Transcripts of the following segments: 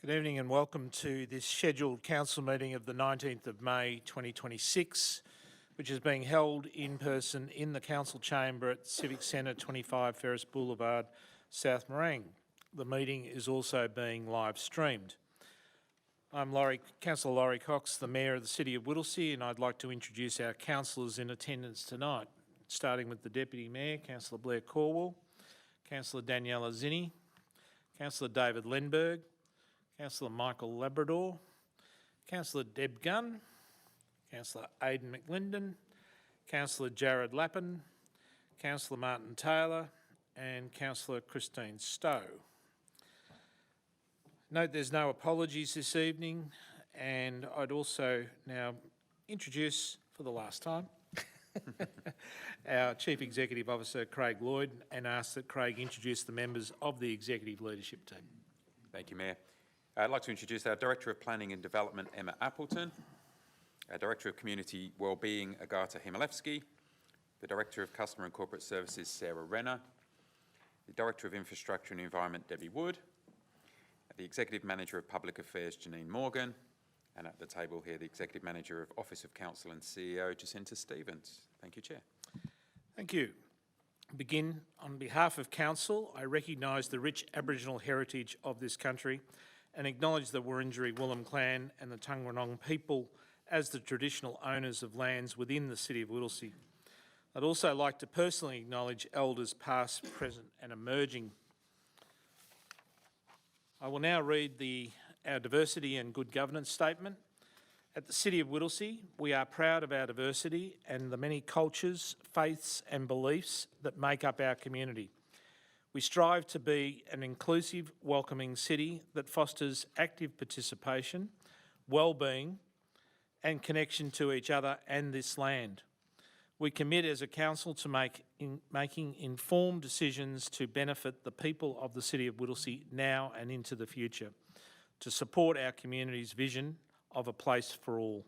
Good evening and welcome to this scheduled council meeting of the 19th of May 2026, which is being held in person in the council chamber at Civic Centre 25 Ferris Boulevard, South Morang. The meeting is also being live streamed. I'm Councillor Laurie Cox, the Mayor of the City of Whittlesea, and I'd like to introduce our councillors in attendance tonight, starting with the Deputy Mayor, Councillor Blair Corwell, Councillor Daniela Zinni, Councillor David Lenberg, Councillor Michael Labrador, Councillor Deb Gunn, Councillor Aidan McLinden, Councillor Jared Lappin, Councillor Martin Taylor and Councillor Christine Stowe. Note there's no apologies this evening, and I'd also now introduce for the last time our Chief Executive Officer Craig Lloyd and ask that Craig introduce the members of the Executive Leadership Team. Thank you, Mayor. I'd like to introduce our Director of Planning and Development, Emma Appleton, our Director of Community Wellbeing, Agata Himalevsky, the Director of Customer and Corporate Services, Sarah Renner, the Director of Infrastructure and Environment, Debbie Wood, the Executive Manager of Public Affairs, Janine Morgan, and at the table here, the Executive Manager of Office of Council and CEO, Jacinta Stevens. Thank you, Chair. Thank you. Begin on behalf of Council, I recognise the rich Aboriginal heritage of this country and acknowledge the Wurundjeri Wurrung clan and the Tuggeranong people as the traditional owners of lands within the City of Whittlesea. I'd also like to personally acknowledge Elders past, present and emerging. I will now read our diversity and good governance statement. At the City of Whittlesea, we are proud of our diversity and the many cultures, faiths and beliefs that make up our community. We strive to be an inclusive, welcoming city that fosters active participation, well-being and connection to each other and this land. We commit as a council to making informed decisions to benefit the people of the City of Whittlesea now and into the future, to support our community's vision of a place for all.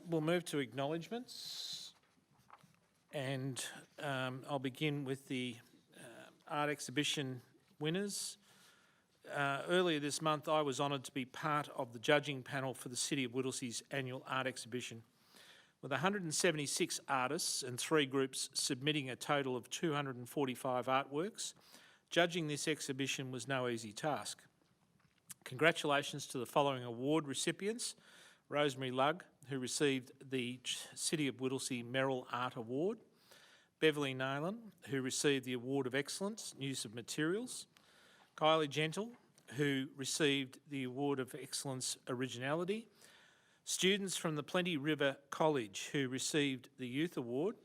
We'll move to acknowledgements. And I'll begin with the art exhibition winners. Earlier this month, I was honoured to be part of the judging panel for the City of Whittlesea's annual art exhibition. With 176 artists and 3 groups submitting a total of 245 artworks, judging this exhibition was no easy task. Congratulations to the following award recipients: Rosemary Lugg, who received the City of Whittlesea Merrill Art Award; Beverly Nayland, who received the Award of Excellence, Use of Materials; Kylie Gentle, who received the Award of Excellence, Originality; students from the Plenty River College, who received the Youth Award;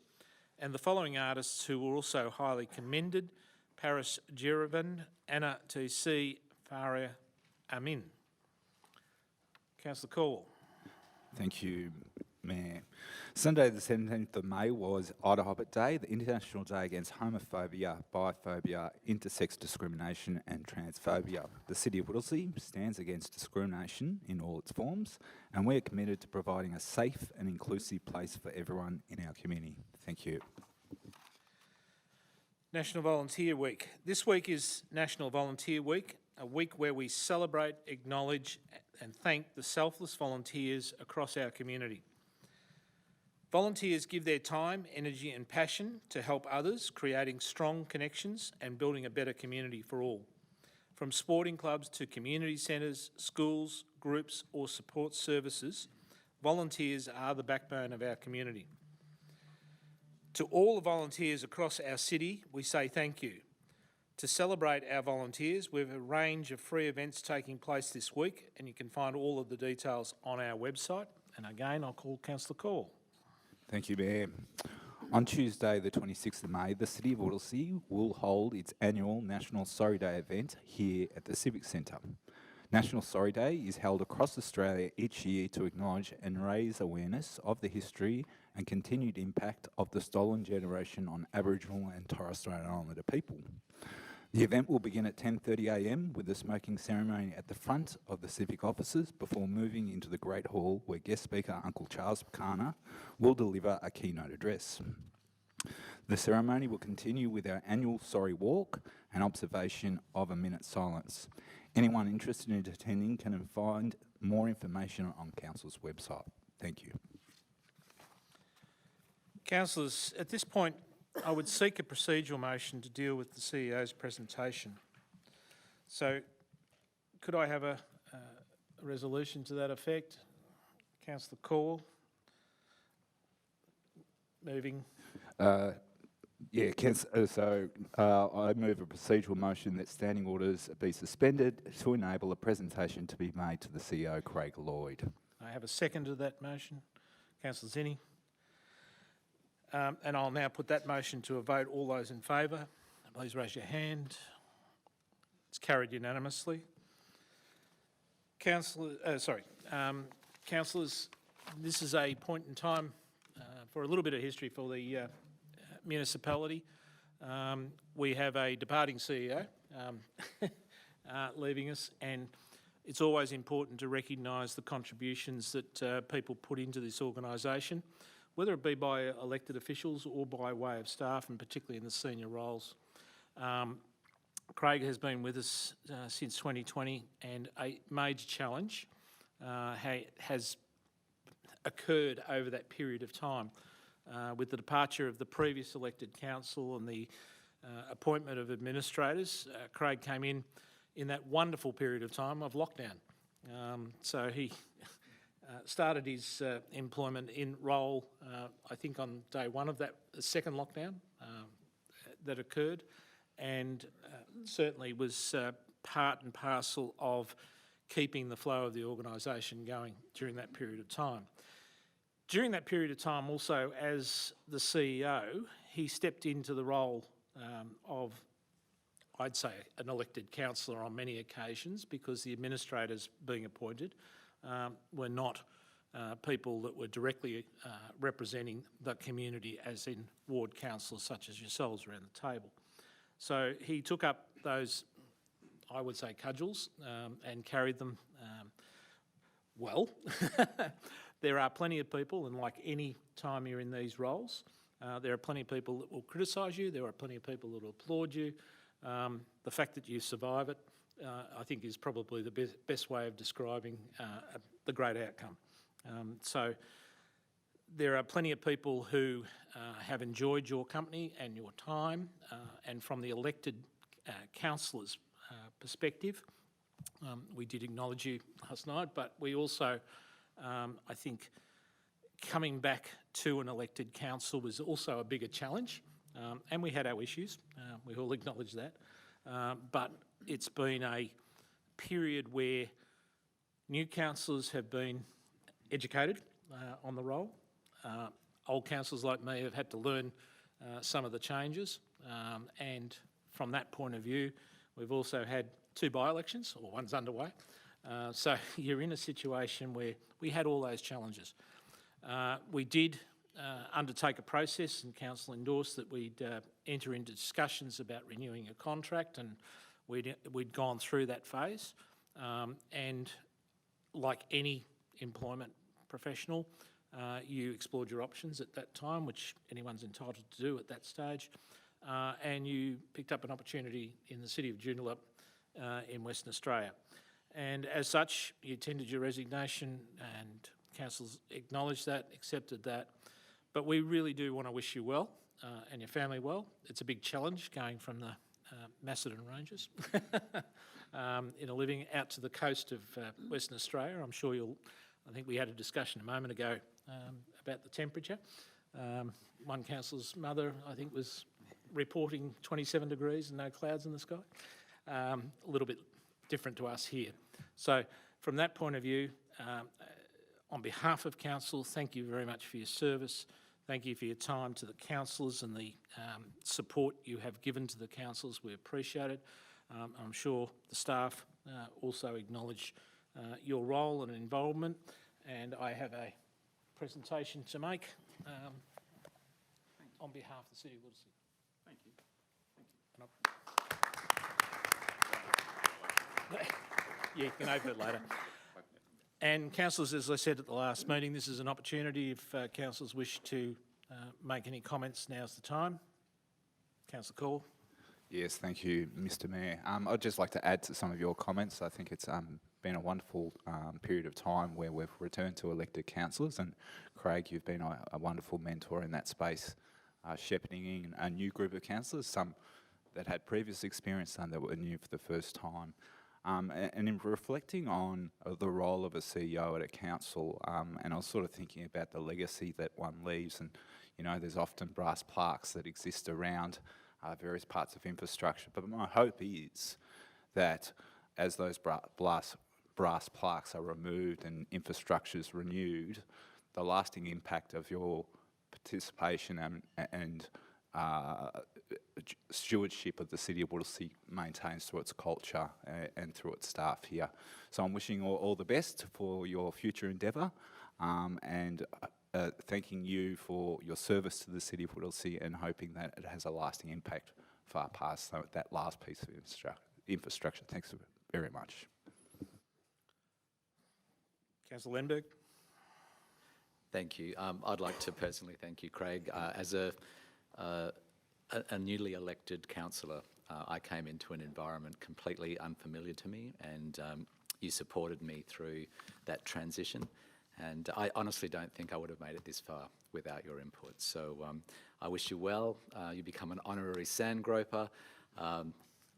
and the following artists who were also highly commended: Paris Jiravan, Anna T.C., Faria Amin. Councillor Corwell. Thank you, Mayor. Sunday the 17th of May was Ida Hobbit Day, the International Day Against Homophobia, Biphobia, Intersex Discrimination and Transphobia. The City of Whittlesea stands against discrimination in all its forms, and we are committed to providing a safe and inclusive place for everyone in our community. Thank you. National Volunteer Week. This week is National Volunteer Week, a week where we celebrate, acknowledge and thank the selfless volunteers across our community. Volunteers give their time, energy and passion to help others, creating strong connections and building a better community for all. From sporting clubs to community centres, schools, groups or support services, volunteers are the backbone of our community. To all the volunteers across our city, we say thank you. To celebrate our volunteers, we have a range of free events taking place this week, and you can find all of the details on our website. And again, I'll call Councillor Corwell. Thank you, Mayor. On Tuesday, the 26th of May, the City of Whittlesea will hold its annual National Sorry Day event here at the Civic Centre. National Sorry Day is held across Australia each year to acknowledge and raise awareness of the history and continued impact of the stolen generation on Aboriginal and Torres Strait Islander people. The event will begin at 10:30 a.m. with a smoking ceremony at the front of the civic offices before moving into the Great Hall, where guest speaker Uncle Charles Buchanan will deliver a keynote address. The ceremony will continue with our annual Sorry Walk, and observation of a minute's silence. Anyone interested in attending can find more information on Council's website. Thank you. Councillors, at this point, I would seek a procedural motion to deal with the CEO's presentation. So, could I have a resolution to that effect? Councillor Call. Moving. I move a procedural motion that standing orders be suspended to enable a presentation to be made to the CEO, Craig Lloyd. I have a second to that motion. Councillor Zinni. And I'll now put that motion to a vote. All those in favour, please raise your hand. It's carried unanimously. Councillors, this is a point in time for a little bit of history for the municipality. We have a departing CEO leaving us, and it's always important to recognise the contributions that people put into this organisation, whether it be by elected officials or by way of staff, and particularly in the senior roles. Craig has been with us since 2020, and a major challenge has occurred over that period of time. With the departure of the previous elected council and the appointment of administrators, Craig came in that wonderful period of time of lockdown. So he started his employment in role, I think on day one of that second lockdown that occurred, and certainly was part and parcel of keeping the flow of the organisation going during that period of time. During that period of time also, as the CEO, he stepped into the role of, I'd say, an elected councillor on many occasions, because the administrators being appointed were not people that were directly representing the community, as in ward councillors such as yourselves around the table. So he took up those, I would say, cudgels and carried them well. There are plenty of people, and like any time you're in these roles, there are plenty of people that will criticise you, there are plenty of people that will applaud you. The fact that you survive it, I think, is probably the best way of describing the great outcome. So there are plenty of people who have enjoyed your company and your time, and from the elected councillors' perspective, we did acknowledge you last night, but we also, I think, coming back to an elected council was also a bigger challenge, and we had our issues, we all acknowledge that, but it's been a period where new councillors have been educated on the role. Old councillors like me have had to learn some of the changes, and from that point of view, we've also had 2 by-elections, or one's underway. So you're in a situation where we had all those challenges. We did undertake a process, and council endorsed that we'd enter into discussions about renewing a contract, and we'd gone through that phase. And like any employment professional, you explored your options at that time, which anyone's entitled to do at that stage, and you picked up an opportunity in the city of Joondalup in Western Australia. And as such, you tendered your resignation, and council's acknowledged that, accepted that. But we really do want to wish you well and your family well. It's a big challenge going from the Macedon Ranges living out to the coast of Western Australia. I'm sure I think we had a discussion a moment ago about the temperature. One councillor's mother, I think, was reporting 27 degrees and no clouds in the sky. A little bit different to us here. So from that point of view, on behalf of council, thank you very much for your service. Thank you for your time to the councillors and the support you have given to the councillors. We appreciate it. I'm sure the staff also acknowledge your role and involvement, and I have a presentation to make on behalf of the City of Whittlesea. Thank you. Yeah, you can open it later. And councillors, as I said at the last meeting, this is an opportunity if councillors wish to make any comments, now's the time. Councillor Call. Yes, thank you, Mr. Mayor. I'd just like to add to some of your comments. I think it's been a wonderful period of time where we've returned to elected councillors, and Craig, you've been a wonderful mentor in that space, shepherding a new group of councillors, some that had previous experience, some that were new for the first time. And in reflecting on the role of a CEO at a council, and I was sort of thinking about the legacy that one leaves, and you know, there's often brass plaques that exist around various parts of infrastructure. But my hope is that as those brass plaques are removed and infrastructure is renewed, the lasting impact of your participation and stewardship of the City of Whittlesea maintains through its culture and through its staff here. So I'm wishing all the best for your future endeavour, and thanking you for your service to the City of Whittlesea, and hoping that it has a lasting impact far past that last piece of infrastructure. Thanks very much. Councillor Lindbergh. Thank you. I'd like to personally thank you, Craig. As a newly elected councillor, I came into an environment completely unfamiliar to me, and you supported me through that transition. And I honestly don't think I would have made it this far without your input. So I wish you well. You become an honorary sandgroper.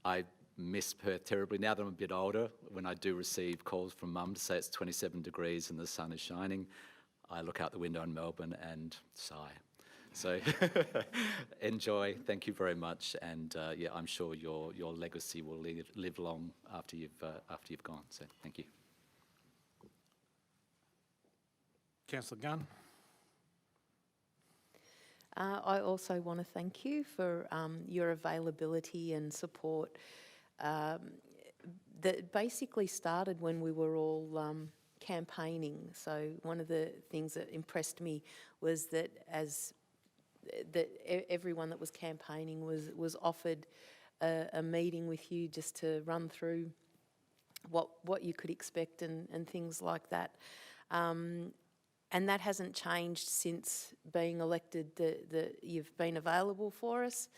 I miss Perth terribly. Now that I'm a bit older, when I do receive calls from mum to say it's 27 degrees and the sun is shining, I look out the window in Melbourne and sigh. So enjoy. Thank you very much. And yeah, I'm sure your legacy will live long after you've gone. So thank you. Councillor Gunn. I also want to thank you for your availability and support that basically started when we were all campaigning. So one of the things that impressed me was that everyone that was campaigning was offered a meeting with you just to run through what you could expect and things like that. And that hasn't changed since being elected, that you've been available for us.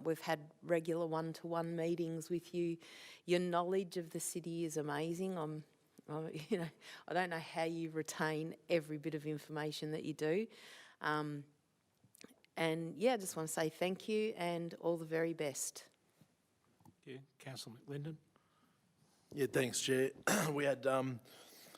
We've had regular one-to-one meetings with you. Your knowledge of the city is amazing. I don't know how you retain every bit of information that you do. And yeah, I just want to say thank you and all the very best. Thank you. Councillor McLinden. Yeah, thanks, Chair. We had an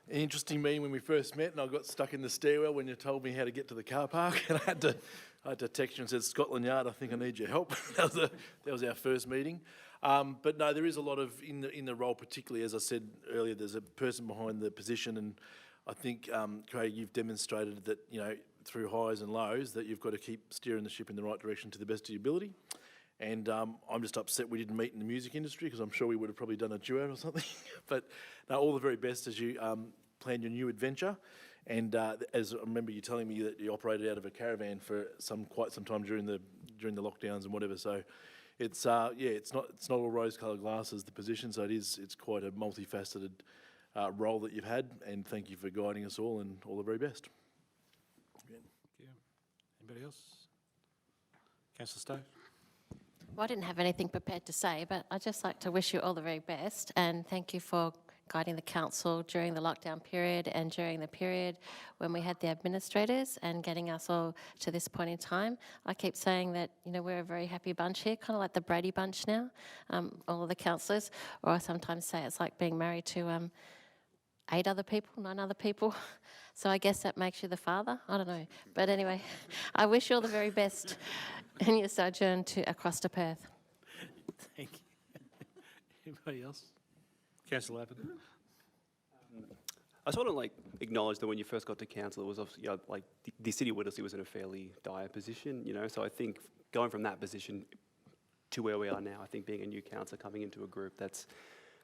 interesting meeting when we first met, and I got stuck in the stairwell when you told me how to get to the car park, and I had to text you and said, Scotland Yard, I think I need your help. that was our first meeting. But no, there is a lot of, in the role particularly, as I said earlier, there's a person behind the position, and I think, Craig, you've demonstrated that, you know, through highs and lows, that you've got to keep steering the ship in the right direction to the best of your ability. And I'm just upset we didn't meet in the music industry, because I'm sure we would have probably done a duet or something. But no, all the very best as you plan your new adventure. And as I remember you telling me that you operated out of a caravan for quite some time during the lockdowns and whatever. So it's it's not all rose-coloured glasses, the position. So it's quite a multifaceted role that you've had. And thank you for guiding us all, and all the very best. Thank you. Anybody else? Councillor Stowe. Well, I didn't have anything prepared to say, but I'd just like to wish you all the very best, and thank you for guiding the council during the lockdown period and during the period when we had the administrators, and getting us all to this point in time. I keep saying that, you know, we're a very happy bunch here, kind of like the Brady Bunch now, all of the councillors, or I sometimes say it's like being married to 9 other people. So I guess that makes you the father. I don't know. But anyway, I wish you all the very best in your sojourn across to Perth. Thank you. Anybody else? Councillor Lappin. I just want to acknowledge that when you first got to council, it was obviously, the City of Whittlesea was in a fairly dire position, you know. So I think going from that position to where we are now, I think being a new councillor coming into a group that's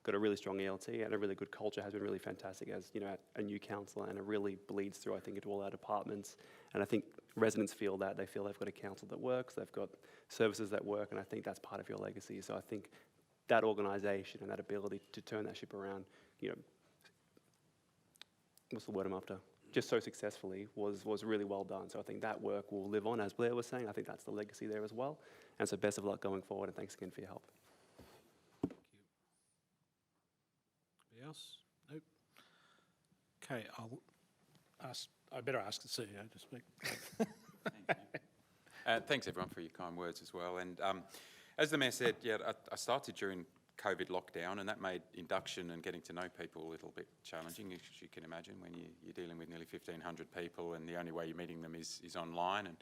got a really strong ELT and a really good culture has been really fantastic as, you know, a new councillor, and it really bleeds through, I think, into all our departments. And I think residents feel that. They feel they've got a council that works, they've got services that work, and I think that's part of your legacy. So I think that organisation and that ability to turn that ship around, you know, what's the word I'm after? Just so successfully was really well done. So I think that work will live on, as Blair was saying. I think that's the legacy there as well. And so best of luck going forward, and thanks again for your help. Anybody else? Nope. Okay, I better ask the CEO to speak. Thanks everyone for your kind words as well. And as the Mayor said, yeah, I started during COVID lockdown, and that made induction and getting to know people a little bit challenging, as you can imagine, when you're dealing with nearly 1,500 people and the only way you're meeting them is online. And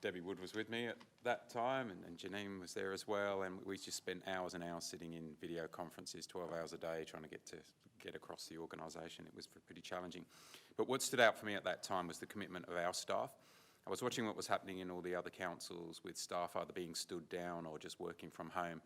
Debbie Wood was with me at that time, and Janine was there as well, and we just spent hours and hours sitting in video conferences, 12 hours a day, trying to get across the organisation. It was pretty challenging. But what stood out for me at that time was the commitment of our staff. I was watching what was happening in all the other councils with staff either being stood down or just working from home.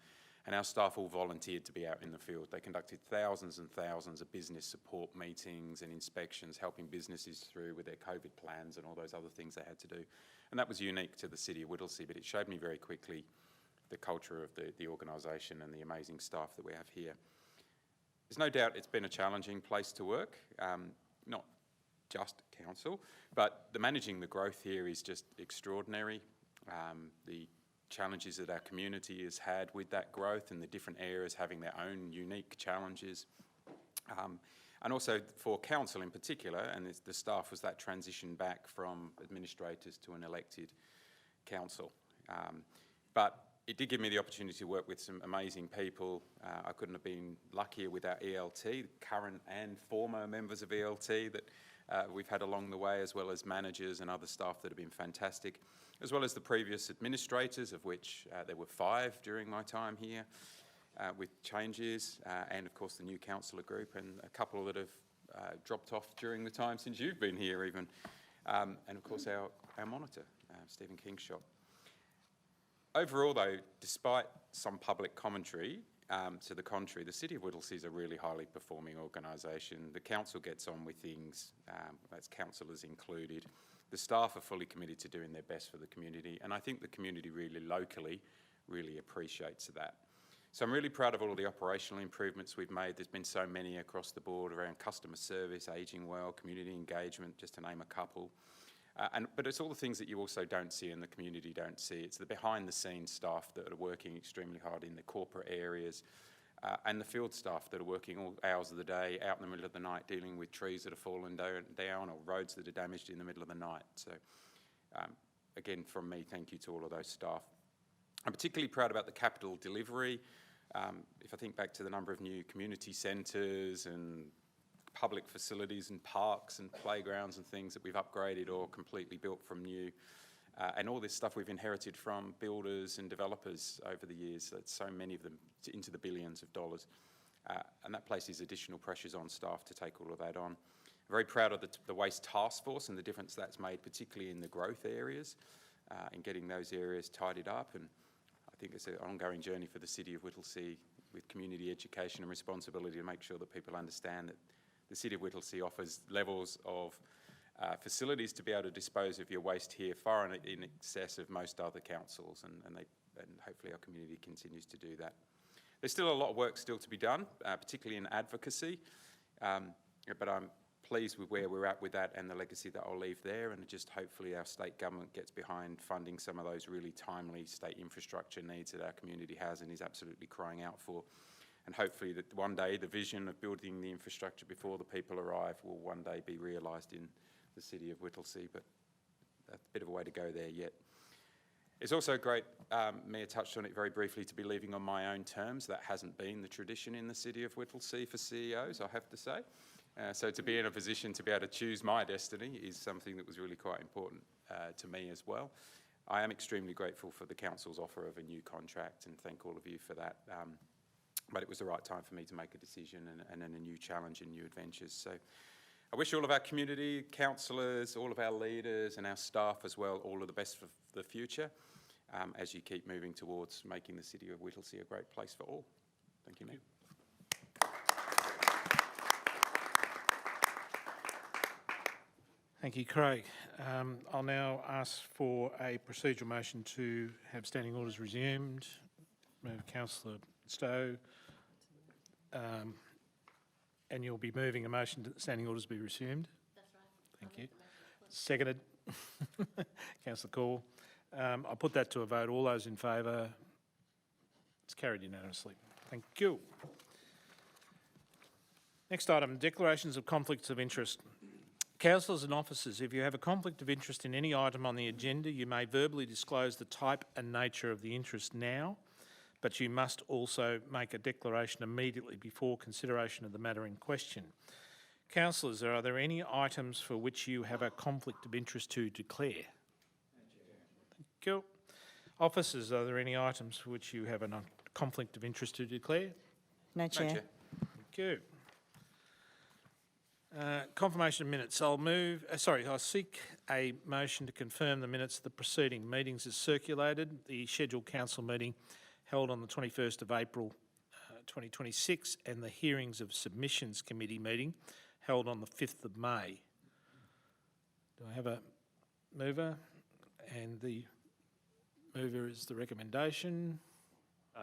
And our staff all volunteered to be out in the field. They conducted thousands and thousands of business support meetings and inspections, helping businesses through with their COVID plans and all those other things they had to do. And that was unique to the City of Whittlesea, but it showed me very quickly the culture of the organisation and the amazing staff that we have here. There's no doubt it's been a challenging place to work, not just council, but managing the growth here is just extraordinary. The challenges that our community has had with that growth and the different areas having their own unique challenges. And also for council in particular, and the staff, was that transition back from administrators to an elected council. But it did give me the opportunity to work with some amazing people. I couldn't have been luckier with our ELT, current and former members of ELT that we've had along the way, as well as managers and other staff that have been fantastic, as well as the previous administrators, of which there were 5 during my time here, with changes, and of course the new councillor group, and a couple that have dropped off during the time since you've been here even, and of course our monitor, Stephen Kingshott. Overall though, despite some public commentary to the contrary, the City of Whittlesea is a really highly performing organisation. The council gets on with things, that's councillors included. The staff are fully committed to doing their best for the community, and I think the community really locally really appreciates that. So I'm really proud of all of the operational improvements we've made. There's been so many across the board around customer service, ageing well, community engagement, just to name a couple. But it's all the things that you also don't see and the community don't see. It's the behind-the-scenes staff that are working extremely hard in the corporate areas, and the field staff that are working all hours of the day, out in the middle of the night, dealing with trees that have fallen down or roads that are damaged in the middle of the night. So again, from me, thank you to all of those staff. I'm particularly proud about the capital delivery. If I think back to the number of new community centres and public facilities and parks and playgrounds and things that we've upgraded or completely built from new, and all this stuff we've inherited from builders and developers over the years. That's so many of them, into the billions of dollars, and that places additional pressures on staff to take all of that on. I'm very proud of the Waste Task Force and the difference that's made, particularly in the growth areas, in getting those areas tidied up. And I think it's an ongoing journey for the City of Whittlesea with community education and responsibility to make sure that people understand that the City of Whittlesea offers levels of facilities to be able to dispose of your waste here far in excess of most other councils, and hopefully our community continues to do that. There's still a lot of work still to be done, particularly in advocacy, but I'm pleased with where we're at with that and the legacy that I'll leave there, and just hopefully our state government gets behind funding some of those really timely state infrastructure needs that our community has and is absolutely crying out for. And hopefully that one day the vision of building the infrastructure before the people arrive will one day be realised in the City of Whittlesea, but a bit of a way to go there yet. It's also great, Mayor touched on it very briefly, to be leaving on my own terms. That hasn't been the tradition in the City of Whittlesea for CEOs, I have to say. So to be in a position to be able to choose my destiny is something that was really quite important to me as well. I am extremely grateful for the Council's offer of a new contract and thank all of you for that. But it was the right time for me to make a decision and then a new challenge and new adventures. So I wish all of our community, councillors, all of our leaders and our staff as well, all of the best for the future as you keep moving towards making the City of Whittlesea a great place for all. Thank you, Mayor. Thank you, Craig. I'll now ask for a procedural motion to have standing orders resumed. Move Councillor Stowe. And you'll be moving a motion that standing orders be resumed? That's right. Thank you. Seconded. Councillor Call. I'll put that to a vote. All those in favour? It's carried unanimously. Thank you. Next item, declarations of conflicts of interest. Councillors and officers, if you have a conflict of interest in any item on the agenda, you may verbally disclose the type and nature of the interest now, but you must also make a declaration immediately before consideration of the matter in question. Councillors, are there any items for which you have a conflict of interest to declare? Thank you. Officers, are there any items for which you have a conflict of interest to declare? No, Chair. Chair. Thank you. Confirmation of minutes. I'll seek a motion to confirm the minutes of the preceding meetings as circulated. The scheduled council meeting held on the 21st of April 2026 and the hearings of submissions committee meeting held on the 5th of May. Do I have a mover? And the mover is the recommendation.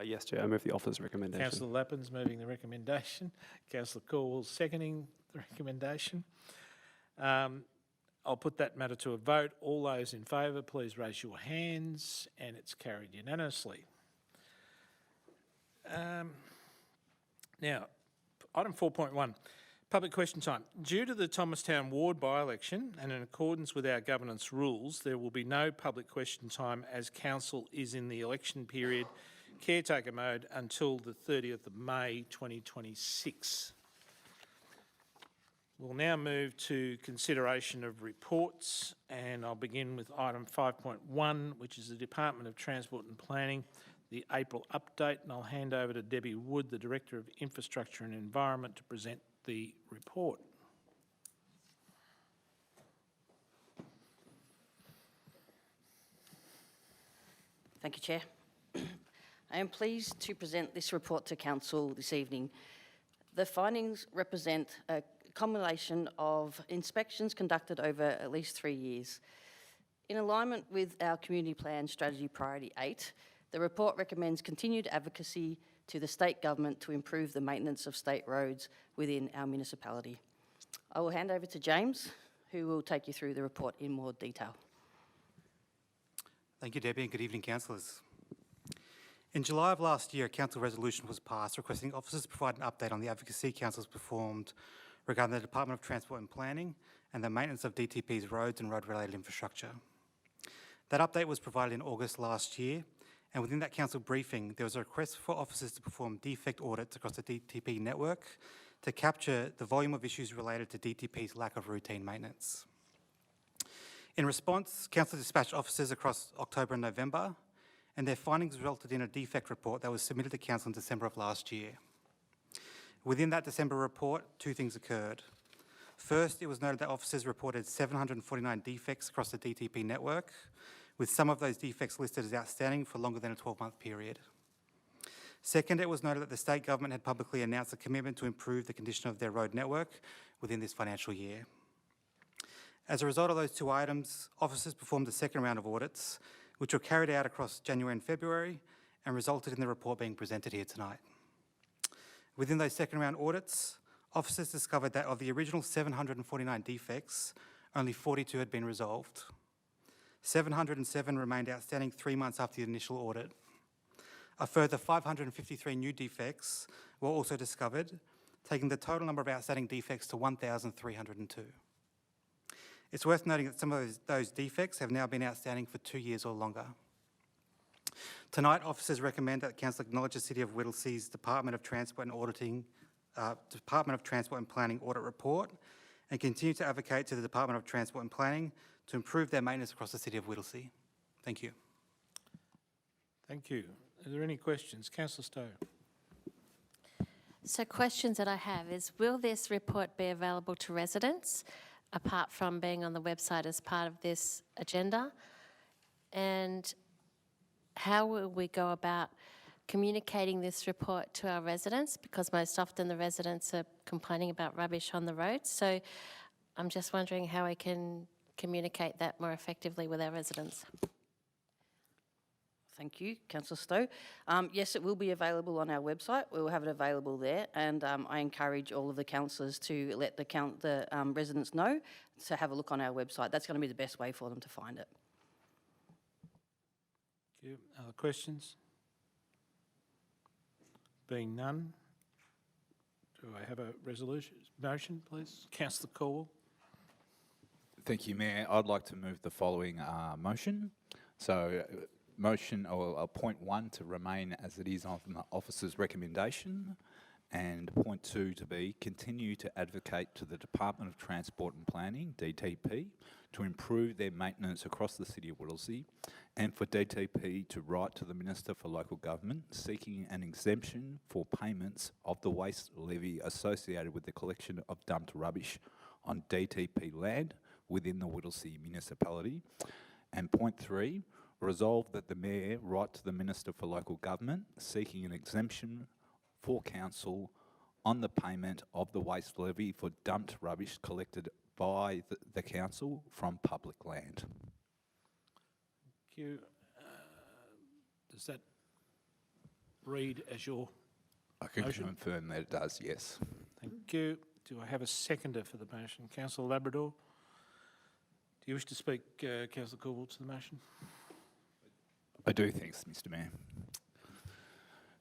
Yes, Chair. I move the officer's recommendation. Councillor Lappin's moving the recommendation. Councillor Caldwell seconding the recommendation. I'll put that matter to a vote. All those in favour, please raise your hands, and it's carried unanimously. Now, item 4.1, public question time. Due to the Thomastown ward by-election and in accordance with our governance rules, there will be no public question time as council is in the election period caretaker mode until the 30th of May 2026. We'll now move to consideration of reports, and I'll begin with item 5.1, which is the Department of Transport and Planning, the April update, and I'll hand over to Debbie Wood, the Director of Infrastructure and Environment, to present the report. Thank you, Chair. I am pleased to present this report to Council this evening. The findings represent a combination of inspections conducted over at least 3 years. In alignment with our Community Plan Strategy Priority 8, the report recommends continued advocacy to the state government to improve the maintenance of state roads within our municipality. I will hand over to James, who will take you through the report in more detail. Thank you, Debbie, and good evening, councillors. In July of last year, a council resolution was passed requesting officers provide an update on the advocacy councils performed regarding the Department of Transport and Planning and the maintenance of DTP's roads and road-related infrastructure. That update was provided in August last year, and within that council briefing, there was a request for officers to perform defect audits across the DTP network to capture the volume of issues related to DTP's lack of routine maintenance. In response, council dispatched officers across October and November, and their findings resulted in a defect report that was submitted to council in December of last year. Within that December report, two things occurred. First, it was noted that officers reported 749 defects across the DTP network, with some of those defects listed as outstanding for longer than a 12-month period. Second, it was noted that the state government had publicly announced a commitment to improve the condition of their road network within this financial year. As a result of those two items, officers performed a second round of audits, which were carried out across January and February and resulted in the report being presented here tonight. Within those second round audits, officers discovered that of the original 749 defects, only 42 had been resolved. 707 remained outstanding 3 months after the initial audit. A further 553 new defects were also discovered, taking the total number of outstanding defects to 1,302. It's worth noting that some of those defects have now been outstanding for 2 years or longer. Tonight, officers recommend that Council acknowledge the City of Whittlesea's Department of Transport and Planning audit report and continue to advocate to the Department of Transport and Planning to improve their maintenance across the City of Whittlesea. Thank you. Thank you. Are there any questions? Councillor Stowe. So questions that I have is, will this report be available to residents apart from being on the website as part of this agenda? And how will we go about communicating this report to our residents? Because most often the residents are complaining about rubbish on the road. So I'm just wondering how we can communicate that more effectively with our residents. Thank you, Councillor Stowe. Yes, it will be available on our website. We will have it available there, and I encourage all of the councillors to let the residents know to have a look on our website. That's going to be the best way for them to find it. Thank you. Other questions? Being none, do I have a resolution, motion, please? Councillor Caldwell. Thank you, Mayor. I'd like to move the following motion. So, motion or point 1 to remain as it is on the officer's recommendation, and point 2 to be continue to advocate to the Department of Transport and Planning, DTP, to improve their maintenance across the City of Whittlesea, and for DTP to write to the Minister for Local Government seeking an exemption for payments of the waste levy associated with the collection of dumped rubbish on DTP land within the Whittlesea municipality. And point 3, resolve that the Mayor write to the Minister for Local Government seeking an exemption for Council on the payment of the waste levy for dumped rubbish collected by the Council from public land. Thank you. Does that read as your I can motion? confirm that it does, yes. Thank you. Do I have a seconder for the motion? Councillor Labrador? Do you wish to speak, Councillor Caldwell, to the motion? I do, thanks, Mr Mayor.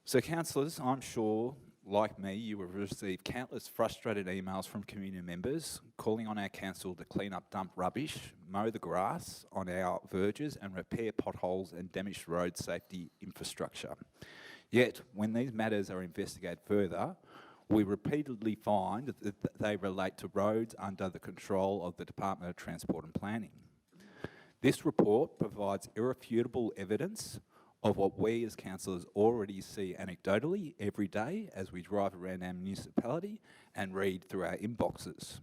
So, councillors, I'm sure, like me, you have received countless frustrated emails from community members calling on our council to clean up dumped rubbish, mow the grass on our verges and repair potholes and damaged road safety infrastructure. Yet, when these matters are investigated further, we repeatedly find that they relate to roads under the control of the Department of Transport and Planning. This report provides irrefutable evidence of what we as councillors already see anecdotally every day as we drive around our municipality and read through our inboxes.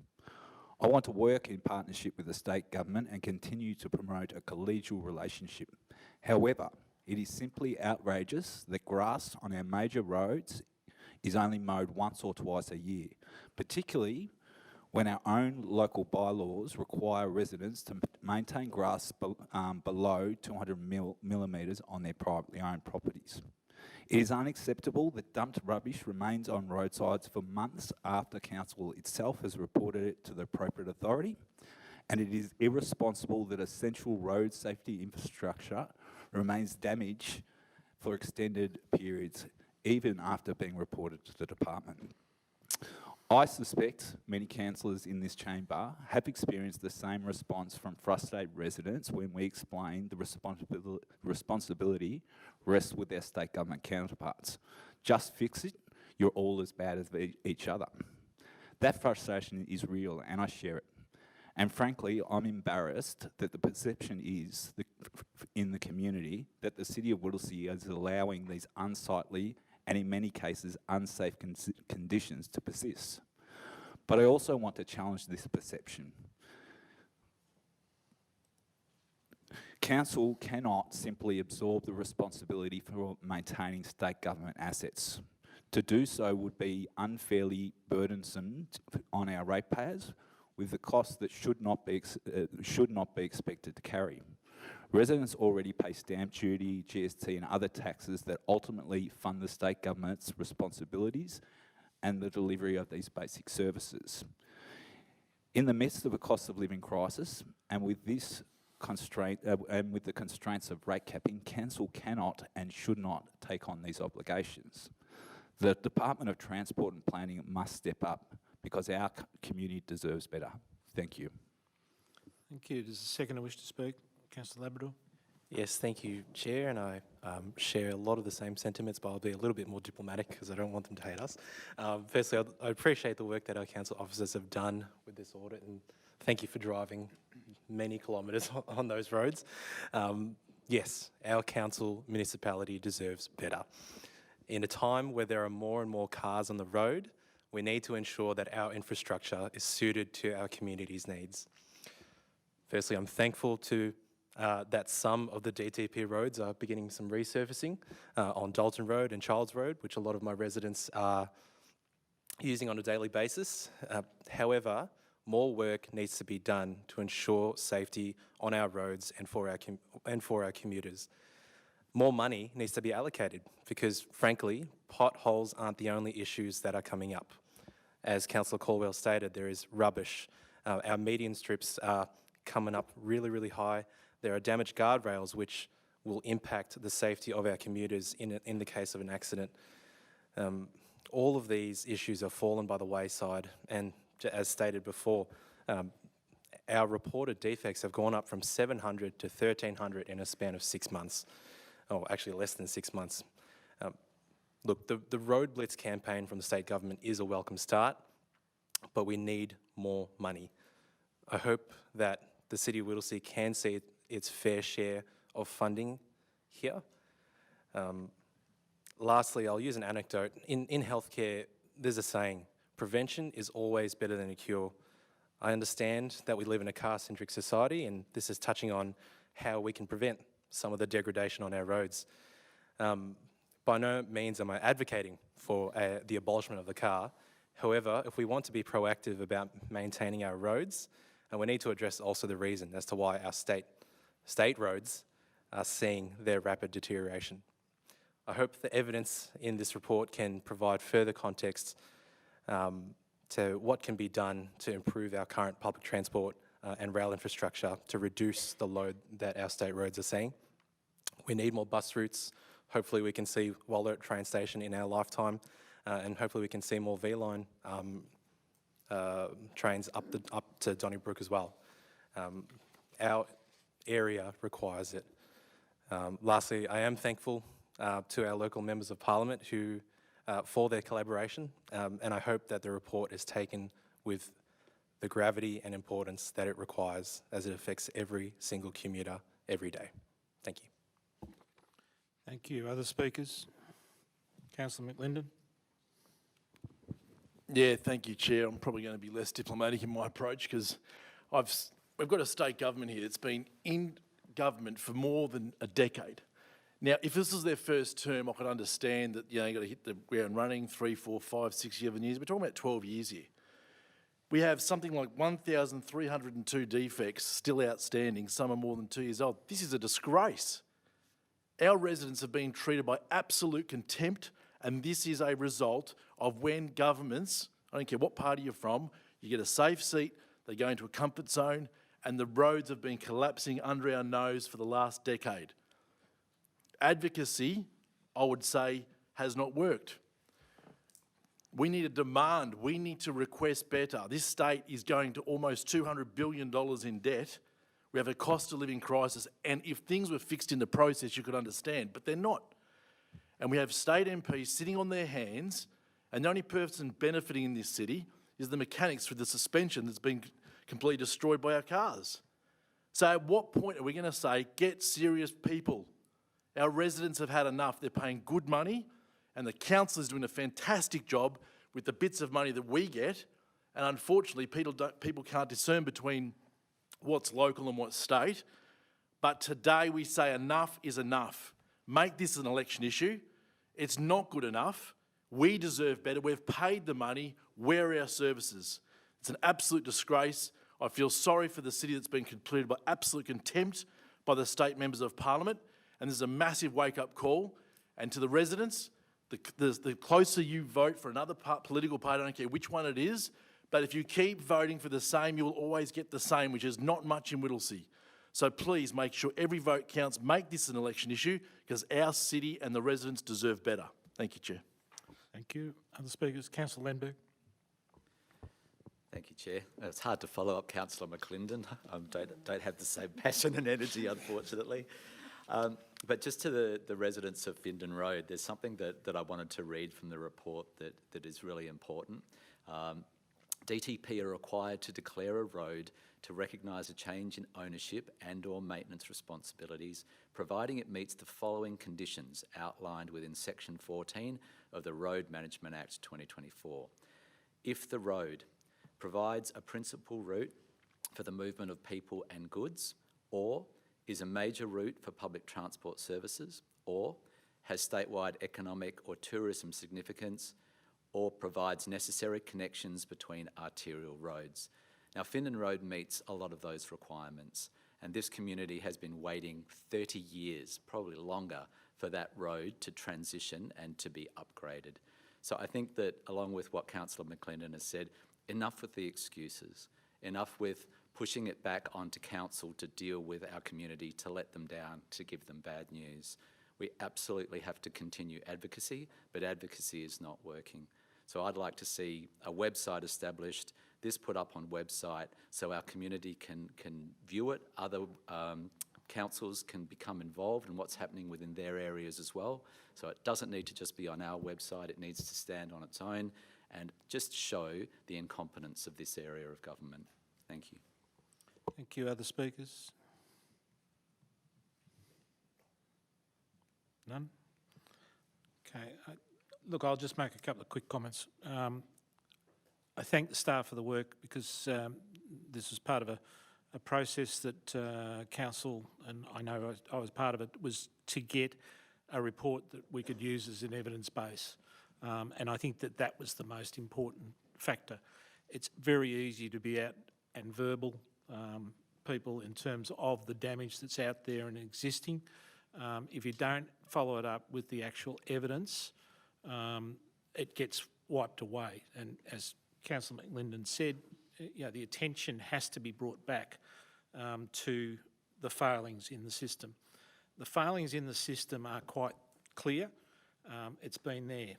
I want to work in partnership with the state government and continue to promote a collegial relationship. However, it is simply outrageous that grass on our major roads is only mowed once or twice a year, particularly when our own local bylaws require residents to maintain grass below 200 millimetres on their privately owned properties. It is unacceptable that dumped rubbish remains on roadsides for months after council itself has reported it to the appropriate authority, and it is irresponsible that essential road safety infrastructure remains damaged for extended periods, even after being reported to the department. I suspect many councillors in this chamber have experienced the same response from frustrated residents when we explain the responsibility rests with their state government counterparts. Just fix it, you're all as bad as each other. That frustration is real and I share it. And frankly, I'm embarrassed that the perception is in the community that the City of Whittlesea is allowing these unsightly and in many cases unsafe conditions to persist. But I also want to challenge this perception. Council cannot simply absorb the responsibility for maintaining state government assets. To do so would be unfairly burdensome on our ratepayers with the costs that should not be expected to carry. Residents already pay stamp duty, GST and other taxes that ultimately fund the state government's responsibilities and the delivery of these basic services. In the midst of a cost of living crisis and with this constraint and with the constraints of rate capping, council cannot and should not take on these obligations. The Department of Transport and Planning must step up because our community deserves better. Thank you. Thank you. Does the seconder wish to speak? Councillor Labrador. Yes, thank you, Chair, and I share a lot of the same sentiments, but I'll be a little bit more diplomatic because I don't want them to hate us. Firstly, I appreciate the work that our council officers have done with this audit, and thank you for driving many kilometres on those roads. Yes, our council municipality deserves better. In a time where there are more and more cars on the road, we need to ensure that our infrastructure is suited to our community's needs. Firstly, I'm thankful to that some of the DTP roads are beginning some resurfacing on Dalton Road and Charles Road, which a lot of my residents are using on a daily basis. However, more work needs to be done to ensure safety on our roads and for our commuters. More money needs to be allocated because, frankly, potholes aren't the only issues that are coming up. As Councillor Caldwell stated, there is rubbish. Our median strips are coming up really, really high. There are damaged guardrails which will impact the safety of our commuters in the case of an accident. All of these issues have fallen by the wayside, and as stated before, our reported defects have gone up from 700 to 1,300 in a span of 6 months, or actually less than 6 months. Look, the Road Blitz campaign from the state government is a welcome start, but we need more money. I hope that the City of Whittlesea can see its fair share of funding here. Lastly, I'll use an anecdote. In healthcare, there's a saying, prevention is always better than a cure. I understand that we live in a car-centric society, and this is touching on how we can prevent some of the degradation on our roads. By no means am I advocating for the abolishment of the car. However, if we want to be proactive about maintaining our roads, we need to address also the reason as to why our state roads are seeing their rapid deterioration. I hope the evidence in this report can provide further context to what can be done to improve our current public transport and rail infrastructure to reduce the load that our state roads are seeing. We need more bus routes. Hopefully we can see Wollert train station in our lifetime, and hopefully we can see more V-Line trains up to Donnybrook as well. Our area requires it. Lastly, I am thankful to our local members of parliament who for their collaboration, and I hope that the report is taken with the gravity and importance that it requires as it affects every single commuter every day. Thank you. Thank you. Other speakers? Councillor McLinden. Yeah, thank you, Chair. I'm probably going to be less diplomatic in my approach because we've got a state government here that's been in government for more than a decade. Now, if this is their first term, I could understand that, you know, you've got to hit the ground running 3, 4, 5, 6, 7 years. We're talking about 12 years here. We have something like 1,302 defects still outstanding. Some are more than 2 years old. This is a disgrace. Our residents have been treated by absolute contempt, and this is a result of when governments, I don't care what party you're from, you get a safe seat, they go into a comfort zone, and the roads have been collapsing under our nose for the last decade. Advocacy, I would say, has not worked. We need a demand. We need to request better. This state is going to almost $200 billion in debt. We have a cost of living crisis, and if things were fixed in the process, you could understand, but they're not. And we have state MPs sitting on their hands, and the only person benefiting in this city is the mechanics with the suspension that's been completely destroyed by our cars. So at what point are we going to say, get serious, people? Our residents have had enough. They're paying good money, and the council is doing a fantastic job with the bits of money that we get, and unfortunately people can't discern between what's local and what's state. But today we say enough is enough. Make this an election issue. It's not good enough. We deserve better. We've paid the money. Where are our services? It's an absolute disgrace. I feel sorry for the city that's been completed by absolute contempt by the state members of parliament, and there's a massive wake-up call. And to the residents, the closer you vote for another political party, I don't care which one it is, but if you keep voting for the same, you will always get the same, which is not much in Whittlesea. So please make sure every vote counts. Make this an election issue because our city and the residents deserve better. Thank you, Chair. Thank you. Other speakers? Councillor Lenberg. Thank you, Chair. It's hard to follow up Councillor McLinden. I don't have the same passion and energy, unfortunately. But just to the residents of Findon Road, there's something that I wanted to read from the report that is really important. DTP are required to declare a road to recognise a change in ownership and/or maintenance responsibilities, providing it meets the following conditions outlined within Section 14 of the Road Management Act 2024. If the road provides a principal route for the movement of people and goods, or is a major route for public transport services, or has statewide economic or tourism significance, or provides necessary connections between arterial roads. Now, Findon Road meets a lot of those requirements, and this community has been waiting 30 years, probably longer, for that road to transition and to be upgraded. So I think that, along with what Councillor McLinden has said, enough with the excuses, enough with pushing it back onto council to deal with our community, to let them down, to give them bad news. We absolutely have to continue advocacy, but advocacy is not working. So I'd like to see a website established, this put up on website so our community can view it, other councils can become involved in what's happening within their areas as well. So it doesn't need to just be on our website, it needs to stand on its own and just show the incompetence of this area of government. Thank you. Thank you. Other speakers? None? Okay. Look, I'll just make a couple of quick comments. I thank the staff for the work because this was part of a process that council, and I know I was part of it, was to get a report that we could use as an evidence base. And I think that was the most important factor. It's very easy to be out and verbal people in terms of the damage that's out there and existing. If you don't follow it up with the actual evidence, it gets wiped away. And as Councillor McLinden said, the attention has to be brought back to the failings in the system. The failings in the system are quite clear. It's been there.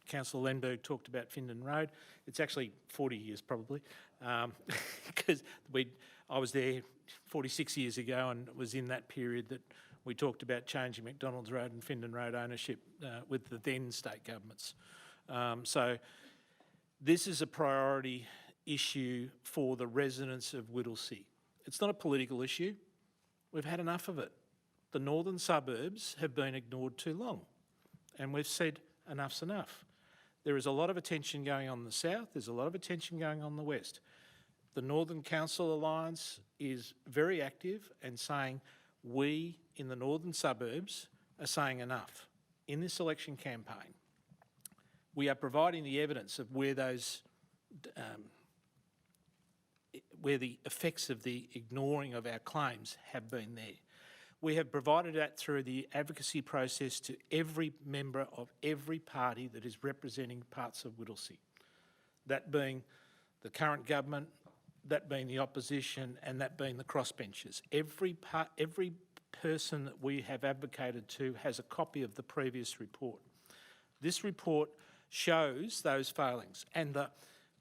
Councillor Lenberg talked about Findon Road. It's actually 40 years probably, because I was there 46 years ago, and it was in that period that we talked about changing McDonald's Road and Findon Road ownership with the then state governments. So this is a priority issue for the residents of Whittlesea. It's not a political issue. We've had enough of it. The northern suburbs have been ignored too long, and we've said enough's enough. There is a lot of attention going on in the south, there's a lot of attention going on in the west. The Northern Council Alliance is very active and saying we in the northern suburbs are saying enough. In this election campaign, we are providing the evidence of where those, where the effects of the ignoring of our claims have been there. We have provided that through the advocacy process to every member of every party that is representing parts of Whittlesea. That being the current government, that being the opposition, and that being the crossbenchers. Every person that we have advocated to has a copy of the previous report. This report shows those failings, and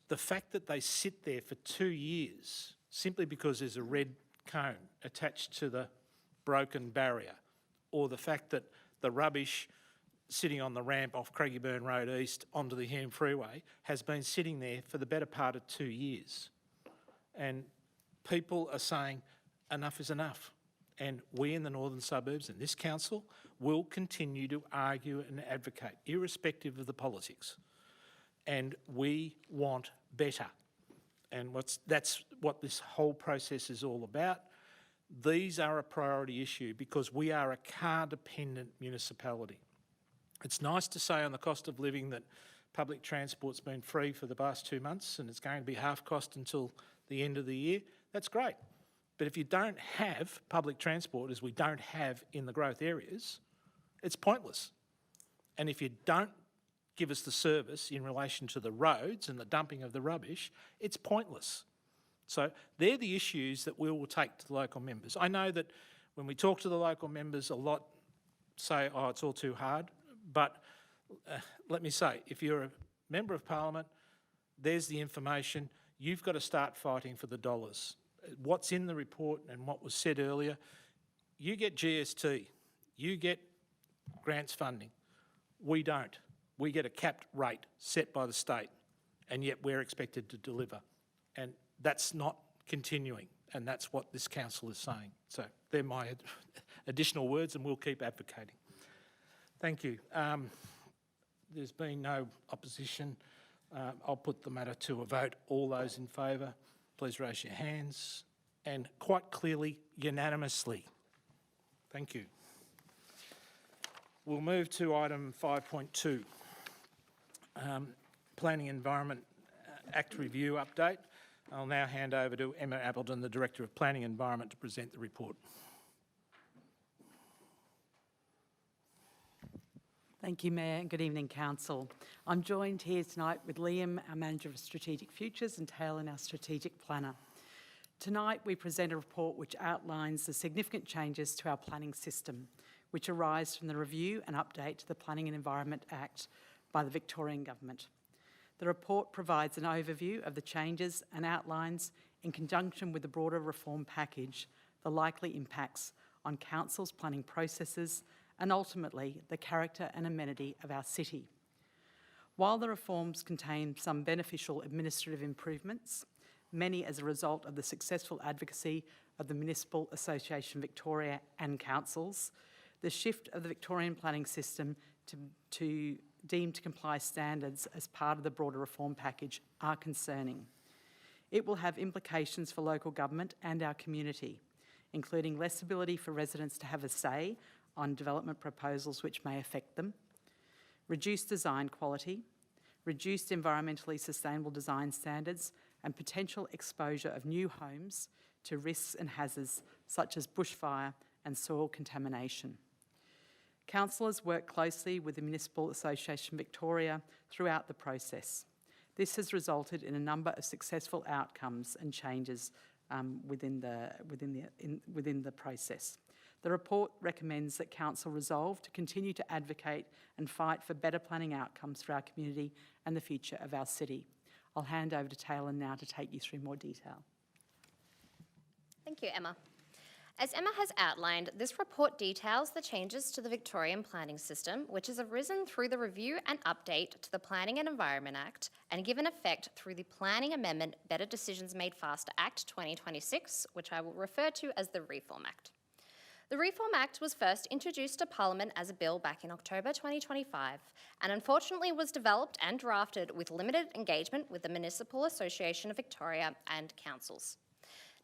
the fact that they sit there for 2 years simply because there's a red cone attached to the broken barrier, or the fact that the rubbish sitting on the ramp off Craigieburn Road East onto the Hume Freeway has been sitting there for the better part of 2 years. And people are saying enough is enough. And we in the northern suburbs and this council will continue to argue and advocate, irrespective of the politics. And we want better. And that's what this whole process is all about. These are a priority issue because we are a car-dependent municipality. It's nice to say on the cost of living that public transport's been free for the past 2 months and it's going to be half cost until the end of the year. That's great. But if you don't have public transport, as we don't have in the growth areas, it's pointless. And if you don't give us the service in relation to the roads and the dumping of the rubbish, it's pointless. So they're the issues that we will take to the local members. I know that when we talk to the local members, a lot say, oh, it's all too hard. But let me say, if you're a member of parliament, there's the information. You've got to start fighting for the dollars. What's in the report and what was said earlier, you get GST, you get grants funding. We don't. We get a capped rate set by the state, and yet we're expected to deliver. And that's not continuing, and that's what this council is saying. So they're my additional words, and we'll keep advocating. Thank you. There's been no opposition. I'll put the matter to a vote. All those in favour, please raise your hands, and quite clearly, unanimously. Thank you. We'll move to item 5.2, Planning Environment Act Review Update. I'll now hand over to Emma Appleton, the Director of Planning Environment, to present the report. Thank you, Mayor, and good evening, Council. I'm joined here tonight with Liam, our Manager of Strategic Futures, and Taylor, our Strategic Planner. Tonight, we present a report which outlines the significant changes to our planning system, which arise from the review and update to the Planning and Environment Act by the Victorian Government. The report provides an overview of the changes and outlines, in conjunction with the broader reform package, the likely impacts on council's planning processes and ultimately the character and amenity of our city. While the reforms contain some beneficial administrative improvements, many as a result of the successful advocacy of the Municipal Association Victoria and councils, the shift of the Victorian planning system to deemed to comply standards as part of the broader reform package are concerning. It will have implications for local government and our community, including less ability for residents to have a say on development proposals which may affect them, reduced design quality, reduced environmentally sustainable design standards, and potential exposure of new homes to risks and hazards such as bushfire and soil contamination. Councillors work closely with the Municipal Association Victoria throughout the process. This has resulted in a number of successful outcomes and changes within the process. The report recommends that Council resolve to continue to advocate and fight for better planning outcomes for our community and the future of our city. I'll hand over to Taylor now to take you through more detail. Thank you, Emma. As Emma has outlined, this report details the changes to the Victorian planning system, which has arisen through the review and update to the Planning and Environment Act and given effect through the Planning Amendment Better Decisions Made Faster Act 2026, which I will refer to as the Reform Act. The Reform Act was first introduced to Parliament as a bill back in October 2025 and unfortunately was developed and drafted with limited engagement with the Municipal Association of Victoria and councils.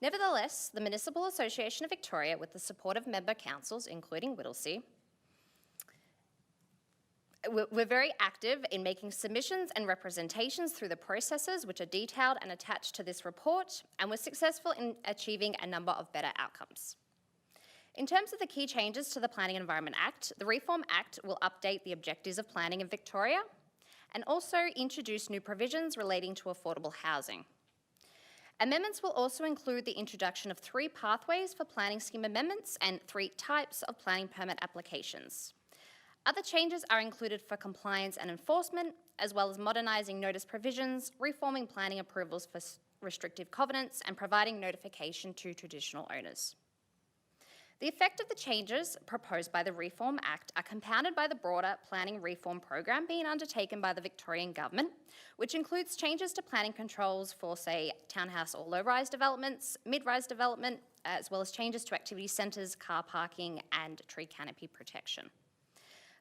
Nevertheless, the Municipal Association of Victoria, with the support of member councils, including Whittlesea, we're very active in making submissions and representations through the processes which are detailed and attached to this report, and we're successful in achieving a number of better outcomes. In terms of the key changes to the Planning and Environment Act, the Reform Act will update the objectives of planning in Victoria and also introduce new provisions relating to affordable housing. Amendments will also include the introduction of 3 pathways for planning scheme amendments and 3 types of planning permit applications. Other changes are included for compliance and enforcement, as well as modernising notice provisions, reforming planning approvals for restrictive covenants, and providing notification to traditional owners. The effect of the changes proposed by the Reform Act are compounded by the broader planning reform program being undertaken by the Victorian Government, which includes changes to planning controls for, say, townhouse or low-rise developments, mid-rise development, as well as changes to activity centres, car parking and tree canopy protection.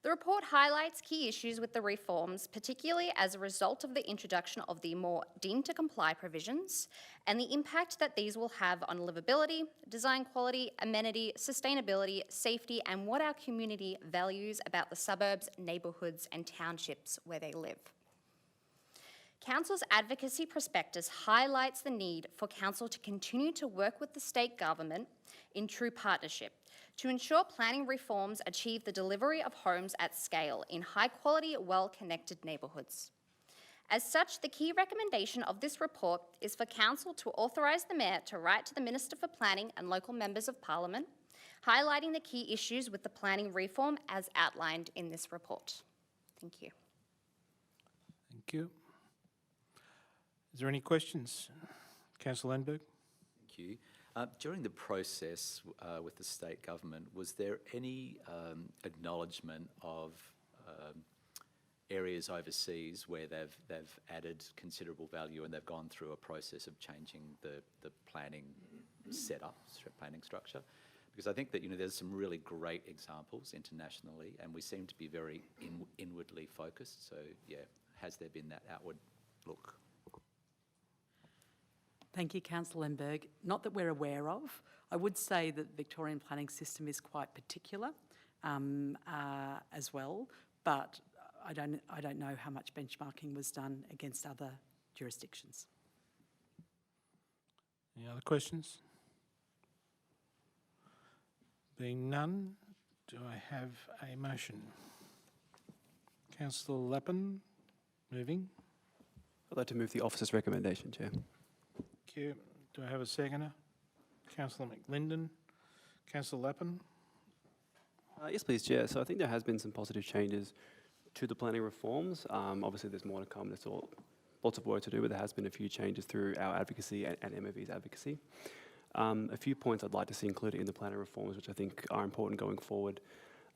The report highlights key issues with the reforms, particularly as a result of the introduction of the more deemed to comply provisions and the impact that these will have on livability, design quality, amenity, sustainability, safety, and what our community values about the suburbs, neighbourhoods, and townships where they live. Council's advocacy prospectus highlights the need for Council to continue to work with the state government in true partnership to ensure planning reforms achieve the delivery of homes at scale in high-quality, well-connected neighbourhoods. As such, the key recommendation of this report is for Council to authorise the Mayor to write to the Minister for Planning and local members of Parliament, highlighting the key issues with the planning reform as outlined in this report. Thank you. Thank you. Is there any questions? Councillor Lindbergh. Thank you. During the process with the state government, was there any acknowledgement of areas overseas where they've added considerable value and they've gone through a process of changing the planning setup, planning structure? Because I think that there's some really great examples internationally, and we seem to be very inwardly focused. So yeah, has there been that outward look? Thank you, Councillor Lindbergh. Not that we're aware of. I would say that the Victorian planning system is quite particular as well, but I don't know how much benchmarking was done against other jurisdictions. Any other questions? Being none, do I have a motion? Councillor Lappin, moving. I'd like to move the officer's recommendation, Chair. Thank you. Do I have a seconder? Councillor McLinden. Councillor Lappin. Yes, please, Chair. So I think there has been some positive changes to the planning reforms. Obviously, there's more to come. There's lots of work to do, but there has been a few changes through our advocacy and MAV's advocacy. A few points I'd like to see included in the planning reforms, which I think are important going forward.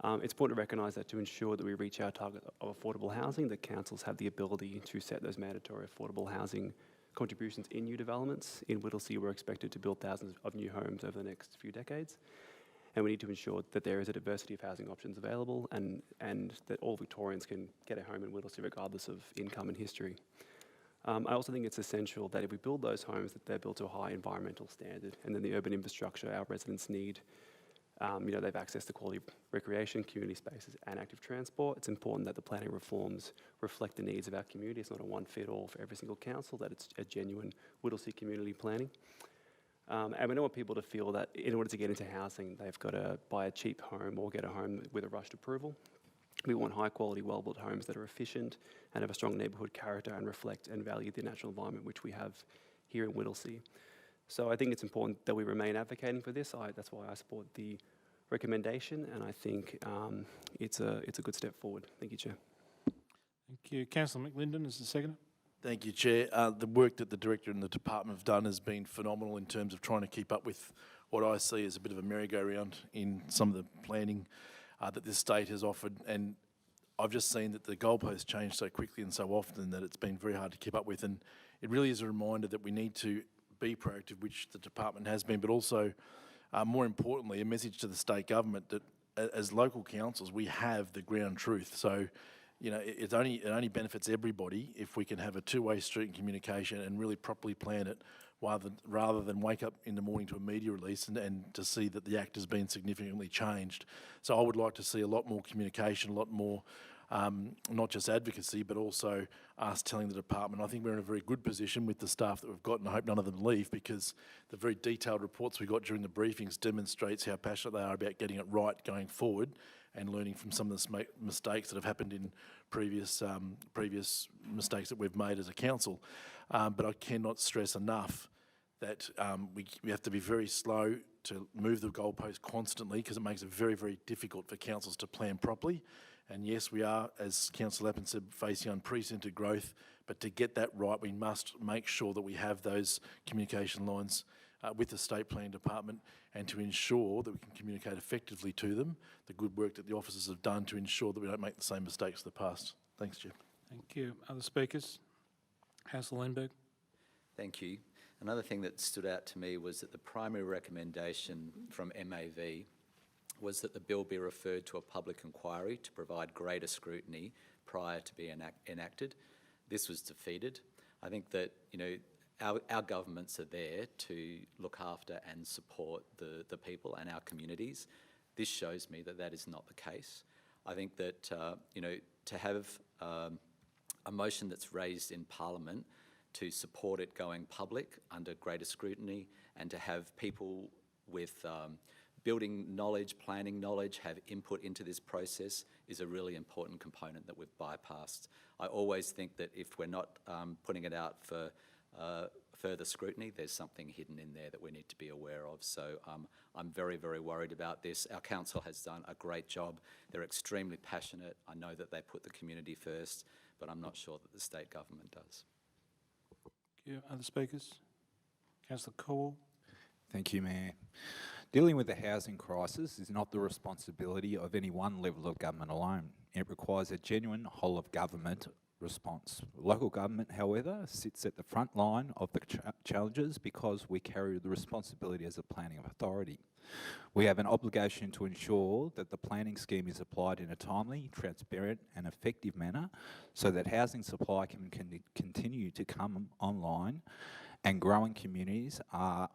It's important to recognise that to ensure that we reach our target of affordable housing, the councils have the ability to set those mandatory affordable housing contributions in new developments. In Whittlesea, we're expected to build thousands of new homes over the next few decades. And we need to ensure that there is a diversity of housing options available and that all Victorians can get a home in Whittlesea regardless of income and history. I also think it's essential that if we build those homes, that they're built to a high environmental standard, and then the urban infrastructure our residents need. They've access to quality recreation, community spaces, and active transport. It's important that the planning reforms reflect the needs of our community. It's not a one-fit-all for every single council, that it's a genuine Whittlesea community planning. And we don't want people to feel that in order to get into housing, they've got to buy a cheap home or get a home with a rushed approval. We want high-quality, well-built homes that are efficient and have a strong neighbourhood character and reflect and value the natural environment which we have here in Whittlesea. So I think it's important that we remain advocating for this. That's why I support the recommendation, and I think it's a good step forward. Thank you, Chair. Thank you. Councillor McLinden is the seconder. Thank you, Chair. The work that the Director and the Department have done has been phenomenal in terms of trying to keep up with what I see as a bit of a merry-go-round in some of the planning that this state has offered. And I've just seen that the goalposts change so quickly and so often that it's been very hard to keep up with. And it really is a reminder that we need to be proactive, which the department has been, but also, more importantly, a message to the state government that as local councils, we have the ground truth. So, it only benefits everybody if we can have a two-way street in communication and really properly plan it, rather than wake up in the morning to a media release and to see that the act has been significantly changed. So I would like to see a lot more communication, a lot more not just advocacy, but also us telling the department. I think we're in a very good position with the staff that we've got, and I hope none of them leave, because the very detailed reports we got during the briefings demonstrates how passionate they are about getting it right going forward and learning from some of the mistakes that have happened in previous mistakes that we've made as a council. But I cannot stress enough that we have to be very slow to move the goalpost constantly, because it makes it very, very difficult for councils to plan properly. And yes, we are, as Councillor Lappin said, facing unprecedented growth, but to get that right, we must make sure that we have those communication lines with the State Planning Department, and to ensure that we can communicate effectively to them the good work that the officers have done to ensure that we don't make the same mistakes of the past. Thanks, Chair. Thank you. Other speakers? Councillor Lindbergh. Thank you. Another thing that stood out to me was that the primary recommendation from MAV was that the bill be referred to a public inquiry to provide greater scrutiny prior to being enacted. This was defeated. I think that, our governments are there to look after and support the people and our communities. This shows me that that is not the case. I think that, to have a motion that's raised in Parliament to support it going public under greater scrutiny, and to have people with building knowledge, planning knowledge, have input into this process is a really important component that we've bypassed. I always think that if we're not putting it out for further scrutiny, there's something hidden in there that we need to be aware of. So I'm very, very worried about this. Our council has done a great job. They're extremely passionate. I know that they put the community first, but I'm not sure that the state government does. Thank you. Other speakers? Councillor Cole. Thank you, Mayor. Dealing with the housing crisis is not the responsibility of any one level of government alone. It requires a genuine whole-of-government response. Local government, however, sits at the front line of the challenges because we carry the responsibility as a planning authority. We have an obligation to ensure that the planning scheme is applied in a timely, transparent and effective manner so that housing supply can continue to come online and growing communities are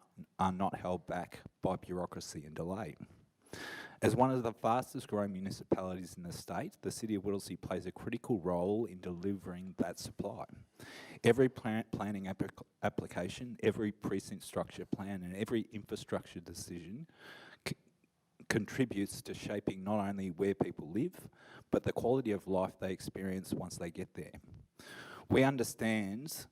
not held back by bureaucracy and delay. As one of the fastest growing municipalities in the state, the City of Whittlesea plays a critical role in delivering that supply. Every planning application, every precinct structure plan and every infrastructure decision contributes to shaping not only where people live, but the quality of life they experience once they get there. We understand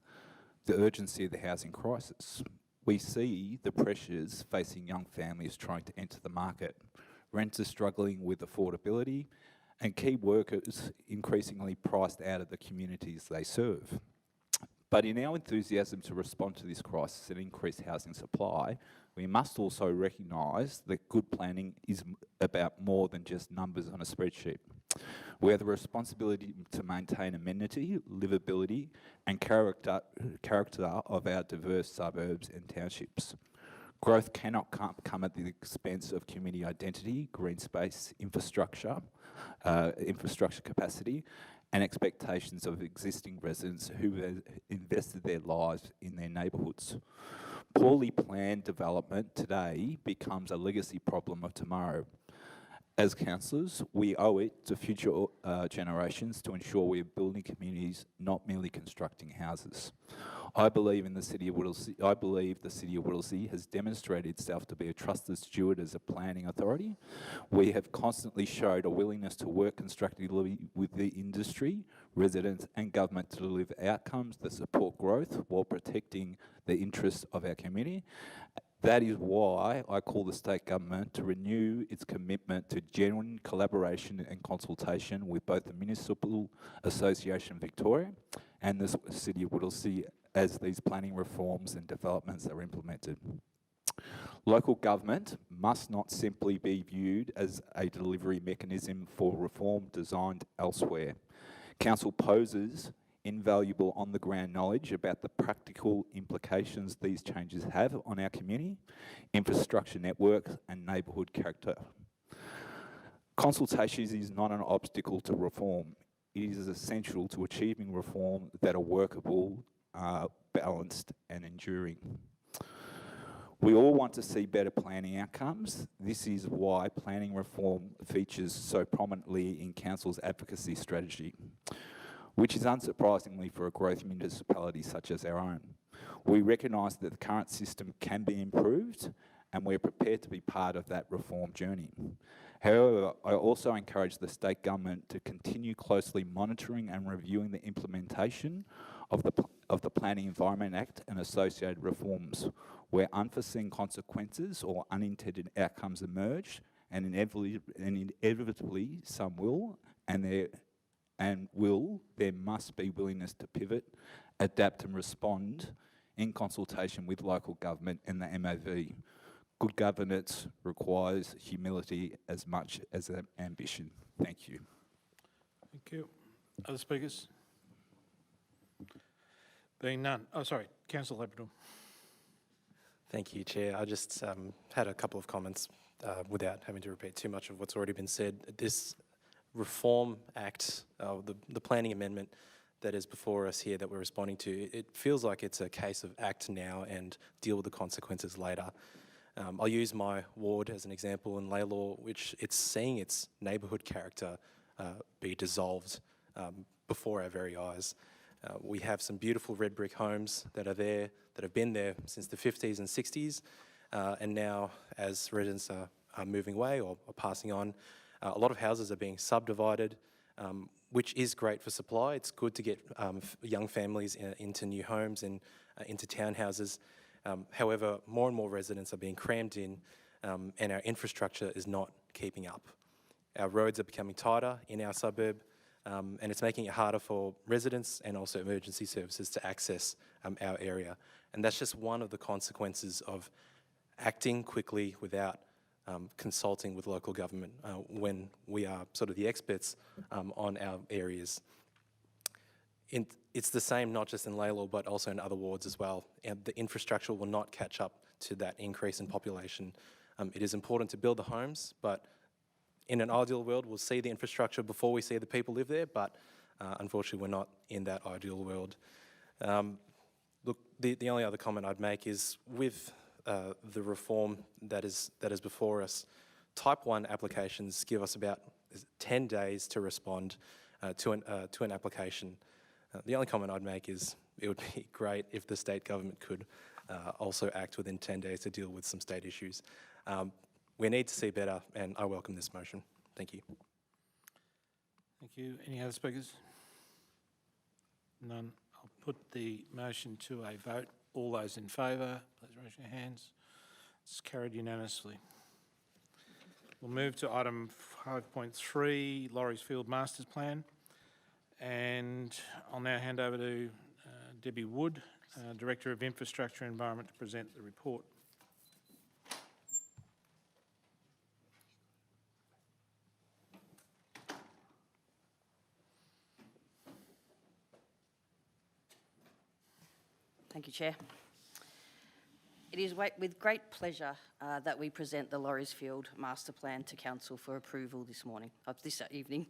the urgency of the housing crisis. we see the pressures facing young families trying to enter the market. Renters struggling with affordability, and key workers increasingly priced out of the communities they serve. But in our enthusiasm to respond to this crisis and increase housing supply, we must also recognise that good planning is about more than just numbers on a spreadsheet. We have the responsibility to maintain amenity, livability and character of our diverse suburbs and townships. Growth cannot come at the expense of community identity, green space, infrastructure capacity, and expectations of existing residents who have invested their lives in their neighbourhoods. Poorly planned development today becomes a legacy problem of tomorrow. As councillors, we owe it to future generations to ensure we are building communities, not merely constructing houses. I believe the City of Whittlesea has demonstrated itself to be a trusted steward as a planning authority. We have constantly showed a willingness to work constructively with the industry, residents and government to deliver outcomes that support growth while protecting the interests of our community. That is why I call the state government to renew its commitment to genuine collaboration and consultation with both the Municipal Association Victoria and the City of Whittlesea as these planning reforms and developments are implemented. Local government must not simply be viewed as a delivery mechanism for reform designed elsewhere. Council poses invaluable on-the-ground knowledge about the practical implications these changes have on our community, infrastructure networks and neighbourhood character. Consultation is not an obstacle to reform. It is essential to achieving reform that are workable, balanced and enduring. We all want to see better planning outcomes. This is why planning reform features so prominently in Council's advocacy strategy, which is unsurprisingly for a growth municipality such as our own. We recognise that the current system can be improved and we're prepared to be part of that reform journey. However, I also encourage the state government to continue closely monitoring and reviewing the implementation of the Planning Environment Act and associated reforms, where unforeseen consequences or unintended outcomes emerge, and inevitably some will, there must be willingness to pivot, adapt and respond in consultation with local government and the MAV. Good governance requires humility as much as ambition. Thank you. Thank you. Other speakers? Being none. Oh, sorry, Councillor Labrador. Thank you, Chair. I just had a couple of comments without having to repeat too much of what's already been said. This Reform Act, the planning amendment that is before us here that we're responding to, it feels like it's a case of act now and deal with the consequences later. I'll use my ward as an example in Laylaw, which it's seeing its neighbourhood character be dissolved before our very eyes. We have some beautiful red brick homes that are there, that have been there since the 50s and 60s, and now as residents are moving away or are passing on, a lot of houses are being subdivided, which is great for supply. It's good to get young families into new homes and into townhouses. However, more and more residents are being crammed in and our infrastructure is not keeping up. Our roads are becoming tighter in our suburb and it's making it harder for residents and also emergency services to access our area. And that's just one of the consequences of acting quickly without consulting with local government when we are sort of the experts on our areas. It's the same not just in Laylaw but also in other wards as well, and the infrastructure will not catch up to that increase in population. It is important to build the homes, but in an ideal world we'll see the infrastructure before we see the people live there, but unfortunately we're not in that ideal world. Look, the only other comment I'd make is with the reform that is before us, Type 1 applications give us about 10 days to respond to an application. The only comment I'd make is it would be great if the state government could also act within 10 days to deal with some state issues. We need to see better, and I welcome this motion. Thank you. Thank you. Any other speakers? None. I'll put the motion to a vote. All those in favour, please raise your hands. It's carried unanimously. We'll move to item 5.3, Lauries Field Masters Plan. And I'll now hand over to Debbie Wood, Director of Infrastructure and Environment, to present the report. Thank you, Chair. It is with great pleasure that we present the Lauries Field Master Plan to Council for approval this evening.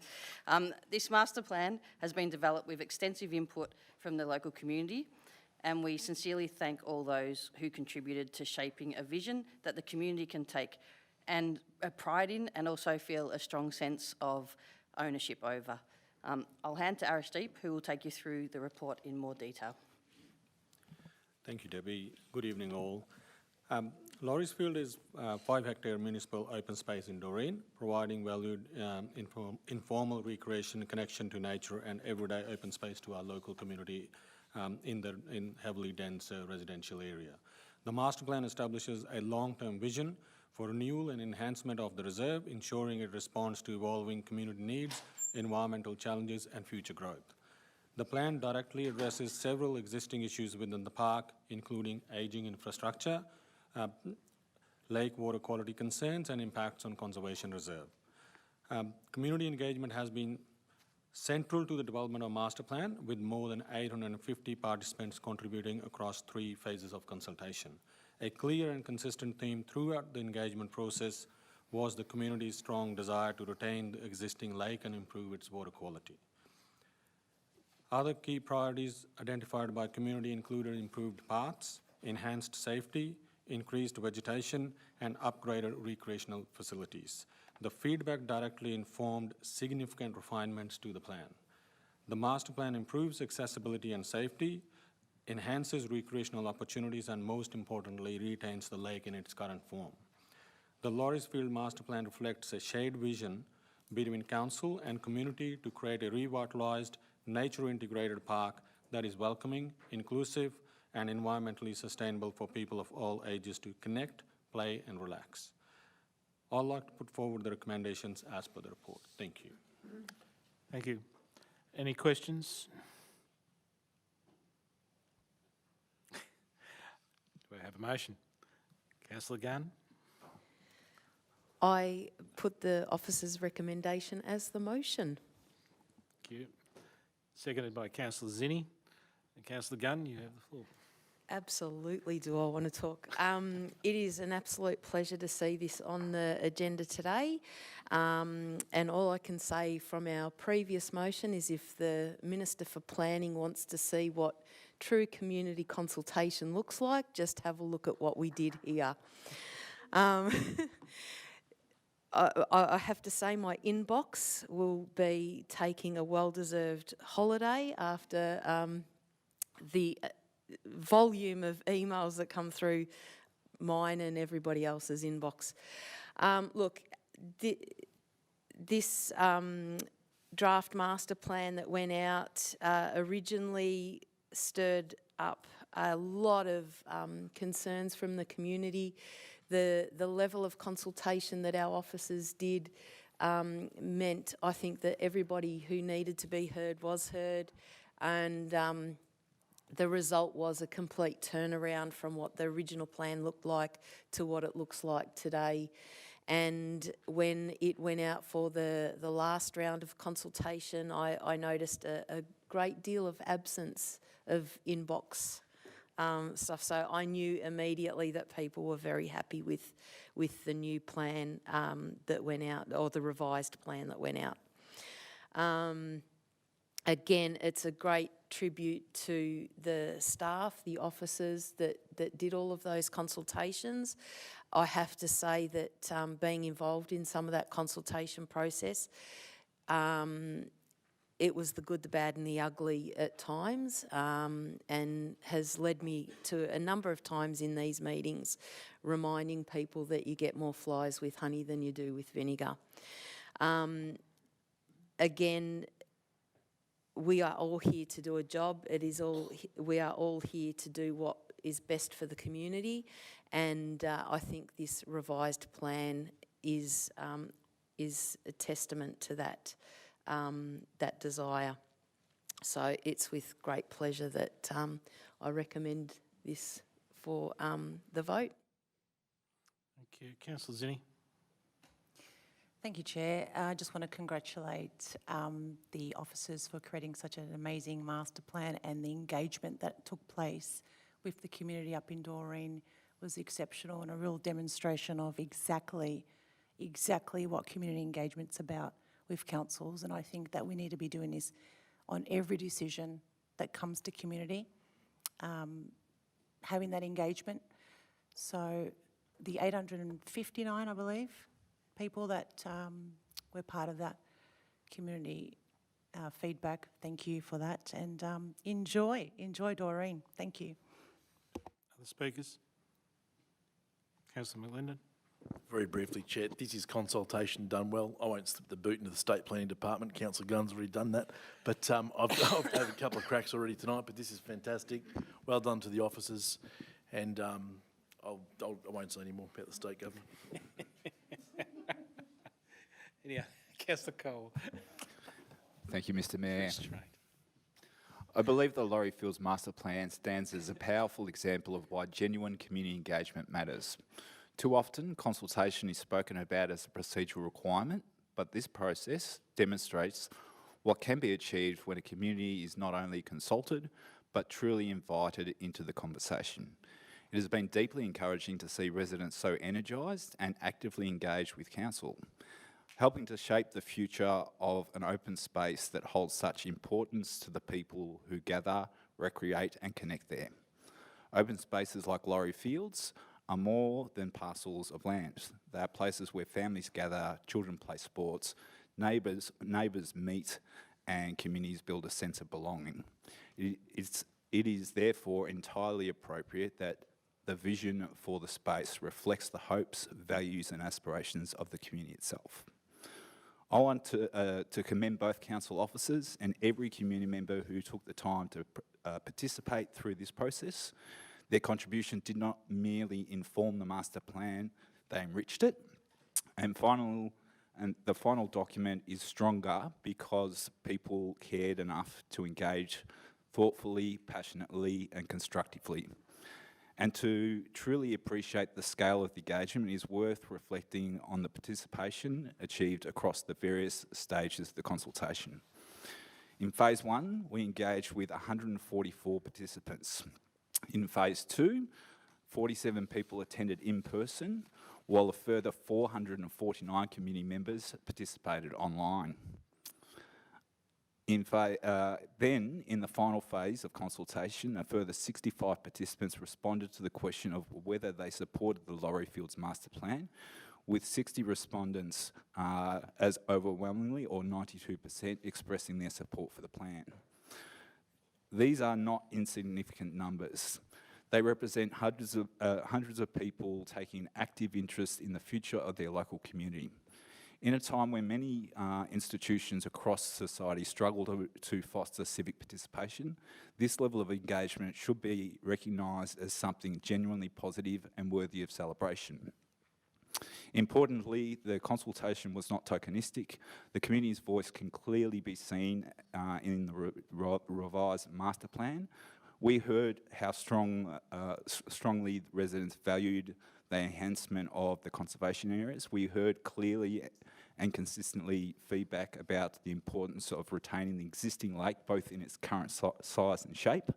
This master plan has been developed with extensive input from the local community, and we sincerely thank all those who contributed to shaping a vision that the community can take and a pride in, and also feel a strong sense of ownership over. I'll hand to Arishdeep, who will take you through the report in more detail. Thank you, Debbie. Good evening, all. Lauries Field is a 5-hectare municipal open space in Doreen, providing valued informal recreation, connection to nature, and everyday open space to our local community in heavily dense residential area. The master plan establishes a long-term vision for renewal and enhancement of the reserve, ensuring it responds to evolving community needs, environmental challenges, and future growth. The plan directly addresses several existing issues within the park, including aging infrastructure, lake water quality concerns, and impacts on conservation reserve. Community engagement has been central to the development of master plan, with more than 850 participants contributing across 3 phases of consultation. A clear and consistent theme throughout the engagement process was the community's strong desire to retain the existing lake and improve its water quality. Other key priorities identified by community included improved paths, enhanced safety, increased vegetation, and upgraded recreational facilities. The feedback directly informed significant refinements to the plan. The master plan improves accessibility and safety, enhances recreational opportunities, and most importantly, retains the lake in its current form. The Lauries Field master plan reflects a shared vision between council and community to create a revitalised, nature-integrated park that is welcoming, inclusive, and environmentally sustainable for people of all ages to connect, play, and relax. I'd like to put forward the recommendations as per the report. Thank you. Thank you. Any questions? Do we have a motion? Councillor Gunn? I put the officer's recommendation as the motion. Thank you. Seconded by Councillor Zinni. And Councillor Gunn, you have the floor. Absolutely do I want to talk. It is an absolute pleasure to see this on the agenda today. And all I can say from our previous motion is if the Minister for Planning wants to see what true community consultation looks like, just have a look at what we did here. I have to say my inbox will be taking a well-deserved holiday after the volume of emails that come through mine and everybody else's inbox. Look, this draft master plan that went out originally stirred up a lot of concerns from the community. The level of consultation that our officers did meant, I think, that everybody who needed to be heard was heard, and the result was a complete turnaround from what the original plan looked like to what it looks like today. And when it went out for the last round of consultation, I noticed a great deal of absence of inbox stuff. So I knew immediately that people were very happy with the new plan that went out, or the revised plan that went out. Again, it's a great tribute to the staff, the officers that did all of those consultations. I have to say that being involved in some of that consultation process, it was the good, the bad and the ugly at times, and has led me to a number of times in these meetings reminding people that you get more flies with honey than you do with vinegar. Again, we are all here to do a job. We are all here to do what is best for the community, and I think this revised plan is a testament to that that desire. So it's with great pleasure that I recommend this for the vote. Thank you. Councillor Zinni. Thank you, Chair. I just want to congratulate the officers for creating such an amazing master plan, and the engagement that took place with the community up in Doreen was exceptional, and a real demonstration of exactly what community engagement's about with councils. And I think that we need to be doing this on every decision that comes to community, having that engagement. So the 859, I believe, people that were part of that community feedback, thank you for that, and enjoy Doreen. Thank you. Other speakers? Councillor McLendon. Very briefly, Chair, this is consultation done well. I won't slip the boot into the State Planning Department. Councillor Gunn's already done that. But I've had a couple of cracks already tonight, but this is fantastic. Well done to the officers. And I won't say any more about the state government. Anyhow, Councillor Cole. Thank you, Mr Mayor. I believe the Laurie Fields Master Plan stands as a powerful example of why genuine community engagement matters. Too often, consultation is spoken about as a procedural requirement, but this process demonstrates what can be achieved when a community is not only consulted, but truly invited into the conversation. It has been deeply encouraging to see residents so energised and actively engaged with council, helping to shape the future of an open space that holds such importance to the people who gather, recreate and connect there. Open spaces like Laurie Fields are more than parcels of land. They are places where families gather, children play sports, neighbours meet and communities build a sense of belonging. It is therefore entirely appropriate that the vision for the space reflects the hopes, values and aspirations of the community itself. I want to commend both council officers and every community member who took the time to participate through this process. Their contribution did not merely inform the master plan, they enriched it. And the final document is stronger because people cared enough to engage thoughtfully, passionately and constructively. And to truly appreciate the scale of the engagement, it is worth reflecting on the participation achieved across the various stages of the consultation. In phase 1, we engaged with 144 participants. In phase 2, 47 people attended in person, while a further 449 community members participated online. Then, in the final phase of consultation, a further 65 participants responded to the question of whether they supported the Laurie Fields Master Plan, with 60 respondents as overwhelmingly, or 92%, expressing their support for the plan. These are not insignificant numbers. They represent hundreds of people taking active interest in the future of their local community. In a time when many institutions across society struggle to foster civic participation, this level of engagement should be recognised as something genuinely positive and worthy of celebration. Importantly, the consultation was not tokenistic. The community's voice can clearly be seen in the revised master plan. We heard how strongly residents valued the enhancement of the conservation areas. We heard clearly and consistently feedback about the importance of retaining the existing lake, both in its current size and shape.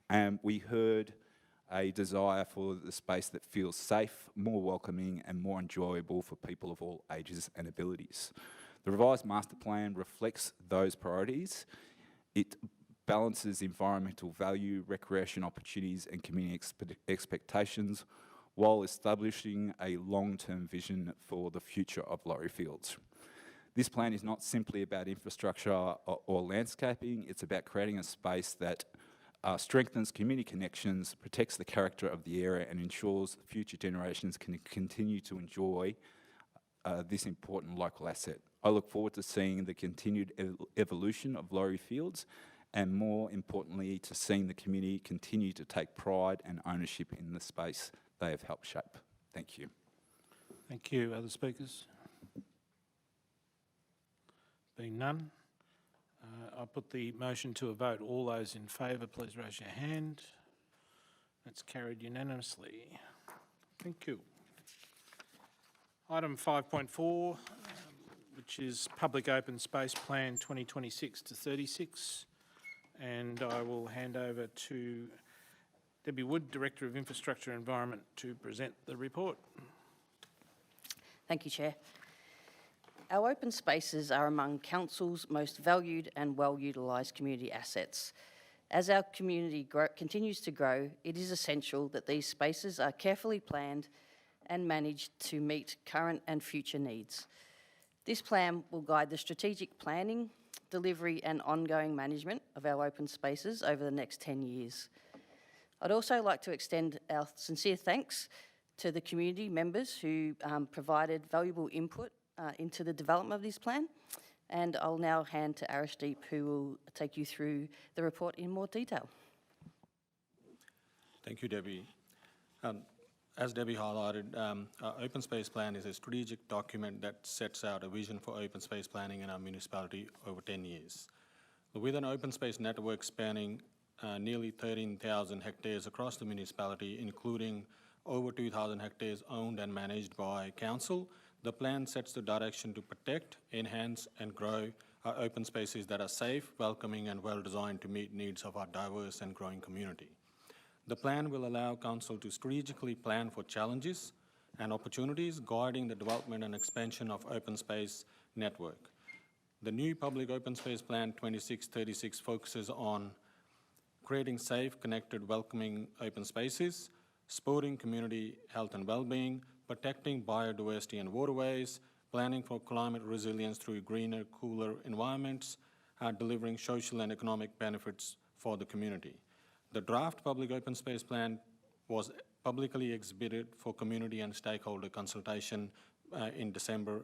And we heard a desire for the space that feels safe, more welcoming and more enjoyable for people of all ages and abilities. The revised master plan reflects those priorities. It balances environmental value, recreation opportunities and community expectations, while establishing a long-term vision for the future of Laurie Fields. This plan is not simply about infrastructure or landscaping, it's about creating a space that strengthens community connections, protects the character of the area and ensures future generations can continue to enjoy this important local asset. I look forward to seeing the continued evolution of Laurie Fields and more importantly, to seeing the community continue to take pride and ownership in the space they have helped shape. Thank you. Thank you. Other speakers? Being none, I'll put the motion to a vote. All those in favour, please raise your hand. That's carried unanimously. Thank you. Item 5.4, which is Public Open Space Plan 2026 to 36, and I will hand over to Debbie Wood, Director of Infrastructure and Environment, to present the report. Thank you, Chair. Our open spaces are among Council's most valued and well-utilised community assets. As our community continues to grow, it is essential that these spaces are carefully planned and managed to meet current and future needs. This plan will guide the strategic planning, delivery and ongoing management of our open spaces over the next 10 years. I'd also like to extend our sincere thanks to the community members who provided valuable input into the development of this plan. And I'll now hand to Arishdeep, who will take you through the report in more detail. Thank you, Debbie. As Debbie highlighted, our open space plan is a strategic document that sets out a vision for open space planning in our municipality over 10 years. With an open space network spanning nearly 13,000 hectares across the municipality, including over 2,000 hectares owned and managed by Council, the plan sets the direction to protect, enhance and grow our open spaces that are safe, welcoming and well designed to meet needs of our diverse and growing community. The plan will allow Council to strategically plan for challenges and opportunities, guiding the development and expansion of open space network. The new Public Open Space Plan 2636 focuses on creating safe, connected, welcoming open spaces, supporting community health and well-being, protecting biodiversity and waterways, planning for climate resilience through greener, cooler environments, delivering social and economic benefits for the community. The draft Public Open Space Plan was publicly exhibited for community and stakeholder consultation in December,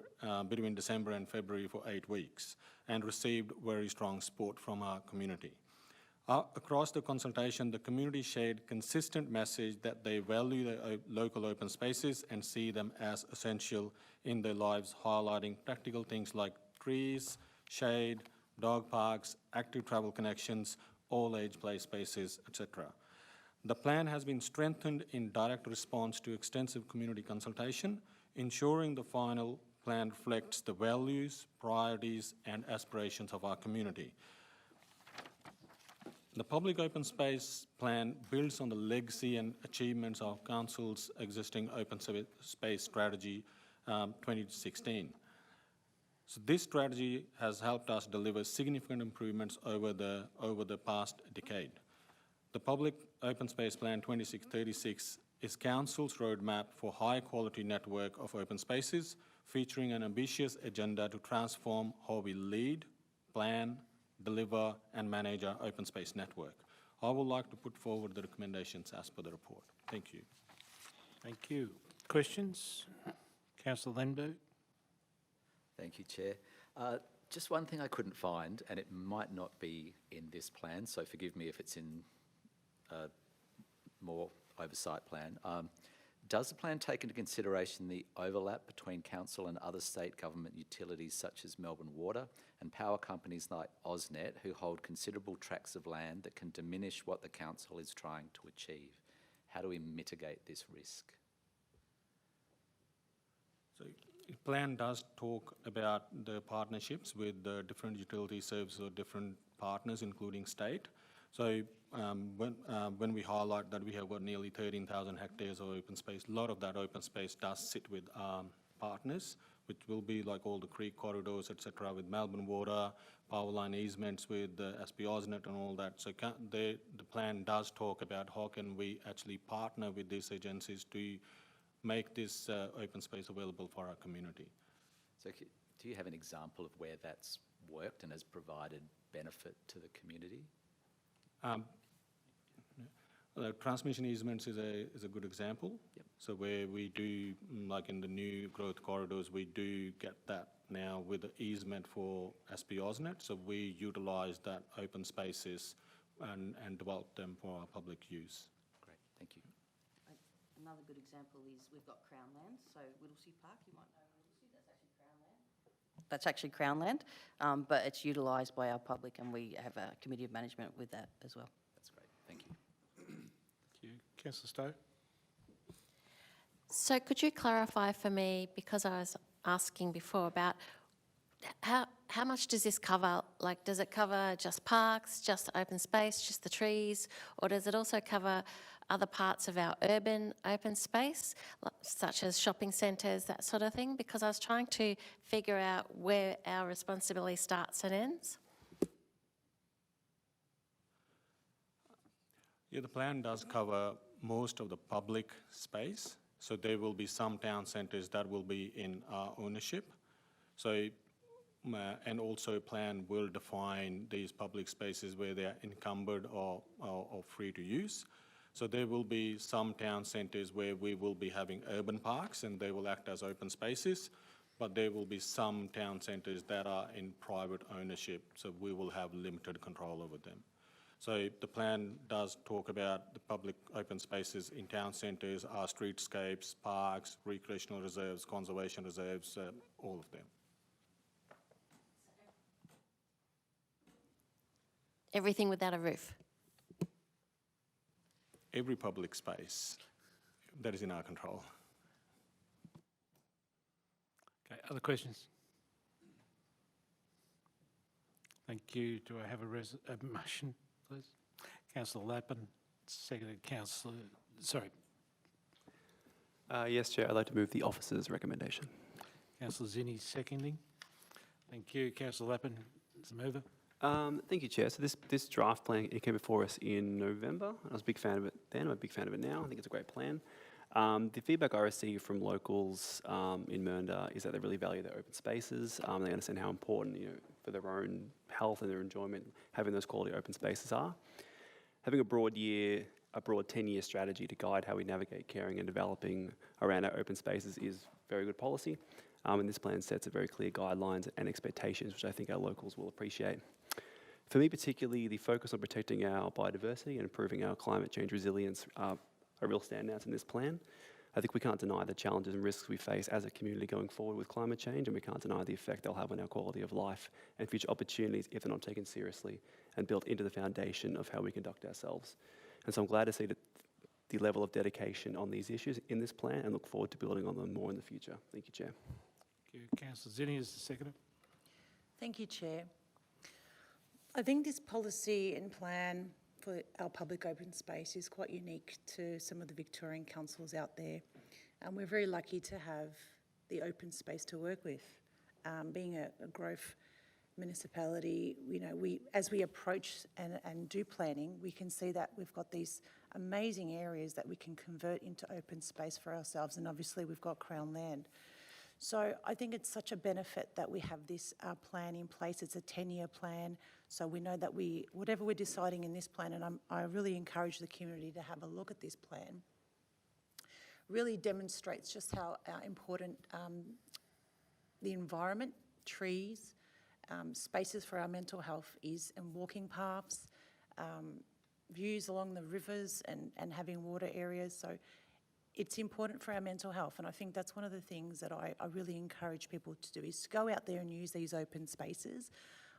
between December and February for 8 weeks, and received very strong support from our community. Across the consultation, the community shared consistent message that they value their local open spaces and see them as essential in their lives, highlighting practical things like trees, shade, dog parks, active travel connections, all-age play spaces, etc. The plan has been strengthened in direct response to extensive community consultation, ensuring the final plan reflects the values, priorities, and aspirations of our community. The Public Open Space Plan builds on the legacy and achievements of Council's existing Open Space Strategy 2016. So this strategy has helped us deliver significant improvements over the past decade. The Public Open Space Plan 2636 is Council's roadmap for high-quality network of open spaces, featuring an ambitious agenda to transform how we lead, plan, deliver and manage our open space network. I would like to put forward the recommendations as per the report. Thank you. Thank you. Questions? Councillor Lenberg. Thank you, Chair. Just one thing I couldn't find, and it might not be in this plan, so forgive me if it's in a more oversight plan. Does the plan take into consideration the overlap between Council and other state government utilities such as Melbourne Water and power companies like AusNet, who hold considerable tracts of land that can diminish what the Council is trying to achieve? How do we mitigate this risk? So the plan does talk about the partnerships with the different utility services or different partners, including state. So when we highlight that we have got nearly 13,000 hectares of open space, a lot of that open space does sit with partners, which will be like all the creek corridors, etc., with Melbourne Water, power line easements with the SP AusNet and all that. So the plan does talk about how can we actually partner with these agencies to make this open space available for our community. So do you have an example of where that's worked and has provided benefit to the community? Transmission easements is a good example. So where we do, like in the new growth corridors, we do get that now with the easement for SP AusNet. So we utilise that open spaces and develop them for our public use. Great, thank you. Another good example is we've got Crown Land, so Whittlesea Park, you might know Whittlesea, that's actually Crown Land, but it's utilised by our public and we have a committee of management with that as well. That's great, thank you. Thank you. Councillor Stowe? So could you clarify for me, because I was asking before about how much does this cover? Like, does it cover just parks, just open space, just the trees, or does it also cover other parts of our urban open space, such as shopping centres, that sort of thing? Because I was trying to figure out where our responsibility starts and ends. Yeah, the plan does cover most of the public space. So there will be some town centres that will be in our ownership. So, and also plan will define these public spaces where they are encumbered or free to use. So there will be some town centres where we will be having urban parks and they will act as open spaces, but there will be some town centres that are in private ownership, so we will have limited control over them. So the plan does talk about the public open spaces in town centres, our streetscapes, parks, recreational reserves, conservation reserves, all of them. Everything without a roof? Every public space that is in our control. Okay, other questions? Thank you. Do I have a motion, please? Councillor Lappin, seconded Councillor, sorry. Yes, Chair, I'd like to move the officer's recommendation. Councillor Zinni seconding. Thank you. Councillor Lappin is the mover. Thank you, Chair. So this draft plan, it came before us in November. I was a big fan of it then. I'm a big fan of it now. I think it's a great plan. The feedback I receive from locals in Mernda is that they really value their open spaces. They understand how important, for their own health and their enjoyment, having those quality open spaces are. Having a broad 10-year strategy to guide how we navigate caring and developing around our open spaces is very good policy. And this plan sets a very clear guidelines and expectations, which I think our locals will appreciate. For me particularly, the focus on protecting our biodiversity and improving our climate change resilience are real standouts in this plan. I think we can't deny the challenges and risks we face as a community going forward with climate change, and we can't deny the effect they'll have on our quality of life and future opportunities if they're not taken seriously and built into the foundation of how we conduct ourselves. And so I'm glad to see the level of dedication on these issues in this plan and look forward to building on them more in the future. Thank you, Chair. Thank you. Councillor Zinni is the seconder. Thank you, Chair. I think this policy and plan for our public open space is quite unique to some of the Victorian councils out there. And we're very lucky to have the open space to work with. Being a growth municipality, as we approach and do planning, we can see that we've got these amazing areas that we can convert into open space for ourselves. And obviously we've got Crown Land. So I think it's such a benefit that we have this plan in place. It's a 10-year plan. So we know that whatever we're deciding in this plan, and I really encourage the community to have a look at this plan, really demonstrates just how important the environment, trees, spaces for our mental health is, and walking paths, views along the rivers and having water areas. So it's important for our mental health, and I think that's one of the things that I really encourage people to do, is to go out there and use these open spaces.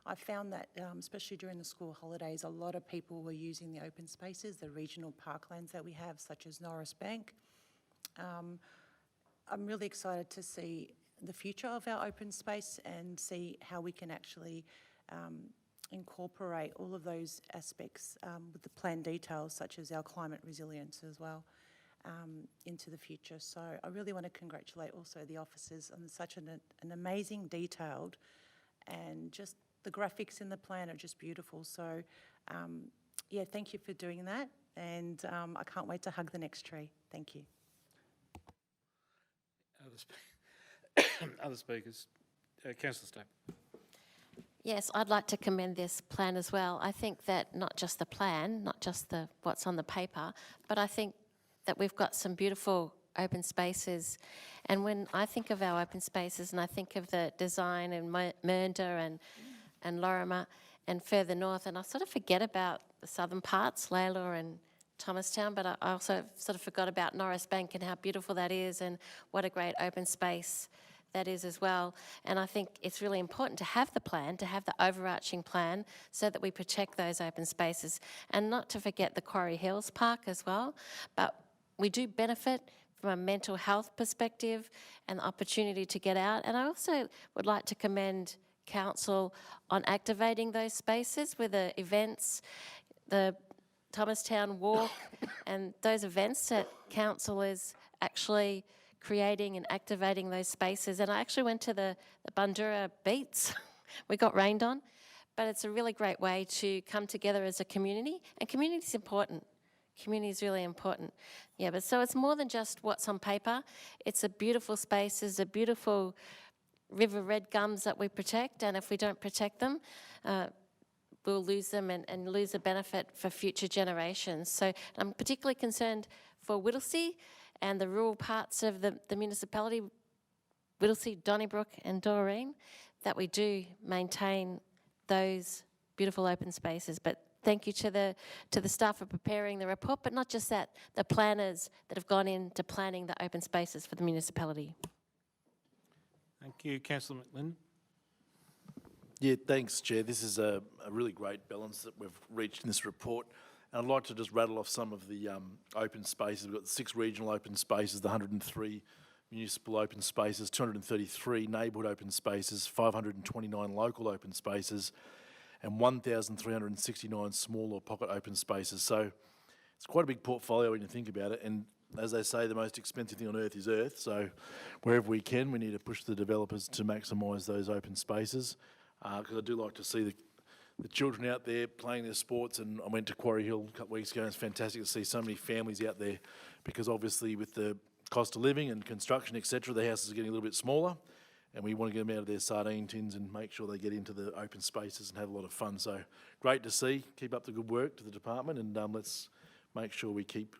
I found that, especially during the school holidays, a lot of people were using the open spaces, the regional parklands that we have, such as Norris Bank. I'm really excited to see the future of our open space and see how we can actually incorporate all of those aspects with the plan details, such as our climate resilience as well, into the future. So I really want to congratulate also the officers on such an amazing, detailed, and just the graphics in the plan are just beautiful. So yeah, thank you for doing that, and I can't wait to hug the next tree. Thank you. Other speakers. Councillor Stowe. Yes, I'd like to commend this plan as well. I think that not just the plan, not just what's on the paper, but I think that we've got some beautiful open spaces. And when I think of our open spaces and I think of the design in Mernda and Lorimer and further north, and I sort of forget about the southern parts, Layla and Thomastown, but I also sort of forgot about Norris Bank and how beautiful that is and what a great open space that is as well. And I think it's really important to have the plan, to have the overarching plan so that we protect those open spaces, and not to forget the Quarry Hills Park as well. But we do benefit from a mental health perspective and the opportunity to get out. And I also would like to commend Council on activating those spaces with the events, the Thomastown Walk, and those events that Council is actually creating and activating those spaces. And I actually went to the Bundoora Beats. We got rained on, but it's a really great way to come together as a community, and community is important. Community is really important. Yeah, but so it's more than just what's on paper. It's a beautiful spaces, a beautiful river red gums that we protect, and if we don't protect them, we'll lose them and lose the benefit for future generations. So I'm particularly concerned for Whittlesea and the rural parts of the municipality, Whittlesea, Donnybrook and Doreen, that we do maintain those beautiful open spaces. But thank you to the staff for preparing the report, but not just that, the planners that have gone into planning the open spaces for the municipality. Thank you, Councillor McLinn. Yeah, thanks, Chair. This is a really great balance that we've reached in this report. And I'd like to just rattle off some of the open spaces. We've got the 6 regional open spaces, the 103 municipal open spaces, 233 neighbourhood open spaces, 529 local open spaces, and 1,369 small or pocket open spaces. So it's quite a big portfolio when you think about it. And as they say, the most expensive thing on earth is earth. So wherever we can, we need to push the developers to maximise those open spaces. Because I do like to see the children out there playing their sports, and I went to Quarry Hill a couple of weeks ago, and it's fantastic to see so many families out there, because obviously with the cost of living and construction, etc., the houses are getting a little bit smaller, and we want to get them out of their sardine tins and make sure they get into the open spaces and have a lot of fun. So great to see. Keep up the good work to the department, and let's make sure we keep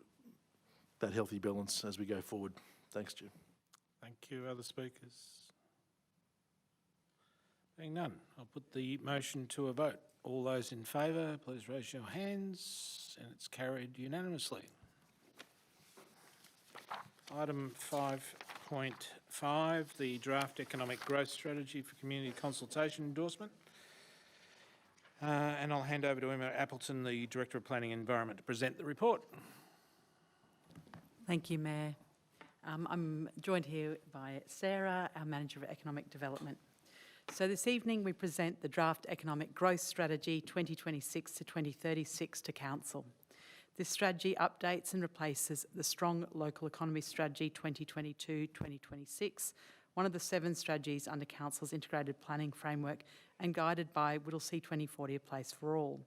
that healthy balance as we go forward. Thanks, Jim. Thank you. Other speakers? Being none, I'll put the motion to a vote. All those in favour, please raise your hands, and it's carried unanimously. Item 5.5, the draft economic growth strategy for community consultation endorsement. And I'll hand over to Emma Appleton, the Director of Planning and Environment, to present the report. Thank you, Mayor. I'm joined here by Sarah, our Manager of Economic Development. So this evening we present the Draft Economic Growth Strategy 2026 to 2036 to Council. This strategy updates and replaces the Strong Local Economy Strategy 2022-2026, one of the 7 strategies under Council's integrated planning framework and guided by Whittlesea 2040, A Place for All.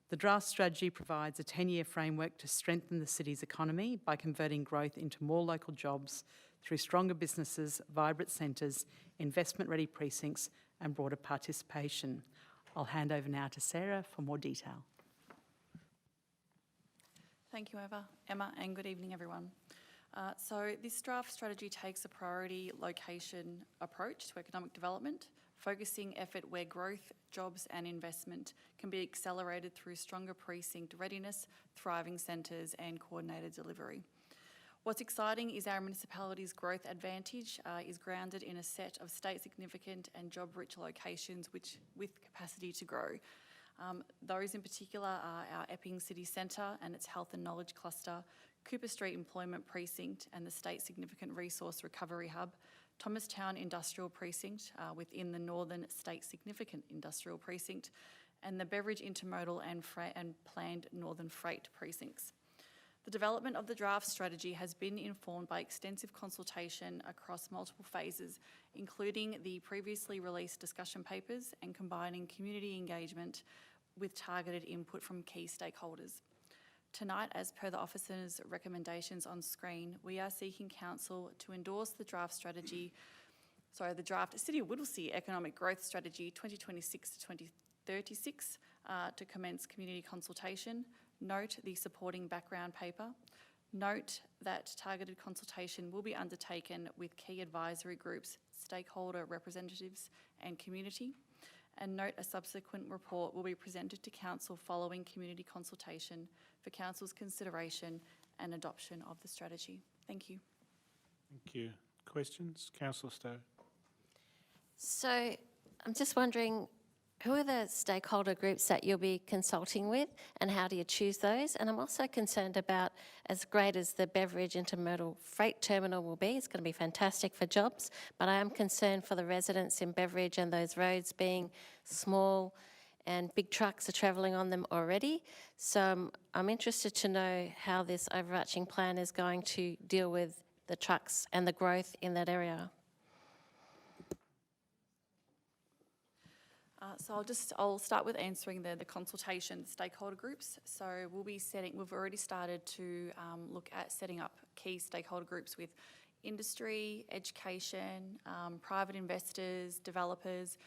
The draft strategy provides a 10-year framework to strengthen the city's economy by converting growth into more local jobs through stronger businesses, vibrant centres, investment-ready precincts and broader participation. I'll hand over now to Sarah for more detail. Thank you, Emma, and good evening, everyone. So this draft strategy takes a priority location approach to economic development, focusing effort where growth, jobs and investment can be accelerated through stronger precinct readiness, thriving centres and coordinated delivery. What's exciting is our municipality's growth advantage is grounded in a set of state-significant and job-rich locations with capacity to grow. Those in particular are our Epping City Centre and its Health and Knowledge Cluster, Cooper Street Employment Precinct and the State Significant Resource Recovery Hub, Thomastown Industrial Precinct within the Northern State Significant Industrial Precinct, and the Beveridge Intermodal and Planned Northern Freight Precincts. The development of the draft strategy has been informed by extensive consultation across multiple phases, including the previously released discussion papers and combining community engagement with targeted input from key stakeholders. Tonight, as per the officer's recommendations on screen, we are seeking Council to endorse the draft strategy the draft City of Whittlesea Economic Growth Strategy 2026 to 2036 to commence community consultation. Note the supporting background paper. Note that targeted consultation will be undertaken with key advisory groups, stakeholder representatives and community. And note a subsequent report will be presented to Council following community consultation for Council's consideration and adoption of the strategy. Thank you. Thank you. Questions? Councillor Stowe. So I'm just wondering, who are the stakeholder groups that you'll be consulting with, and how do you choose those? And I'm also concerned about, as great as the Beveridge Intermodal Freight Terminal will be, it's going to be fantastic for jobs, but I am concerned for the residents in Beveridge and those roads being small and big trucks are travelling on them already. So I'm interested to know how this overarching plan is going to deal with the trucks and the growth in that area. So I'll start with answering the consultation stakeholder groups. So we've already started to look at setting up key stakeholder groups with industry, education, private investors, developers.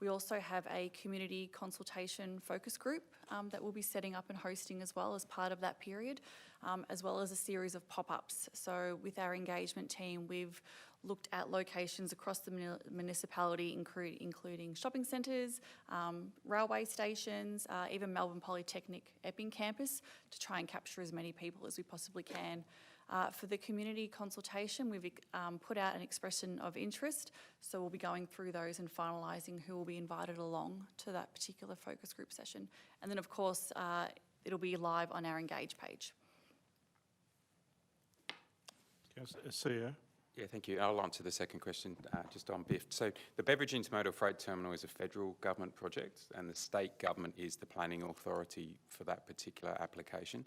We also have a community consultation focus group that we'll be setting up and hosting as well as part of that period, as well as a series of pop-ups. So with our engagement team, we've looked at locations across the municipality, including shopping centres, railway stations, even Melbourne Polytechnic Epping campus, to try and capture as many people as we possibly can. For the community consultation, we've put out an expression of interest, so we'll be going through those and finalising who will be invited along to that particular focus group session. And then, of course, it'll be live on our Engage page. Councillor CEO. Yeah, thank you. I'll answer the second question just on BIF. So the Beveridge Intermodal Freight Terminal is a federal government project, and the state government is the planning authority for that particular application.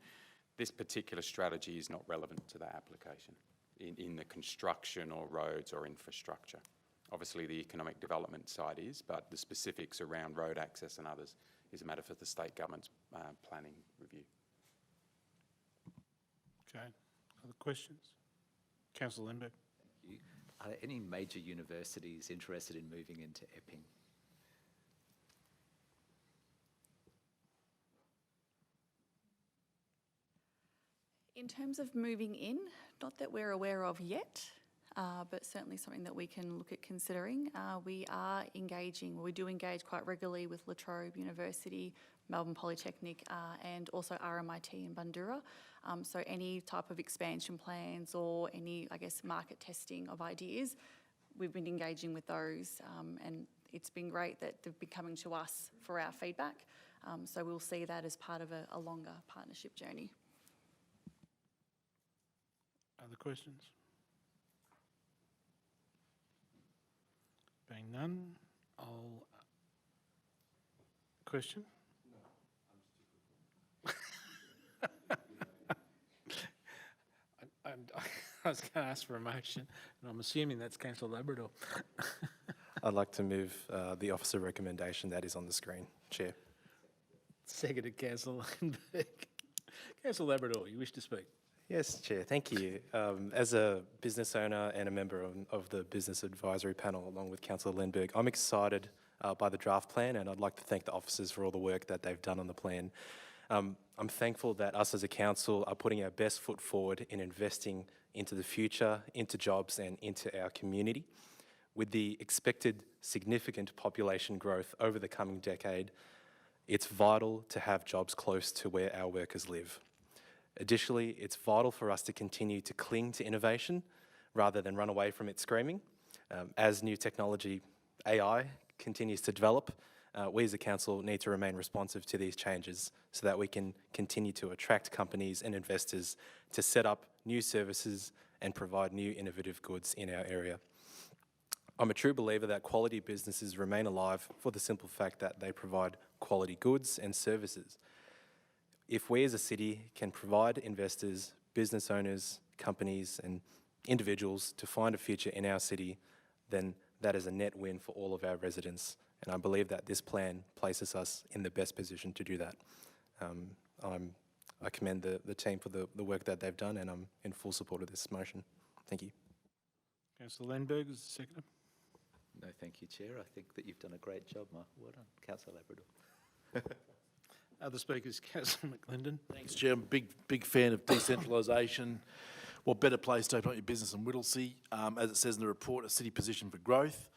This particular strategy is not relevant to that application in the construction or roads or infrastructure. Obviously, the economic development side is, but the specifics around road access and others is a matter for the state government's planning review. Okay. Other questions? Councillor Lindbergh. Are there any major universities interested in moving into Epping? In terms of moving in, not that we're aware of yet, but certainly something that we can look at considering. We do engage quite regularly with La Trobe University, Melbourne Polytechnic, and also RMIT in Bundoora. So any type of expansion plans or any, market testing of ideas, we've been engaging with those, and it's been great that they've been coming to us for our feedback. So we'll see that as part of a longer partnership journey. Other questions? Being none, I'll... Question? I was going to ask for a motion, and I'm assuming that's Councillor Labrador. I'd like to move the officer recommendation that is on the screen, Chair. Seconded, Councillor Lindbergh. Councillor Labrador, you wish to speak? Yes, Chair, thank you. As a business owner and a member of the Business Advisory Panel, along with Councillor Lindbergh, I'm excited by the draft plan, and I'd like to thank the officers for all the work that they've done on the plan. I'm thankful that us as a council are putting our best foot forward in investing into the future, into jobs and into our community. With the expected significant population growth over the coming decade, it's vital to have jobs close to where our workers live. Additionally, it's vital for us to continue to cling to innovation rather than run away from it screaming. As new technology, AI, continues to develop, we as a council need to remain responsive to these changes so that we can continue to attract companies and investors to set up new services and provide new innovative goods in our area. I'm a true believer that quality businesses remain alive for the simple fact that they provide quality goods and services. If we as a city can provide investors, business owners, companies and individuals to find a future in our city, then that is a net win for all of our residents. And I believe that this plan places us in the best position to do that. I commend the team for the work that they've done, and I'm in full support of this motion. Thank you. Councillor Lindbergh is the seconder. No, thank you, Chair. I think that you've done a great job, Mark. Well done, Councillor Labrador. Other speakers, Councillor McLendon. Thanks, Chair. I'm a big fan of decentralisation. What better place to open up your business than Whittlesea? As it says in the report, a city positioned for growth.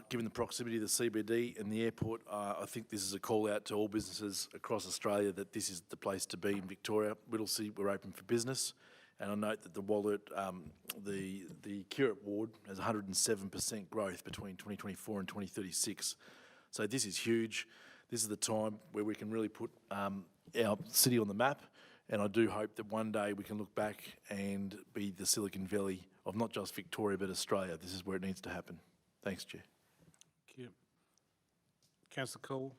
Given the proximity of the CBD and the airport, I think this is a call out to all businesses across Australia that this is the place to be in Victoria. Whittlesea, we're open for business. And I note that the Wallet, the Curate ward has 107% growth between 2024 and 2036. So this is huge. This is the time where we can really put our city on the map. And I do hope that one day we can look back and be the Silicon Valley of not just Victoria, but Australia. This is where it needs to happen. Thanks, Chair. Thank you. Councillor Cole.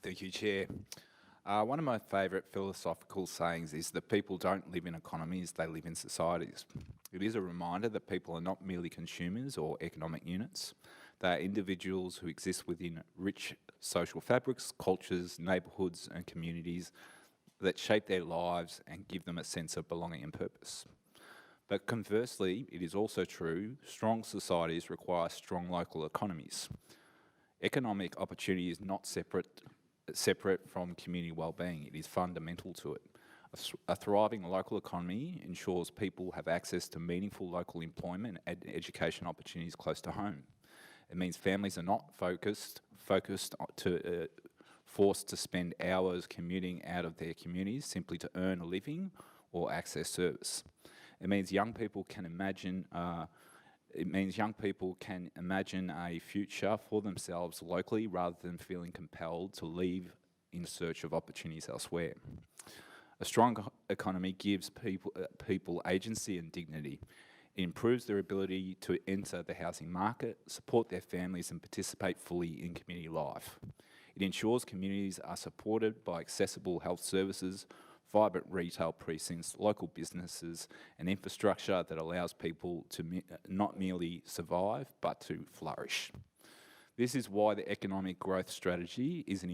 Thank you, Chair. One of my favourite philosophical sayings is that people don't live in economies, they live in societies. It is a reminder that people are not merely consumers or economic units. They are individuals who exist within rich social fabrics, cultures, neighbourhoods and communities that shape their lives and give them a sense of belonging and purpose. But conversely, it is also true, strong societies require strong local economies. Economic opportunity is not separate from community well-being. It is fundamental to it. A thriving local economy ensures people have access to meaningful local employment and education opportunities close to home. It means families are not forced to spend hours commuting out of their communities simply to earn a living or access service. It means young people can imagine. A future for themselves locally rather than feeling compelled to leave in search of opportunities elsewhere. A strong economy gives people agency and dignity. It improves their ability to enter the housing market, support their families and participate fully in community life. It ensures communities are supported by accessible health services, vibrant retail precincts, local businesses and infrastructure that allows people to not merely survive but to flourish. This is why the economic growth strategy is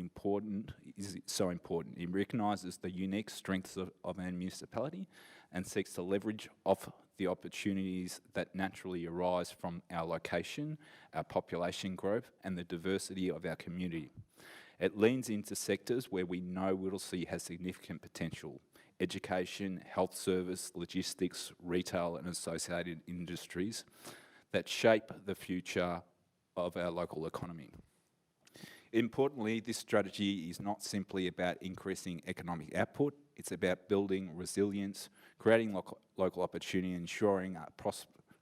so important. It recognises the unique strengths of our municipality and seeks to leverage off the opportunities that naturally arise from our location, our population growth and the diversity of our community. It leans into sectors where we know Whittlesea has significant potential: education, health service, logistics, retail and associated industries that shape the future of our local economy. Importantly, this strategy is not simply about increasing economic output, it's about building resilience, creating local opportunity, ensuring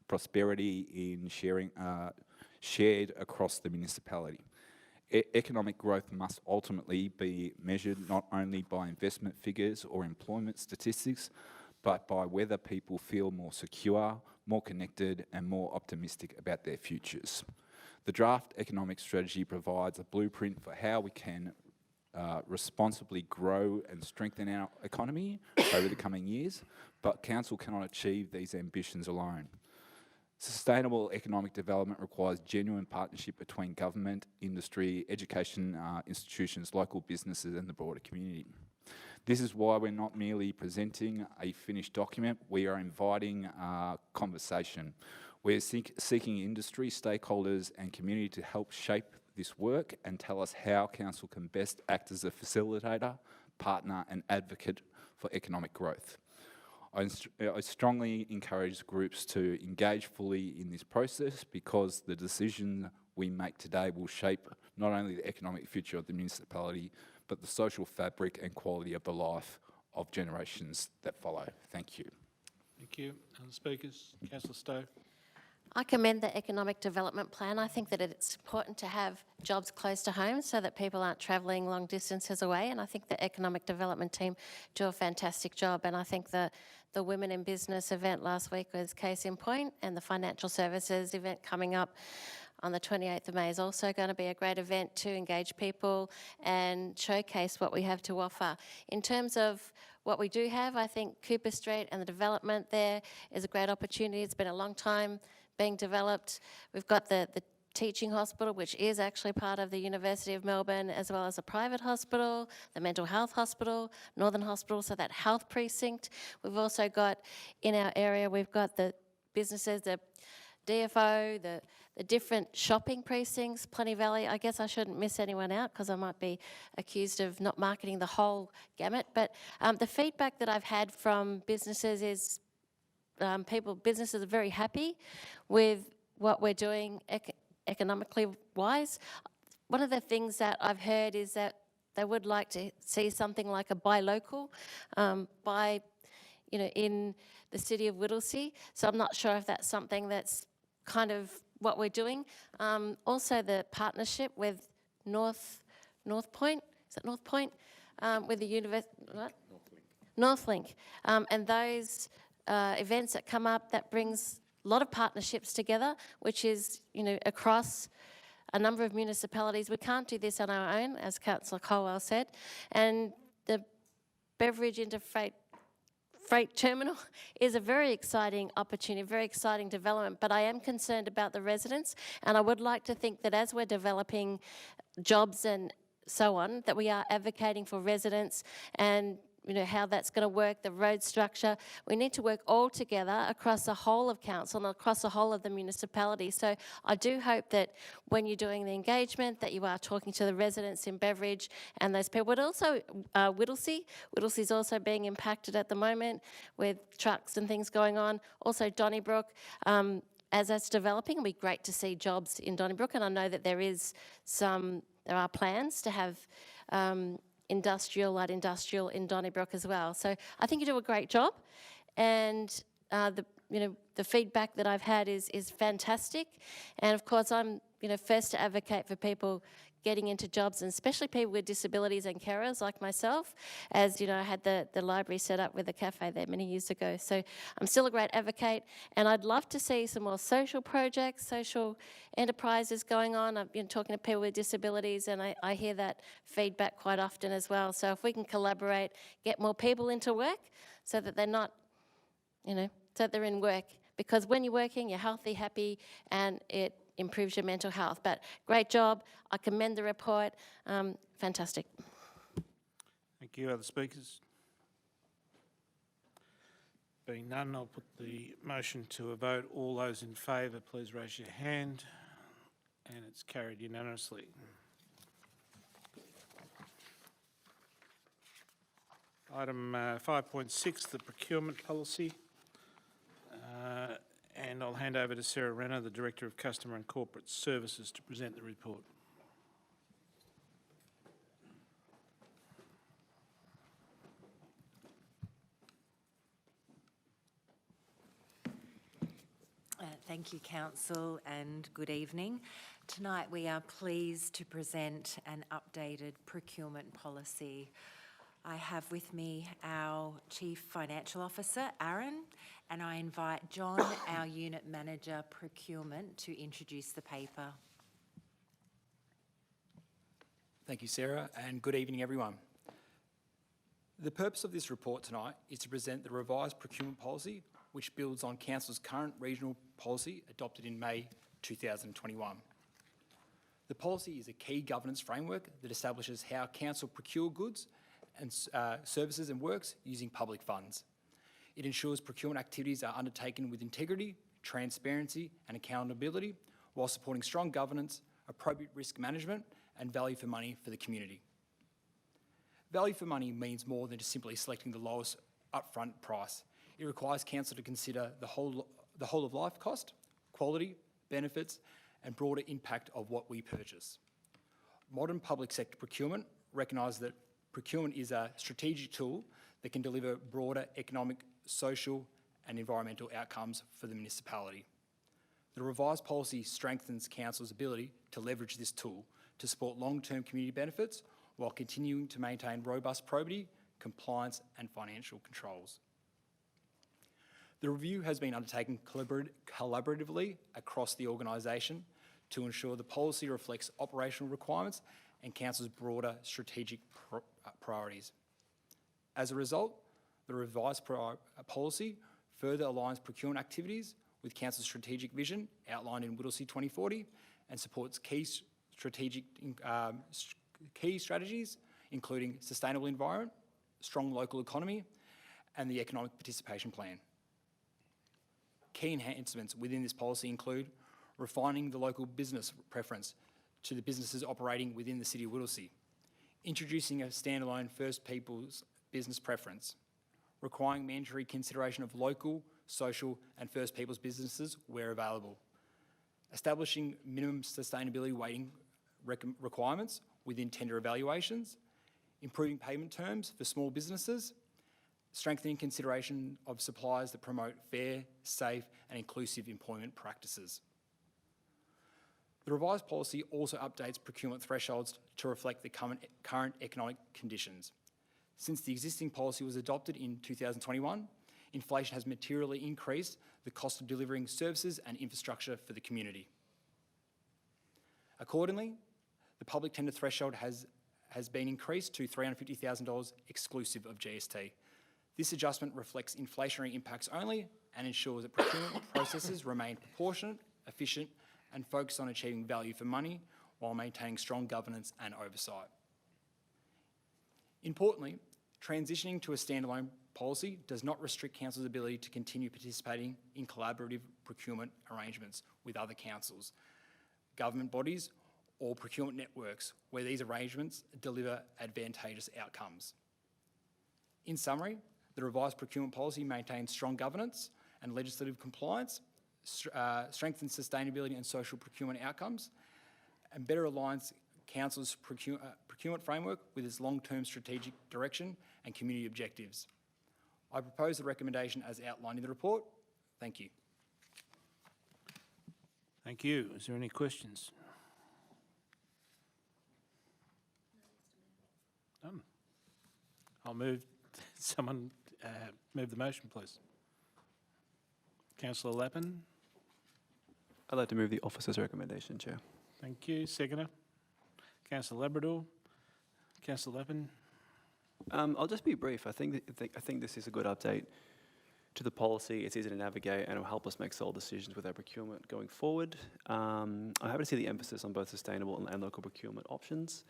prosperity in shared across the municipality. Economic growth must ultimately be measured not only by investment figures or employment statistics, but by whether people feel more secure, more connected and more optimistic about their futures. The draft economic strategy provides a blueprint for how we can responsibly grow and strengthen our economy over the coming years, but Council cannot achieve these ambitions alone. Sustainable economic development requires genuine partnership between government, industry, education institutions, local businesses and the broader community. This is why we're not merely presenting a finished document, we are inviting conversation. We're seeking industry, stakeholders and community to help shape this work and tell us how Council can best act as a facilitator, partner and advocate for economic growth. I strongly encourage groups to engage fully in this process because the decision we make today will shape not only the economic future of the municipality, but the social fabric and quality of the life of generations that follow. Thank you. Thank you. Other speakers? Councillor Stowe. I commend the economic development plan. I think that it's important to have jobs close to home so that people aren't travelling long distances away, and I think the economic development team do a fantastic job, and I think the Women in Business event last week was case in point, and the financial services event coming up on the 28th of May is also going to be a great event to engage people and showcase what we have to offer. In terms of what we do have, I think Cooper Street and the development there is a great opportunity. It's been a long time being developed. We've got the teaching hospital, which is actually part of the University of Melbourne, as well as a private hospital, the mental health hospital, Northern Hospital, so that health precinct. We've also got, in our area, we've got the businesses, the DFO, the different shopping precincts, Plenty Valley. I guess I shouldn't miss anyone out because I might be accused of not marketing the whole gamut. But the feedback that I've had from businesses is businesses are very happy with what we're doing economically wise. One of the things that I've heard is that they would like to see something like a buy local, in the city of Whittlesea. So I'm not sure if that's something that's kind of what we're doing. Also the partnership with North Point, is it North Point? With the university, Northlink. And those events that come up, that brings a lot of partnerships together, which is, across a number of municipalities. We can't do this on our own, as Councillor Colwell said. And the Beveridge Interfreight Terminal is a very exciting opportunity, very exciting development, but I am concerned about the residents, and I would like to think that as we're developing jobs and so on, that we are advocating for residents and how that's going to work, the road structure. We need to work all together across the whole of council and across the whole of the municipality. So I do hope that when you're doing the engagement, that you are talking to the residents in Beveridge and those people, but also Whittlesea. Whittlesea's also being impacted at the moment with trucks and things going on. Also Donnybrook. As that's developing, it'll be great to see jobs in Donnybrook, and I know that there are plans to have light industrial in Donnybrook as well. So I think you do a great job, and the feedback that I've had is fantastic. And of course, I'm first to advocate for people getting into jobs, and especially people with disabilities and carers like myself, as I had the library set up with a cafe there many years ago. So I'm still a great advocate, and I'd love to see some more social projects, social enterprises going on. I've been talking to people with disabilities, and I hear that feedback quite often as well. So if we can collaborate, get more people into work so that they're not, so that they're in work. Because when you're working, you're healthy, happy, and it improves your mental health. But great job. I commend the report. Fantastic. Thank you. Other speakers? Being none, I'll put the motion to a vote. All those in favour, please raise your hand. And it's carried unanimously. Item 5.6, the procurement policy. And I'll hand over to Sarah Renner, the Director of Customer and Corporate Services, to present the report. Thank you, Council, and good evening. Tonight we are pleased to present an updated procurement policy. I have with me our Chief Financial Officer, Aaron, and I invite John, our Unit Manager Procurement, to introduce the paper. Thank you, Sarah, and good evening, everyone. The purpose of this report tonight is to present the revised procurement policy, which builds on Council's current regional policy adopted in May 2021. The policy is a key governance framework that establishes how Council procure goods and services and works using public funds. It ensures procurement activities are undertaken with integrity, transparency and accountability, while supporting strong governance, appropriate risk management and value for money for the community. Value for money means more than just simply selecting the lowest upfront price. It requires Council to consider the whole of life cost, quality, benefits and broader impact of what we purchase. Modern public sector procurement recognises that procurement is a strategic tool that can deliver broader economic, social and environmental outcomes for the municipality. The revised policy strengthens Council's ability to leverage this tool to support long-term community benefits while continuing to maintain robust probity, compliance and financial controls. The review has been undertaken collaboratively across the organisation to ensure the policy reflects operational requirements and Council's broader strategic priorities. As a result, the revised policy further aligns procurement activities with Council's strategic vision outlined in Whittlesea 2040 and supports key strategies including sustainable environment, strong local economy and the economic participation plan. Key enhancements within this policy include refining the local business preference to the businesses operating within the City of Whittlesea, introducing a standalone First Peoples business preference, requiring mandatory consideration of local, social and First Peoples businesses where available, establishing minimum sustainability weighting requirements within tender evaluations, improving payment terms for small businesses, strengthening consideration of suppliers that promote fair, safe and inclusive employment practices. The revised policy also updates procurement thresholds to reflect the current economic conditions. Since the existing policy was adopted in 2021, inflation has materially increased the cost of delivering services and infrastructure for the community. Accordingly, the public tender threshold has been increased to $350,000 exclusive of GST. This adjustment reflects inflationary impacts only and ensures that procurement processes remain proportionate, efficient and focused on achieving value for money while maintaining strong governance and oversight. Importantly, transitioning to a standalone policy does not restrict council's ability to continue participating in collaborative procurement arrangements with other councils, government bodies or procurement networks where these arrangements deliver advantageous outcomes. In summary, the revised procurement policy maintains strong governance and legislative compliance, strengthens sustainability and social procurement outcomes, and better aligns council's procurement framework with its long-term strategic direction and community objectives. I propose the recommendation as outlined in the report. Thank you. Thank you. Is there any questions? None. I'll move. Someone move the motion, please. Councillor Lappin. I'd like to move the officer's recommendation, Chair. Thank you. Seconder. Councillor Labrador. Councillor Lappin. I'll just be brief. I think this is a good update to the policy. It's easy to navigate and it will help us make solid decisions with our procurement going forward. I'm happy to see the emphasis on both sustainable and local procurement options.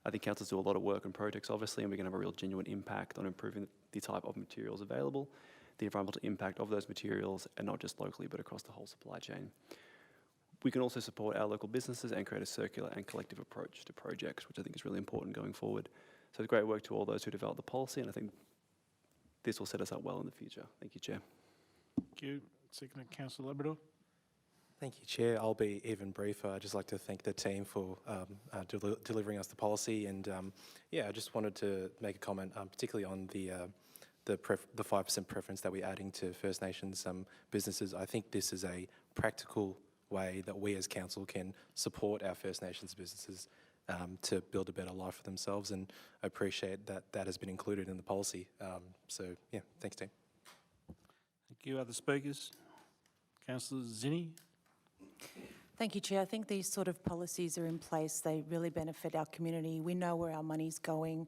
I think councils do a lot of work on projects, obviously, and we can have a real genuine impact on improving the type of materials available, the environmental impact of those materials, and not just locally, but across the whole supply chain. We can also support our local businesses and create a circular and collective approach to projects, which I think is really important going forward. So it's great work to all those who developed the policy, and I think this will set us up well in the future. Thank you, Chair. Thank you. Seconder, Councillor Labrador. Thank you, Chair. I'll be even briefer. I'd just like to thank the team for delivering us the policy. And yeah, I just wanted to make a comment, particularly on the 5% preference that we're adding to First Nations businesses. I think this is a practical way that we as council can support our First Nations businesses to build a better life for themselves. And I appreciate that that has been included in the policy. So yeah, thanks, team. Thank you. Other speakers? Councillor Zinni. Thank you, Chair. I think these sort of policies are in place. They really benefit our community. We know where our money's going,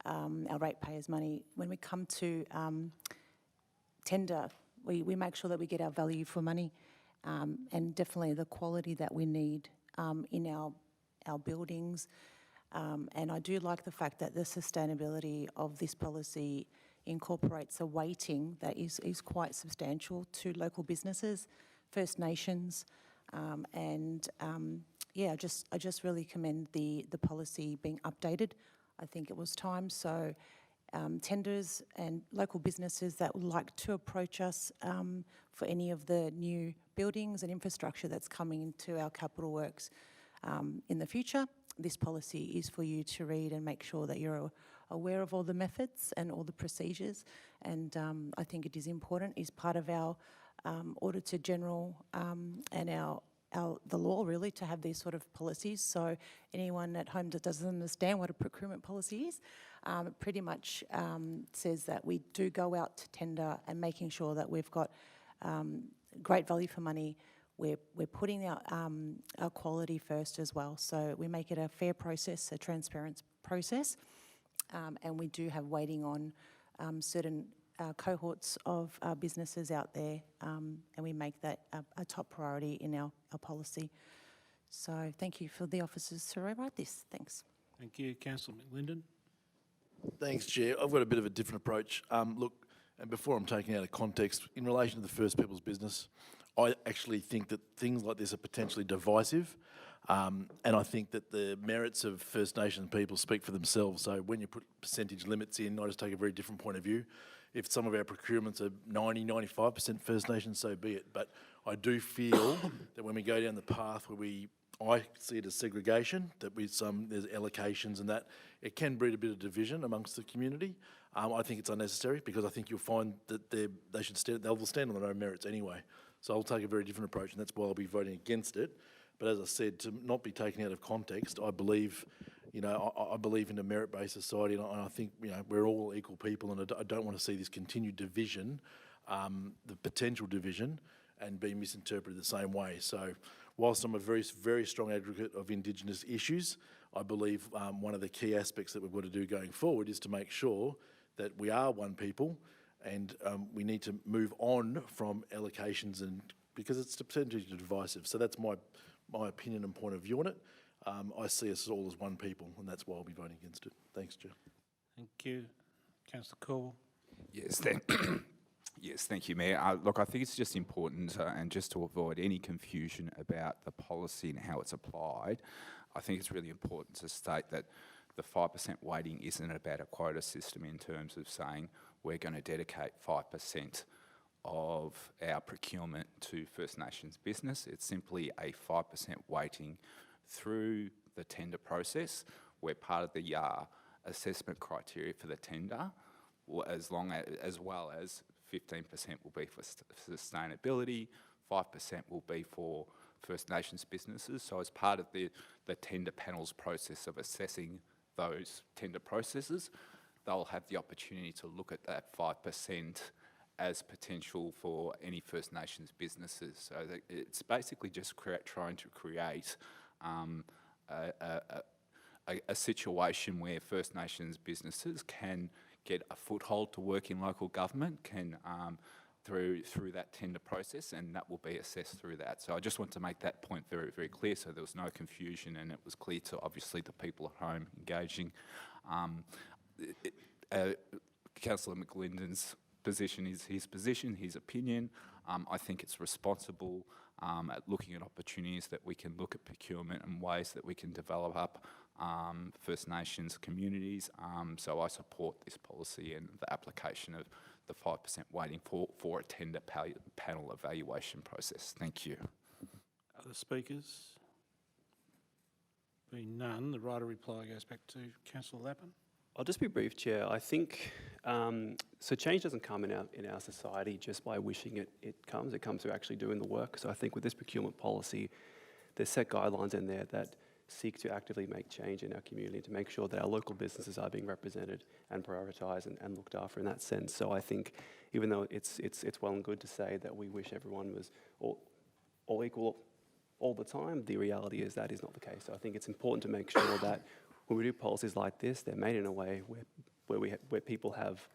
our ratepayers' money. When we come to tender, we make sure that we get our value for money and definitely the quality that we need in our buildings. And I do like the fact that the sustainability of this policy incorporates a weighting that is quite substantial to local businesses, First Nations, yeah, I just really commend the policy being updated. I think it was time. So tenders and local businesses that would like to approach us for any of the new buildings and infrastructure that's coming into our capital works in the future, this policy is for you to read and make sure that you're aware of all the methods and all the procedures. And I think it is important, is part of our Auditor General and the law really to have these sort of policies. So anyone at home that doesn't understand what a procurement policy is, it pretty much says that we do go out to tender and making sure that we've got great value for money. We're putting our quality first as well. So we make it a fair process, a transparent process, and we do have weighting on certain cohorts of businesses out there, and we make that a top priority in our policy. So thank you for the officers to rewrite this. Thanks. Thank you. Councillor McLinden. Thanks, Chair. I've got a bit of a different approach. Look, And before I'm taken out of context, in relation to the First Peoples business, I actually think that things like this are potentially divisive. And I think that the merits of First Nations people speak for themselves. So when you put percentage limits in, I just take a very different point of view. If some of our procurements are 90, 95% First Nations, so be it. But I do feel that when we go down the path where I see it as segregation, that there's allocations and that, it can breed a bit of division amongst the community. I think it's unnecessary because I think you'll find that they'll stand on their own merits anyway. So I'll take a very different approach, and that's why I'll be voting against it. But as I said, to not be taken out of context, I believe, I believe in a merit-based society, and I think, we're all equal people, and I don't want to see this continued division, the potential division, and be misinterpreted the same way. So whilst I'm a very, very strong advocate of Indigenous issues, I believe one of the key aspects that we've got to do going forward is to make sure that we are one people, and we need to move on from allocations, and because it's potentially divisive. So that's my opinion and point of view on it. I see us all as one people, and that's why I'll be voting against it. Thanks, Chair. Thank you. Councillor Cole. Yes, yes, thank you, Mayor. Look, I think it's just important, and just to avoid any confusion about the policy and how it's applied, I think it's really important to state that the 5% weighting isn't about a quota system in terms of saying we're going to dedicate 5% of our procurement to First Nations business. It's simply a 5% weighting through the tender process, where part of the assessment criteria for the tender, as well as 15% will be for sustainability, 5% will be for First Nations businesses. So as part of the tender panel's process of assessing those tender processes, they'll have the opportunity to look at that 5% as potential for any First Nations businesses. So it's basically just trying to create a situation where First Nations businesses can get a foothold to work in local government, can through that tender process, and that will be assessed through that. So I just want to make that point very, very clear, so there was no confusion, and it was clear to obviously the people at home engaging. Councillor McLinden's position is his position, his opinion. I think it's responsible at looking at opportunities that we can look at procurement and ways that we can develop up First Nations communities. So I support this policy and the application of the 5% weighting for a tender panel evaluation process. Thank you. Other speakers? Being none, the right of reply goes back to Councillor Lappin. I'll just be brief, Chair. I think, so change doesn't come in our society just by wishing it comes. It comes through actually doing the work. So I think with this procurement policy, there's set guidelines in there that seek to actively make change in our community, to make sure that our local businesses are being represented and prioritised and looked after in that sense. So I think even though it's well and good to say that we wish everyone was all equal all the time, the reality is that is not the case. So I think it's important to make sure that when we do policies like this, they're made in a way where people have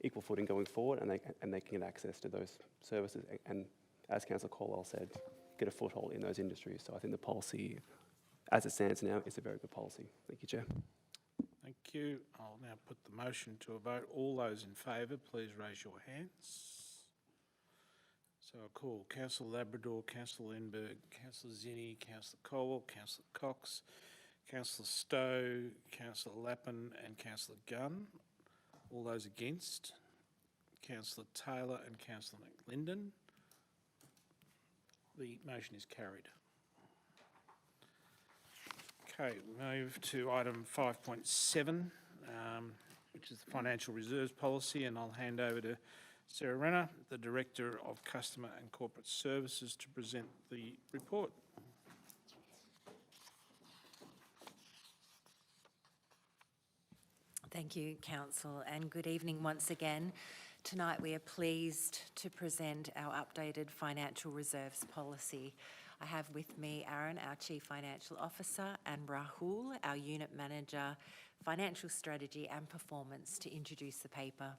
equal footing going forward, and they can get access to those services. And as Councillor Caldwell said, get a foothold in those industries. So I think the policy, as it stands now, is a very good policy. Thank you, Chair. Thank you. I'll now put the motion to a vote. All those in favour, please raise your hands. So I'll call Councillor Labrador, Councillor Lindbergh, Councillor Zinni, Councillor Caldwell, Councillor Cox, Councillor Stowe, Councillor Lappin and Councillor Gunn. All those against? Councillor Taylor and Councillor McLinden. The motion is carried. Okay, we move to item 5.7, which is the Financial Reserves Policy, and I'll hand over to Sarah Renner, the Director of Customer and Corporate Services, to present the report. Thank you, Council, and good evening once again. Tonight we are pleased to present our updated Financial Reserves Policy. I have with me Aaron, our Chief Financial Officer, and Rahul, our Unit Manager, Financial Strategy and Performance, to introduce the paper.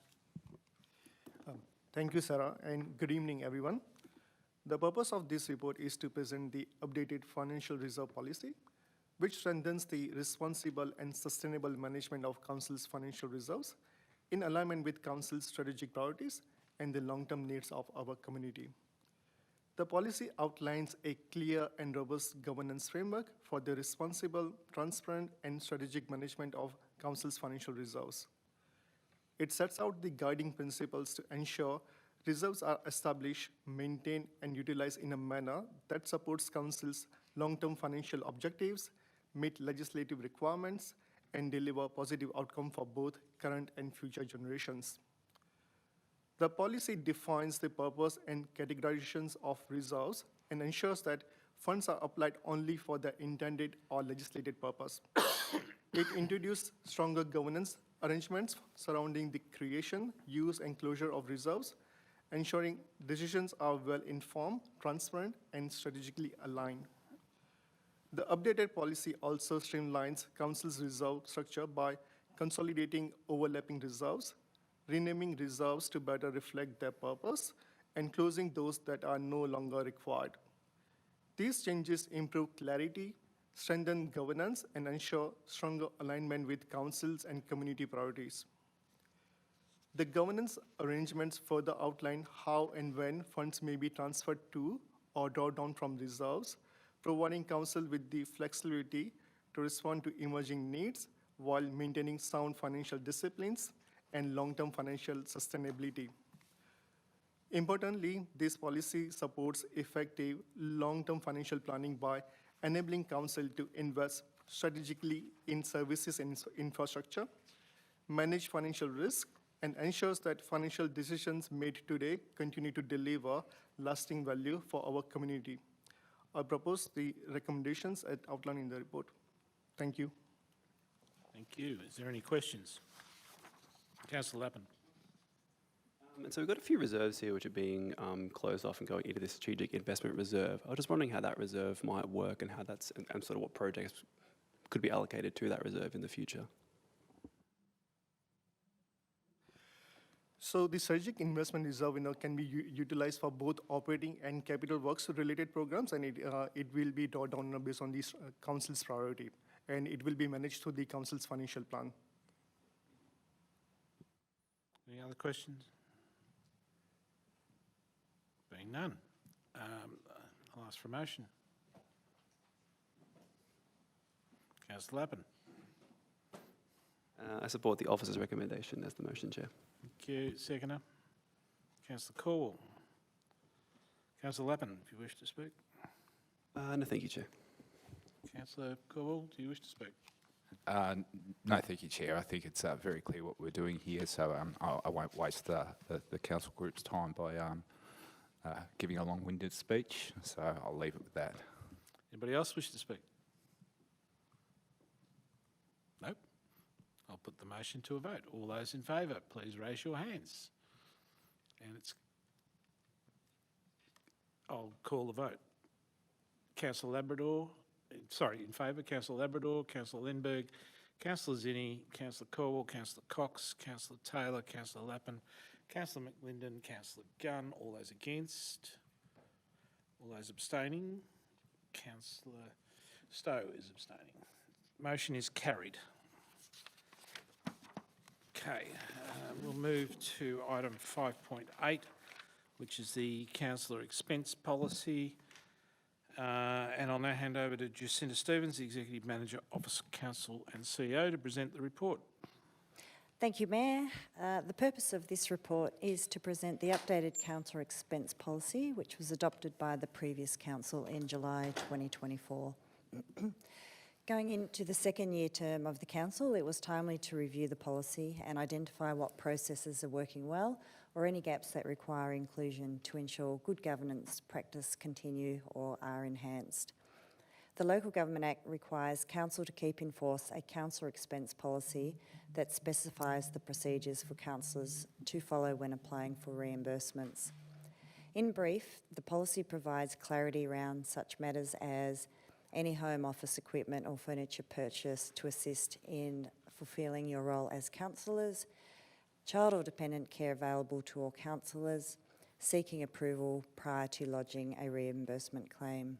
Thank you, Sarah, and good evening, everyone. The purpose of this report is to present the updated Financial Reserve Policy, which strengthens the responsible and sustainable management of Council's financial reserves in alignment with Council's strategic priorities and the long-term needs of our community. The policy outlines a clear and robust governance framework for the responsible, transparent, and strategic management of Council's financial reserves. It sets out the guiding principles to ensure reserves are established, maintained, and utilized in a manner that supports Council's long-term financial objectives, meet legislative requirements, and deliver positive outcome for both current and future generations. The policy defines the purpose and categorizations of reserves and ensures that funds are applied only for the intended or legislated purpose. It introduced stronger governance arrangements surrounding the creation, use, and closure of reserves, ensuring decisions are well-informed, transparent, and strategically aligned. The updated policy also streamlines Council's reserve structure by consolidating overlapping reserves, renaming reserves to better reflect their purpose, and closing those that are no longer required. These changes improve clarity, strengthen governance, and ensure stronger alignment with Council's and community priorities. The governance arrangements further outline how and when funds may be transferred to or drawn down from reserves, providing Council with the flexibility to respond to emerging needs while maintaining sound financial disciplines and long-term financial sustainability. Importantly, this policy supports effective long-term financial planning by enabling Council to invest strategically in services and infrastructure, manage financial risk, and ensures that financial decisions made today continue to deliver lasting value for our community. I propose the recommendations as outlined in the report. Thank you. Thank you. Is there any questions? Councillor Lappin. And so we've got a few reserves here which are being closed off and going into the strategic investment reserve. I was just wondering how that reserve might work and how that's and sort of what projects could be allocated to that reserve in the future. So the strategic investment reserve can be utilized for both operating and capital works related programs, and it will be drawn down based on the Council's priority, and it will be managed through the Council's financial plan. Any other questions? Being none, I'll ask for a motion. Councillor Lappin. I support the officer's recommendation as the motion, Chair. Thank you. Seconder. Councillor Caldwell. Councillor Lappin, if you wish to speak. No, thank you, Chair. Councillor Caldwell, do you wish to speak? No, thank you, Chair. I think it's very clear what we're doing here, so I won't waste the council group's time by giving a long-winded speech, so I'll leave it with that. Anybody else wish to speak? Nope. I'll put the motion to a vote. All those in favour, please raise your hands. And I'll call the vote. Councillor Labrador, in favour, Councillor Labrador, Councillor Lindbergh, Councillor Zinni, Councillor Caldwell, Councillor Cox, Councillor Taylor, Councillor Lappin, Councillor McLinden, Councillor Gunn. All those against? All those abstaining? Councillor Stowe is abstaining. Motion is carried. Okay, we'll move to item 5.8, which is the councillor expense policy. And I'll now hand over to Jacinta Stevens, the Executive Manager, Office Council and CEO, to present the report. Thank you, Mayor. The purpose of this report is to present the updated council expense policy, which was adopted by the previous council in July 2024. Going into the second year term of the council, it was timely to review the policy and identify what processes are working well or any gaps that require inclusion to ensure good governance practice continue or are enhanced. The Local Government Act requires council to keep in force a council expense policy that specifies the procedures for councillors to follow when applying for reimbursements. In brief, the policy provides clarity around such matters as any home office equipment or furniture purchase to assist in fulfilling your role as councillors, child or dependent care available to all councillors, seeking approval prior to lodging a reimbursement claim.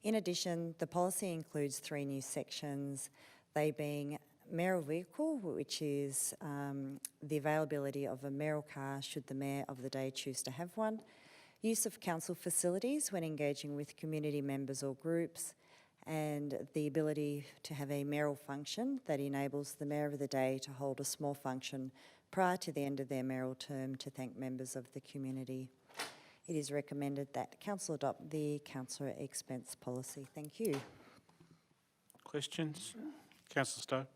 In addition, the policy includes 3 new sections, they being mayoral vehicle, which is the availability of a mayoral car should the mayor of the day choose to have one, use of council facilities when engaging with community members or groups, and the ability to have a mayoral function that enables the mayor of the day to hold a small function prior to the end of their mayoral term to thank members of the community. It is recommended that council adopt the councillor expense policy. Thank you. Questions? Councillor Stowe.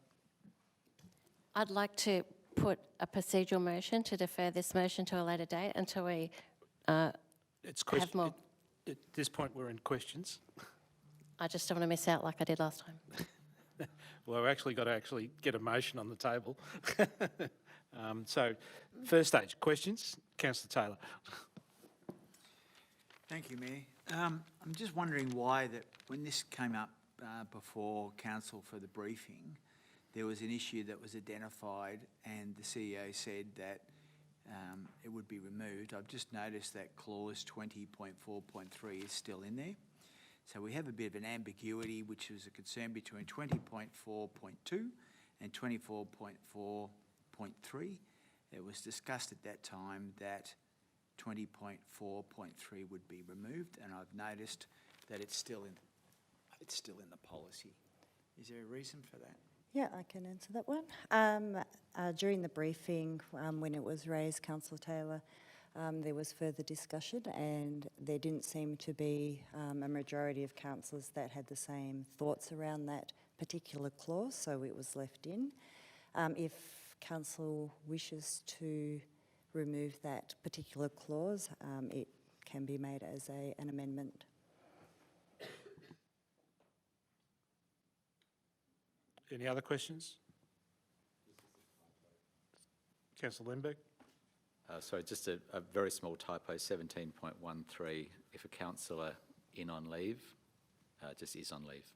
I'd like to put a procedural motion to defer this motion to a later date until we It's have more. At this point, we're in questions. I just don't want to miss out like I did last time. Well, we've actually got to get a motion on the table. So, first stage, questions. Councillor Taylor. Thank you, Mayor. I'm just wondering why that when this came up before council for the briefing, there was an issue that was identified and the CEO said that it would be removed. I've just noticed that clause 20.4.3 is still in there. So we have a bit of an ambiguity, which is a concern between 20.4.2 and 24.4.3. It was discussed at that time that 20.4.3 would be removed, and I've noticed that it's still in the policy. Is there a reason for that? Yeah, I can answer that one. During the briefing, when it was raised, Councillor Taylor, there was further discussion and there didn't seem to be a majority of councillors that had the same thoughts around that particular clause, so it was left in. If council wishes to remove that particular clause, it can be made as an amendment. Any other questions? Councillor Lindbergh. Sorry, just a very small typo, 17.13, if a councillor in on leave, just is on leave.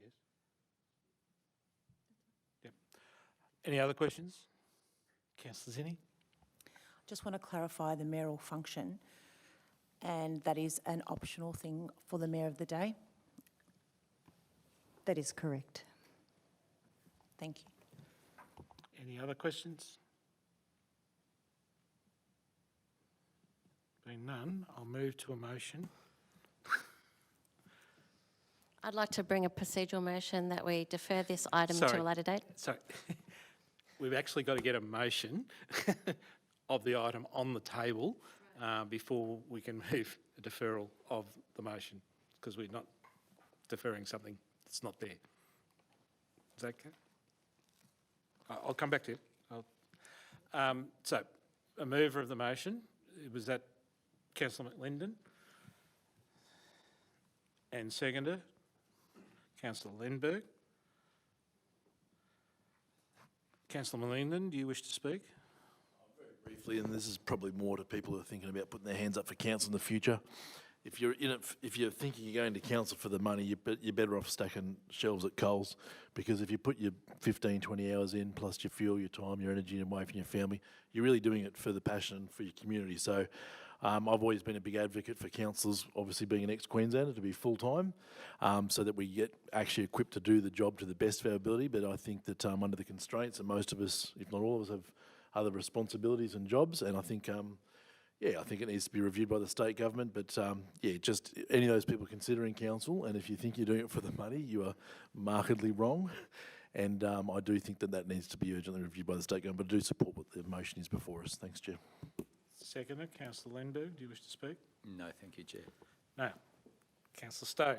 Yes. Yep. Any other questions? Councillor Zinni. Just want to clarify the mayoral function, and that is an optional thing for the mayor of the day. That is correct. Thank you. Any other questions? Being none, I'll move to a motion. I'd like to bring a procedural motion that we defer this item to a later date. Sorry. We've actually got to get a motion of the item on the table before we can move a deferral of the motion, because we're not deferring something that's not there. Is that okay? I'll come back to it. So, a mover of the motion, was that Councillor McLinden? And seconder, Councillor Lindbergh. Councillor McLinden, do you wish to speak? Briefly, and this is probably more to people who are thinking about putting their hands up for council in the future. If you're in it, if you're thinking you're going to council for the money, you're better off stacking shelves at Coles, because if you put your 15, 20 hours in, plus your fuel, your time, your energy, and away from your family, you're really doing it for the passion and for your community. So I've always been a big advocate for councillors, obviously being an ex-Queenslander, to be full-time, so that we get actually equipped to do the job to the best of our ability. But I think that under the constraints, and most of us, if not all of us, have other responsibilities and jobs, and I think I think it needs to be reviewed by the state government. But just any of those people considering council, and if you think you're doing it for the money, you are markedly wrong. And I do think that needs to be urgently reviewed by the state government. But I do support what the motion is before us. Thanks, Chair. Seconder, Councillor Lindbergh, do you wish to speak? No, thank you, Chair. No. Councillor Stowe.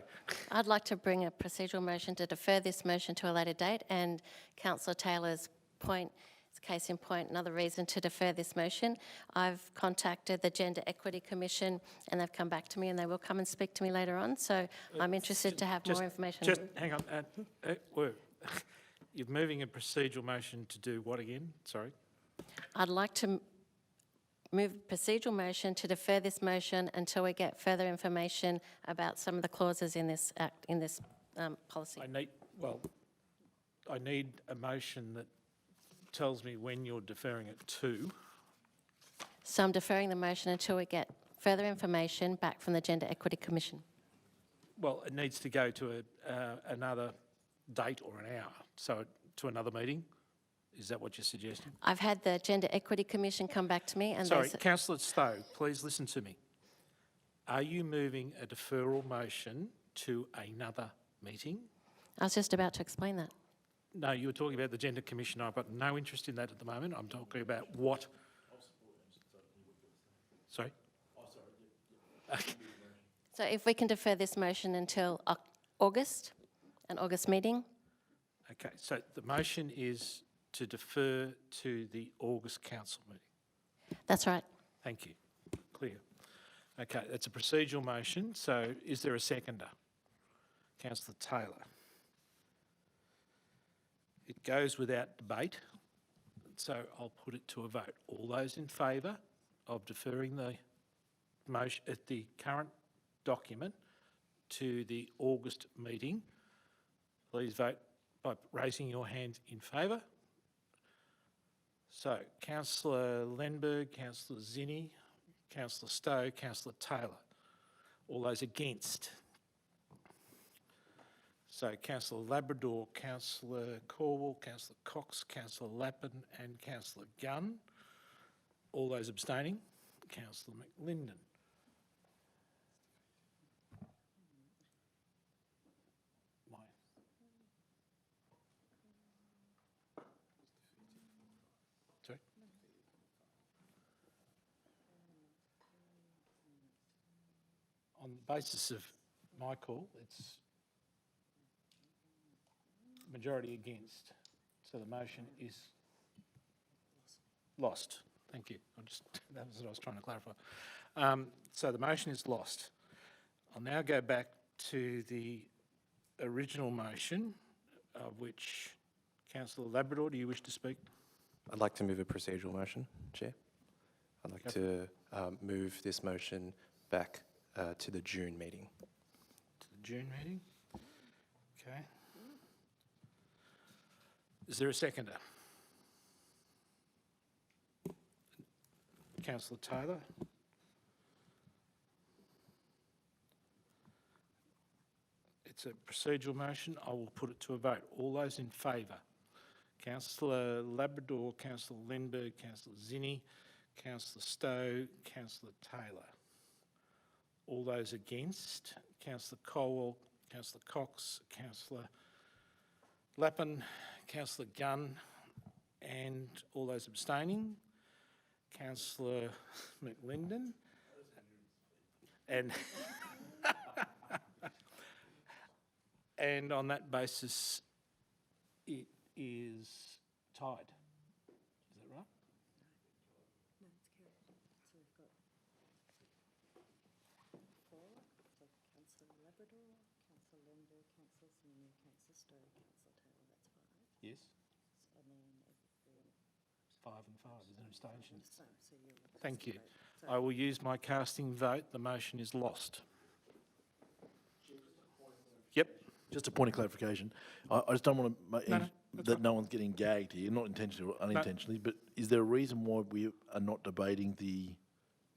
I'd like to bring a procedural motion to defer this motion to a later date, and Councillor Taylor's point, it's case in point, another reason to defer this motion. I've contacted the Gender Equity Commission and they've come back to me, and they will come and speak to me later on, so I'm interested to have more information. Just hang on. You're moving a procedural motion to do what again? Sorry. I'd like to move a procedural motion to defer this motion until we get further information about some of the clauses in this act, in this policy. I need a motion that tells me when you're deferring it to. So I'm deferring the motion until we get further information back from the Gender Equity Commission. Well, it needs to go to another date or an hour, so to another meeting? Is that what you're suggesting? I've had the Gender Equity Commission come back to me and Sorry, they said, Councillor Stowe, please listen to me. Are you moving a deferral motion to another meeting? I was just about to explain that. No, you were talking about the Gender Commission. I've got no interest in that at the moment. I'm talking about what... Sorry? Okay. So if we can defer this motion until August, an August meeting? Okay, so the motion is to defer to the August council meeting. That's right. Thank you. Clear. Okay, that's a procedural motion. So is there a seconder? Councillor Taylor. It goes without debate, so I'll put it to a vote. All those in favour of deferring the motion at the current document to the August meeting, please vote by raising your hand in favour. So, Councillor Lenberg, Councillor Zinni, Councillor Stowe, Councillor Taylor. All those against? So, Councillor Labrador, Councillor Corwell, Councillor Cox, Councillor Lappin and Councillor Gunn. All those abstaining? Councillor McLinden. Sorry? On the basis of my call, it's majority against, so the motion is lost. Thank you. That was what I was trying to clarify. So the motion is lost. I'll now go back to the original motion, of which Councillor Labrador, do you wish to speak? I'd like to move a procedural motion, Chair. I'd like to move this motion back to the June meeting. To the June meeting? Okay. Is there a seconder? Councillor Taylor. It's a procedural motion. I will put it to a vote. All those in favour? Councillor Labrador, Councillor Lenberg, Councillor Zinni, Councillor Stowe, Councillor Taylor. All those against? Councillor Colwell, Councillor Cox, Councillor Lappin, Councillor Gunn, and all those abstaining? Councillor McLinden. And and on that basis, it is tied. Is that right? No, it's carried. So we've got 4. So Councillor Labrador, Councillor Lenberg, Councillor Zinni, Councillor Stowe, Councillor Taylor, that's 5. Yes. And then everyone. 5 and 5. There's an abstention. So you're Thank you. So I will use my casting vote. The motion is lost. Yep. Just a point of clarification. I just don't want to that no one's getting gagged here, not intentionally or unintentionally, but is there a reason why we are not debating the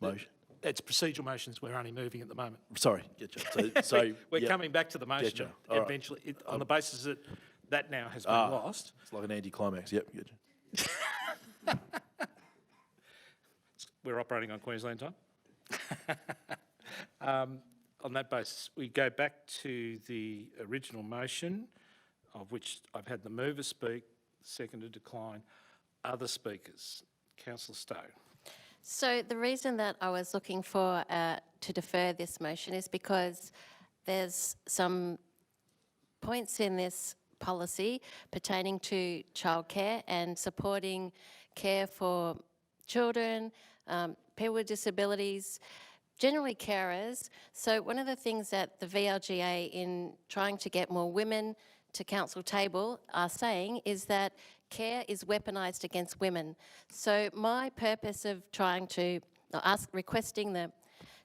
motion? It's procedural motions we're only moving at the moment. Sorry, getcha. So we're yep. coming back to the motion Getcha. All right. eventually, on the basis that that now has been lost. It's like an anticlimax. Yep, getcha. We're operating on Queensland time. On that basis, we go back to the original motion, of which I've had the mover speak, the seconder decline. Other speakers? Councillor Stowe. So the reason that I was looking for to defer this motion is because there's some points in this policy pertaining to childcare and supporting care for children, people with disabilities, generally carers. So one of the things that the VLGA, in trying to get more women to council table, are saying is that care is weaponised against women. So my purpose of trying to requesting the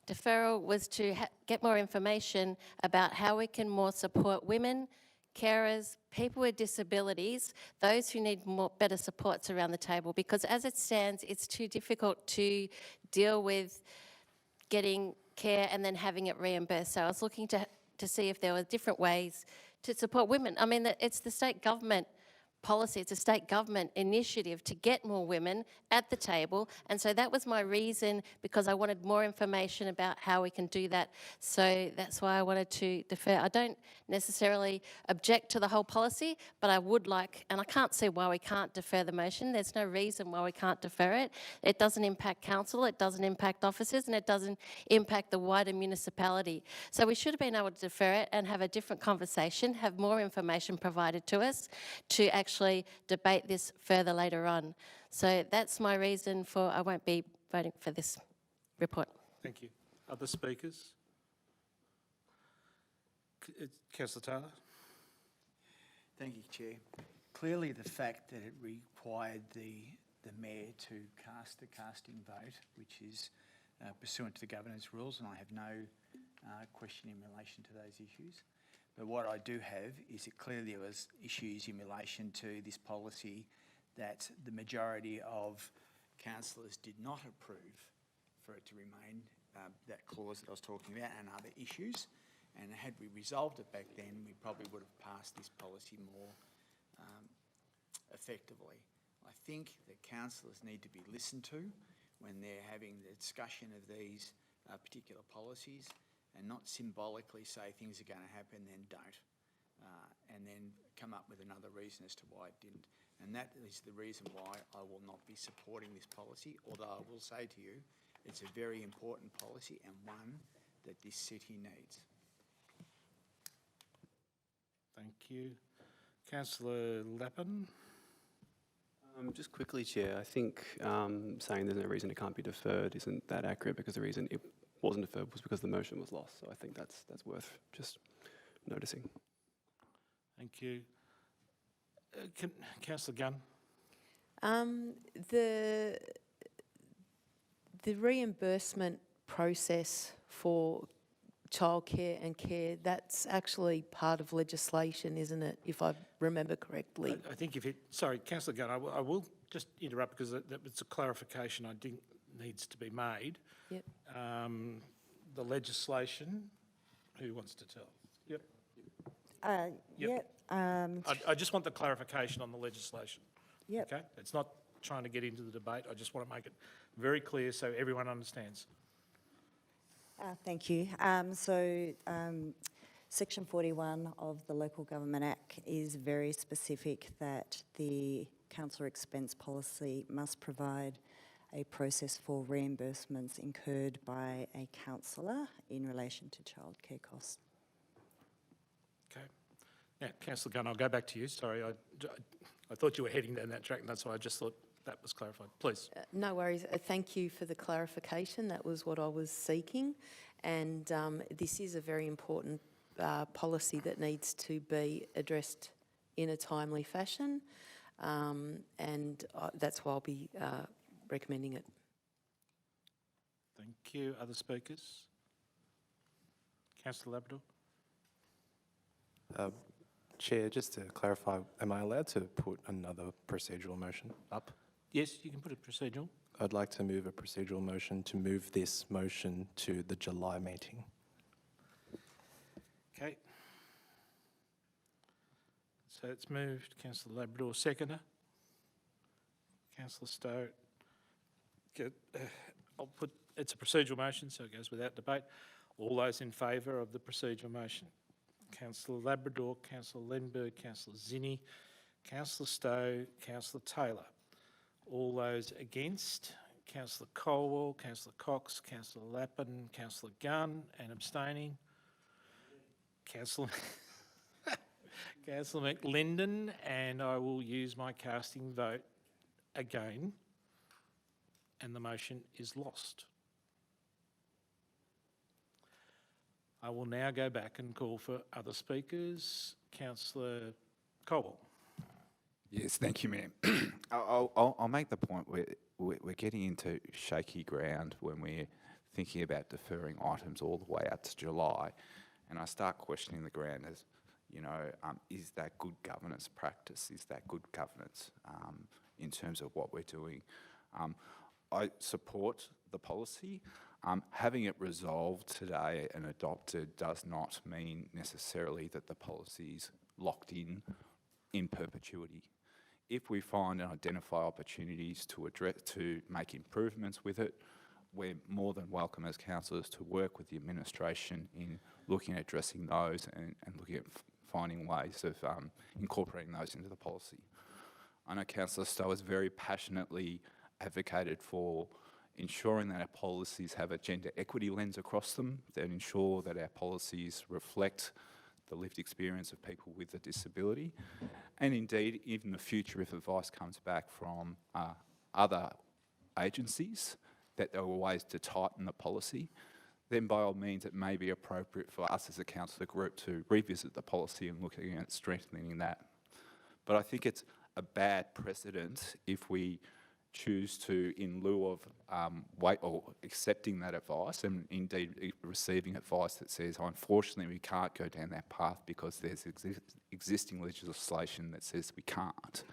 deferral was to get more information about how we can more support women, carers, people with disabilities, those who need better supports around the table, because as it stands, it's too difficult to deal with getting care and then having it reimbursed. So I was looking to see if there were different ways to support women. I mean, it's the state government policy, it's a state government initiative to get more women at the table, and so that was my reason, because I wanted more information about how we can do that. So that's why I wanted to defer. I don't necessarily object to the whole policy, but I would like, and I can't see why we can't defer the motion. There's no reason why we can't defer it. It doesn't impact council, it doesn't impact officers, and it doesn't impact the wider municipality. So we should have been able to defer it and have a different conversation, have more information provided to us to actually debate this further later on. So that's my reason for I won't be voting for this report. Thank you. Other speakers? Councillor Taylor? Thank you, Chair. Clearly, the fact that it required the Mayor to cast a casting vote, which is pursuant to the governance rules, and I have no question in relation to those issues. But what I do have is that clearly there was issues in relation to this policy that the majority of councillors did not approve for it to remain, that clause that I was talking about, and other issues. And had we resolved it back then, we probably would have passed this policy more effectively. I think that councillors need to be listened to when they're having the discussion of these particular policies, and not symbolically say things are going to happen, then don't, and then come up with another reason as to why it didn't. And that is the reason why I will not be supporting this policy, although I will say to you, it's a very important policy and one that this city needs. Thank you. Councillor Lappin? Just quickly, Chair, I think saying there's no reason it can't be deferred isn't that accurate, because the reason it wasn't deferred was because the motion was lost. So I think that's worth just noticing. Thank you. Councillor Gunn? The reimbursement process for childcare and care, that's actually part of legislation, isn't it, if I remember correctly? I think if it, sorry, Councillor Gunn, I will just interrupt because it's a clarification I think needs to be made. Yep. The legislation, who wants to tell? Yep. Yep. I just want the clarification on the legislation. Yep. Okay? It's not trying to get into the debate. I just want to make it very clear so everyone understands. Thank you. Section 41 of the Local Government Act is very specific that the council expense policy must provide a process for reimbursements incurred by a councillor in relation to childcare costs. Okay. Now, Councillor Gunn, I'll go back to you. Sorry, I thought you were heading down that track, and that's why I just thought that was clarified. Please. No worries. Thank you for the clarification. That was what I was seeking. And this is a very important policy that needs to be addressed in a timely fashion. And that's why I'll be recommending it. Thank you. Other speakers? Councillor Labrador? Chair, just to clarify, am I allowed to put another procedural motion up? Yes, you can put a procedural. I'd like to move a procedural motion to move this motion to the July meeting. Okay. So it's moved. Councillor Labrador, seconder. Councillor Stowe. I'll put, it's a procedural motion, so it goes without debate. All those in favour of the procedural motion? Councillor Labrador, Councillor Lenberg, Councillor Zinni, Councillor Stowe, Councillor Taylor. All those against? Councillor Colwell, Councillor Cox, Councillor Lappin, Councillor Gunn, and abstaining? Councillor McLinden, and I will use my casting vote again, and the motion is lost. I will now go back and call for other speakers. Councillor Colwell. Yes, thank you, Mayor. I'll make the point we're getting into shaky ground when we're thinking about deferring items all the way out to July, and I start questioning the ground as, you know, is that good governance practice? Is that good governance in terms of what we're doing? I support the policy. Having it resolved today and adopted does not mean necessarily that the policy is locked in perpetuity. If we find and identify opportunities to make improvements with it, we're more than welcome as councillors to work with the administration in looking at addressing those and looking at finding ways of incorporating those into the policy. I know Councillor Stowe has very passionately advocated for ensuring that our policies have a gender equity lens across them, that ensure that our policies reflect the lived experience of people with a disability. And indeed, even in the future, if advice comes back from other agencies that there were ways to tighten the policy, then by all means it may be appropriate for us as a councillor group to revisit the policy and looking at strengthening that. But I think it's a bad precedent if we choose to, in lieu of wait or accepting that advice and indeed receiving advice that says, unfortunately, we can't go down that path because there's existing legislation that says we can't,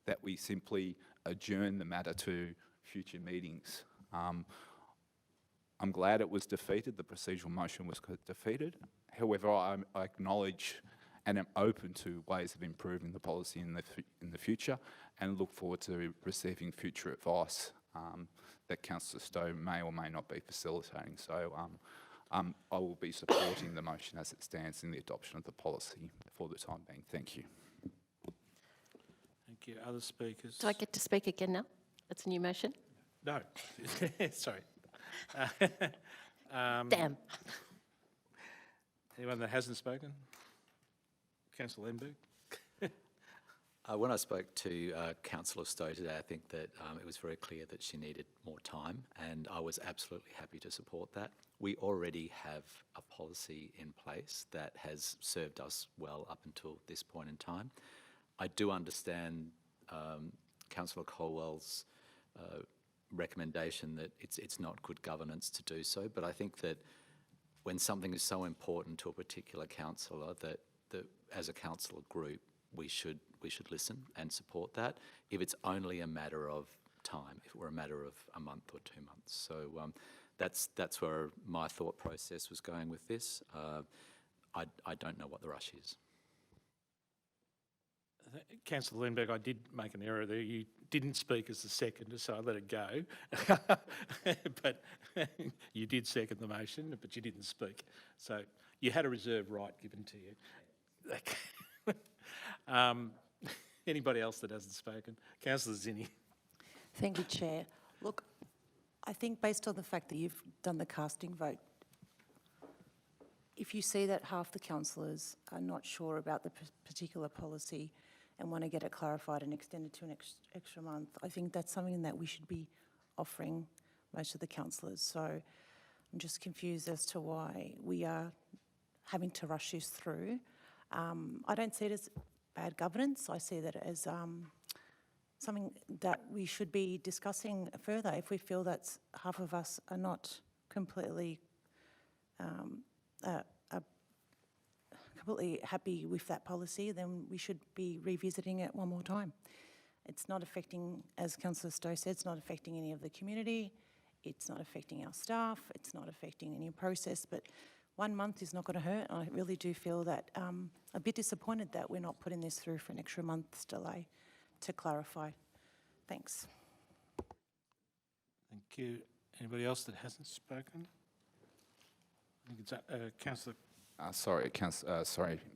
that we simply adjourn the matter to future meetings. I'm glad it was defeated, the procedural motion was defeated. However, I acknowledge and am open to ways of improving the policy in the future and look forward to receiving future advice that Councillor Stowe may or may not be facilitating. So I will be supporting the motion as it stands in the adoption of the policy for the time being. Thank you. Thank you. Other speakers? Do I get to speak again now? It's a new motion? No. Sorry. Damn. Anyone that hasn't spoken? Councillor Lindbergh? When I spoke to Councillor Stowe today, I think that it was very clear that she needed more time, and I was absolutely happy to support that. We already have a policy in place that has served us well up until this point in time. I do understand Councillor Colwell's recommendation that it's not good governance to do so, but I think that when something is so important to a particular councillor that as a councillor group we should listen and support that if it's only a matter of time, if it were a matter of a month or 2 months. So that's where my thought process was going with this. I don't know what the rush is. Councillor Lindbergh, I did make an error there. You didn't speak as the second, so I let it go. But you did second the motion, but you didn't speak. So you had a reserve right given to you. Anybody else that hasn't spoken? Councillor Zinni. Thank you, Chair. Look, I think based on the fact that you've done the casting vote, if you see that half the councillors are not sure about the particular policy and want to get it clarified and extended to an extra month, I think that's something that we should be offering most of the councillors. So I'm just confused as to why we are having to rush this through. I don't see it as bad governance. I see that as something that we should be discussing further. If we feel that half of us are not completely completely happy with that policy, then we should be revisiting it one more time. It's not affecting, as Councillor Stowe said, it's not affecting any of the community, it's not affecting our staff, it's not affecting any process, but 1 month is not going to hurt. I really do feel that a bit disappointed that we're not putting this through for an extra month's delay to clarify. Thanks. Thank you. Anybody else that hasn't spoken? I think it's Councillor. Sorry,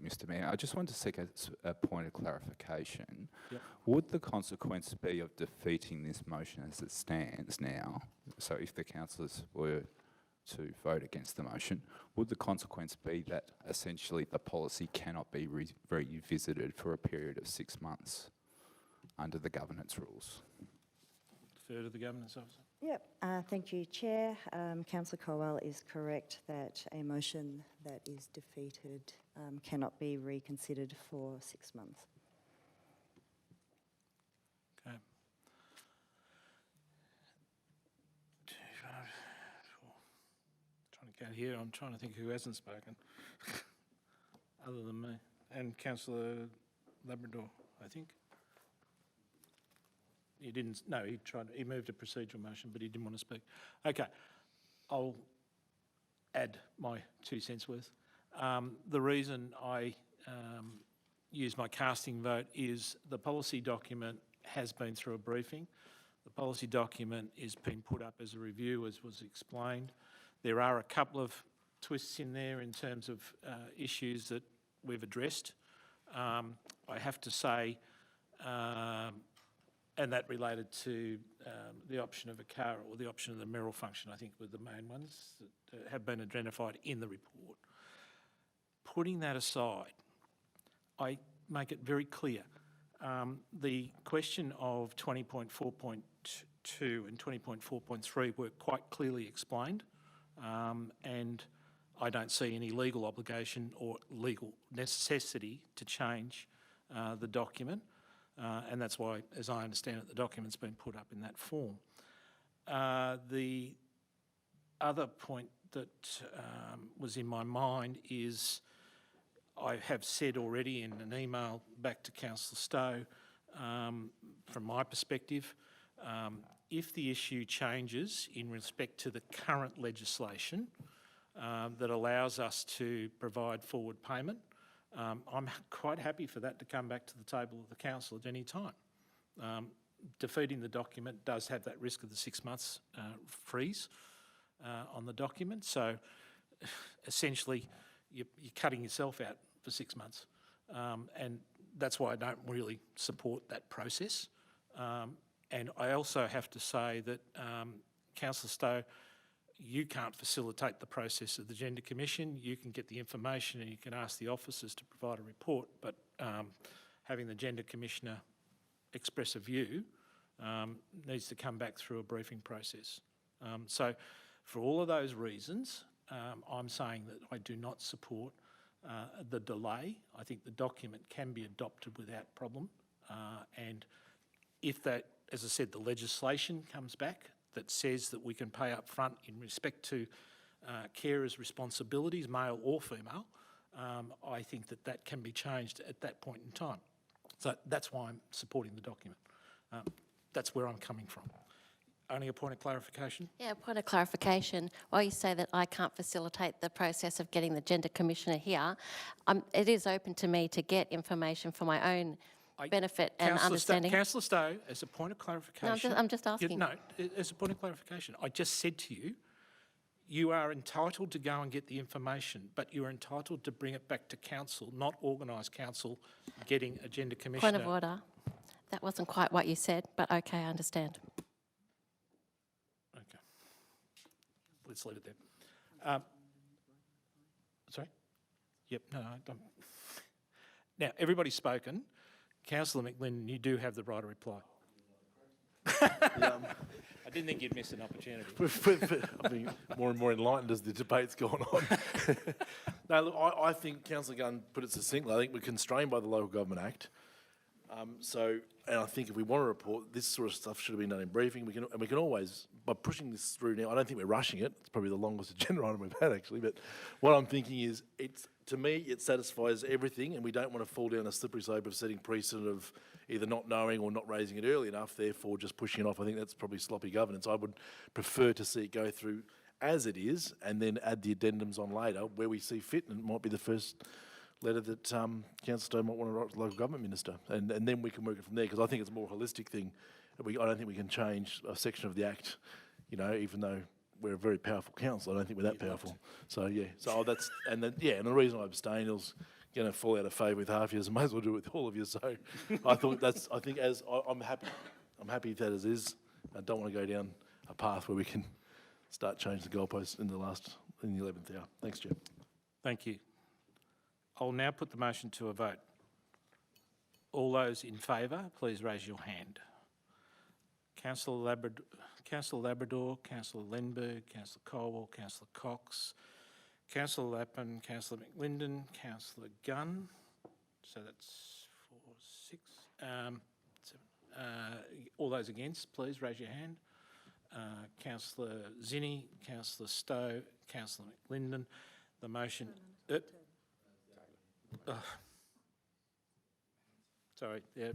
Mr. Mayor. I just wanted to seek a point of clarification. Yep. Would the consequence be of defeating this motion as it stands now, so if the councillors were to vote against the motion, would the consequence be that essentially the policy cannot be revisited for a period of 6 months under the governance rules? Defer to the governance officer. Yep. Thank you, Chair. Councillor Colwell is correct that a motion that is defeated cannot be reconsidered for 6 months. Okay. Trying to go here. I'm trying to think who hasn't spoken other than me. And Councillor Labrador, I think. he didn't, no, he moved a procedural motion, but he didn't want to speak. Okay, I'll add my 2 cents worth. The reason I use my casting vote is the policy document has been through a briefing. The policy document is being put up as a review, as was explained. There are a couple of twists in there in terms of issues that we've addressed. I have to say, and that related to the option of a car or the option of the Merrill function, I think were the main ones that have been identified in the report. Putting that aside, I make it very clear. The question of 20.4.2 and 20.4.3 were quite clearly explained, and I don't see any legal obligation or legal necessity to change the document, and that's why, as I understand it, the document's been put up in that form. The other point that was in my mind is I have said already in an email back to Councillor Stowe, from my perspective, if the issue changes in respect to the current legislation that allows us to provide forward payment, I'm quite happy for that to come back to the table of the council at any time. Defeating the document does have that risk of the 6 months freeze on the document, so essentially you're cutting yourself out for 6 months, and that's why I don't really support that process. And I also have to say that, Councillor Stowe, you can't facilitate the process of the Gender Commission. You can get the information and you can ask the officers to provide a report, but having the Gender Commissioner express a view needs to come back through a briefing process. So for all of those reasons, I'm saying that I do not support the delay. I think the document can be adopted without problem, and if that, as I said, the legislation comes back that says that we can pay up front in respect to carers' responsibilities, male or female, I think that that can be changed at that point in time. So that's why I'm supporting the document. That's where I'm coming from. Only a point of clarification? Yeah, a point of clarification. While you say that I can't facilitate the process of getting the Gender Commissioner here, it is open to me to get information for my own benefit and understanding. Councillor Stowe, as a point of clarification... No, I'm just asking. No, as a point of clarification, I just said to you, you are entitled to go and get the information, but you're entitled to bring it back to council, not organise council getting a Gender Commissioner... Point of order. That wasn't quite what you said, but okay, I understand. Okay. Let's leave it there. Sorry? Yep, no, don't. Now, everybody's spoken. Councillor McLinden, you do have the right of reply. I didn't think you'd miss an opportunity. I'm being more and more enlightened as the debate's gone on. No, look, I think Councillor Gunn put it succinctly. I think we're constrained by the Local Government Act. And I think if we want to report, this sort of stuff should have been done in briefing. We can always, by pushing this through now, I don't think we're rushing it. It's probably the longest agenda item we've had, actually. But what I'm thinking is, to me, it satisfies everything, and we don't want to fall down a slippery slope of setting precedent of either not knowing or not raising it early enough, therefore just pushing it off. I think that's probably sloppy governance. I would prefer to see it go through as it is, and then add the addendums on later where we see fit, and it might be the first letter that Councillor Stowe might want to write to the local government minister, and then we can work it from there, because I think it's a more holistic thing. I don't think we can change a section of the Act, you know, even though we're a very powerful council. I don't think we're that powerful. So yeah, and the reason I abstained was going to fall out of favour with half of you, so I may as well do it with all of you. So I'm happy that as is. I don't want to go down a path where we can start changing the goalposts in the 11th hour. Thanks, Chair. Thank you. I'll now put the motion to a vote. All those in favour, please raise your hand. Councillor Labrador, Councillor Lenberg, Councillor Colwell, Councillor Cox, Councillor Lappin, Councillor McLinden, Councillor Gunn. So that's 4, 6, 7. All those against, please raise your hand. Councillor Zinni, Councillor Stowe, Councillor McLinden. The motion... Sorry, yeah.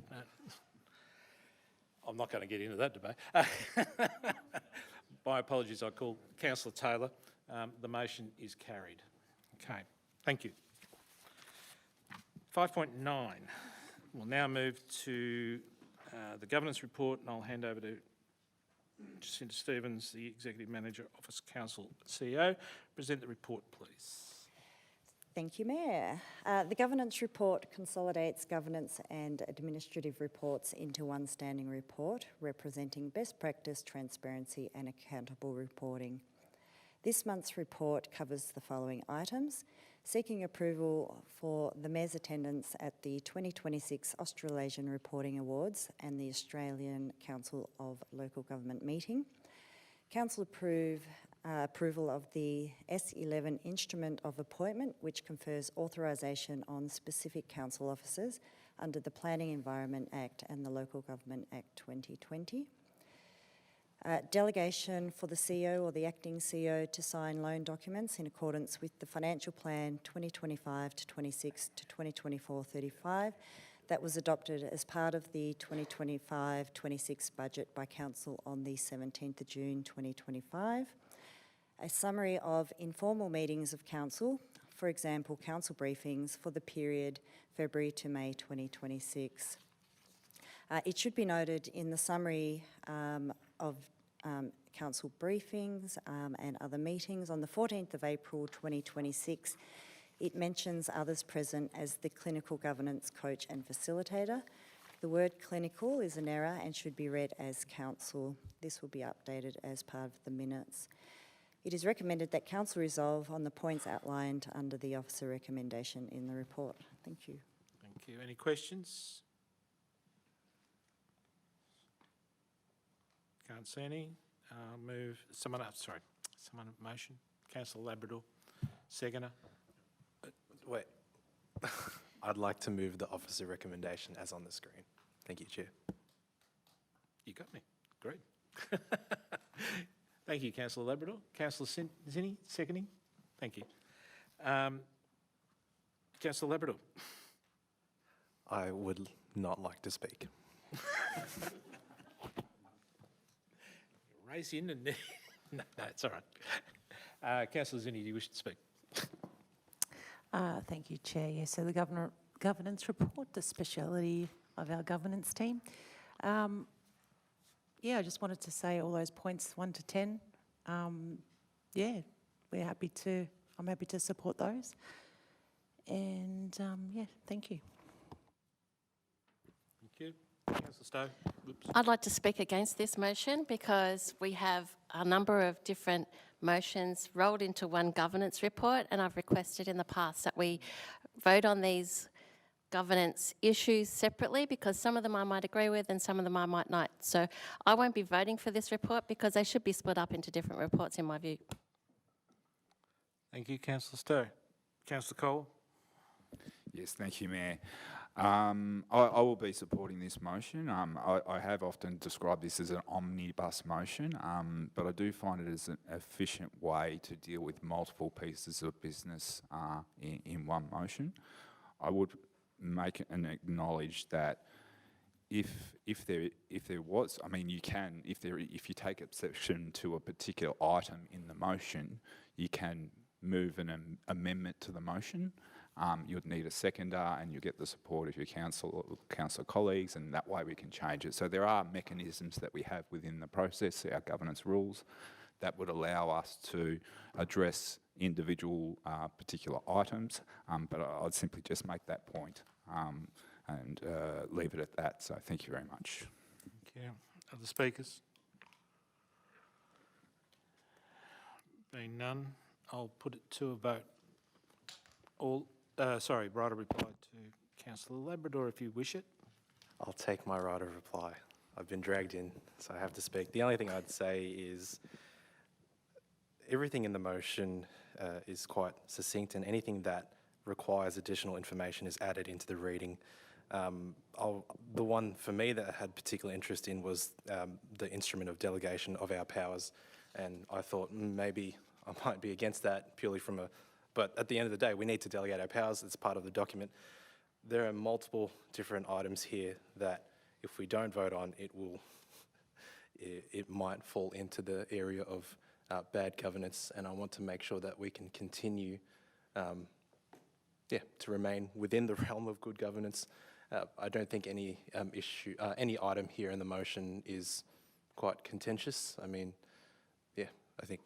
I'm not going to get into that debate. My apologies, I call Councillor Taylor. The motion is carried. Okay, thank you. 5.9. We'll now move to the governance report, and I'll hand over to Jacinta Stevens, the Executive Manager, Office Council CEO. Present the report, please. Thank you, Mayor. The governance report consolidates governance and administrative reports into one standing report, representing best practice, transparency and accountable reporting. This month's report covers the following items: seeking approval for the Mayor's attendance at the 2026 Australasian Reporting Awards and the Australian Council of Local Government meeting. Council approval of the S11 Instrument of Appointment, which confers authorisation on specific council officers under the Planning Environment Act and the Local Government Act 2020. Delegation for the CEO or the acting CEO to sign loan documents in accordance with the Financial Plan 2025 to 26 to 2024-35 that was adopted as part of the 2025-26 budget by Council on the 17th of June 2025. A summary of informal meetings of Council, for example, Council briefings for the period February to May 2026. It should be noted in the summary of Council briefings and other meetings on the 14th of April 2026, it mentions others present as the clinical governance coach and facilitator. The word clinical is an error and should be read as Council. This will be updated as part of the minutes. It is recommended that Council resolve on the points outlined under the officer recommendation in the report. Thank you. Thank you. Any questions? Can't see any. Someone motion. Councillor Labrador, seconder. Wait. I'd like to move the officer recommendation as on the screen. Thank you, Chair. You got me. Great. Thank you, Councillor Labrador. Councillor Zinni, seconding. Thank you. Councillor Labrador. I would not like to speak. Race in and no, it's all right. Councillor Zinni, do you wish to speak? Thank you, Chair. Yes, so the governance report, the speciality of our governance team. Yeah, I just wanted to say all those points 1 to 10. Yeah, I'm happy to support those. And yeah, thank you. Thank you. Councillor Stowe. Oops. I'd like to speak against this motion because we have a number of different motions rolled into one governance report, and I've requested in the past that we vote on these governance issues separately because some of them I might agree with and some of them I might not. So I won't be voting for this report because they should be split up into different reports in my view. Thank you, Councillor Stowe. Councillor Cole. Yes, thank you, Mayor. I will be supporting this motion. I have often described this as an omnibus motion, but I do find it as an efficient way to deal with multiple pieces of business in one motion. I would make and acknowledge that if there was, I mean, you can, if you take exception to a particular item in the motion, you can move an amendment to the motion. You'd need a seconder and you get the support of your council colleagues, and that way we can change it. So there are mechanisms that we have within the process, our governance rules, that would allow us to address individual particular items, but I'd simply just make that point and leave it at that. So thank you very much. Thank you. Other speakers? Being none, I'll put it to a vote. Right of reply to Councillor Labrador if you wish it. I'll take my right of reply. I've been dragged in, so I have to speak. The only thing I'd say is everything in the motion is quite succinct, and anything that requires additional information is added into the reading. The one for me that I had particular interest in was the instrument of delegation of our powers, and I thought maybe I might be against that purely from a, but at the end of the day, we need to delegate our powers. It's part of the document. There are multiple different items here that if we don't vote on, it might fall into the area of bad governance, and I want to make sure that we can continue to remain within the realm of good governance. I don't think any any item here in the motion is quite contentious. I mean, I think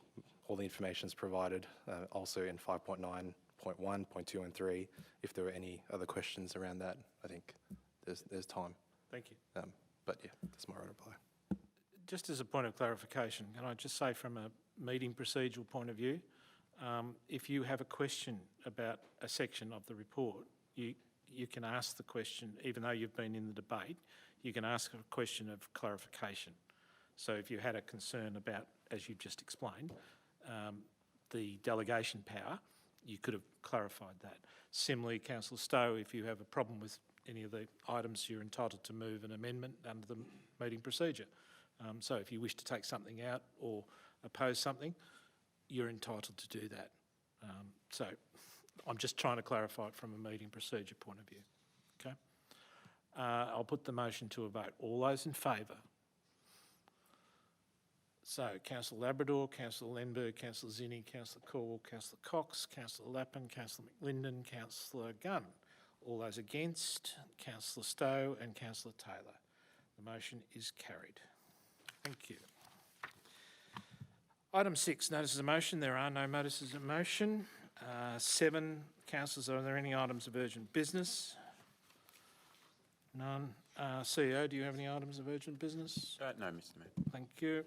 all the information is provided, also in 5.9.1, 0.2 and 3. If there are any other questions around that, I think there's time. Thank you. But that's my reply. Just as a point of clarification, can I just say from a meeting procedural point of view, if you have a question about a section of the report, you can ask the question, even though you've been in the debate, you can ask a question of clarification. So if you had a concern about, as you've just explained, the delegation power, you could have clarified that. Similarly, Councillor Stowe, if you have a problem with any of the items, you're entitled to move an amendment under the meeting procedure. So if you wish to take something out or oppose something, you're entitled to do that. So I'm just trying to clarify it from a meeting procedure point of view. Okay. I'll put the motion to a vote. All those in favour? So Councillor Labrador, Councillor Lenberg, Councillor Zinni, Councillor Caldwell, Councillor Cox, Councillor Lappin, Councillor McLinden, Councillor Gunn. All those against, Councillor Stowe and Councillor Taylor. The motion is carried. Thank you. Item 6, notices of motion. There are no notices of motion. 7, councillors, are there any items of urgent business? None. CEO, do you have any items of urgent business? No, Mr Mayor. Thank you.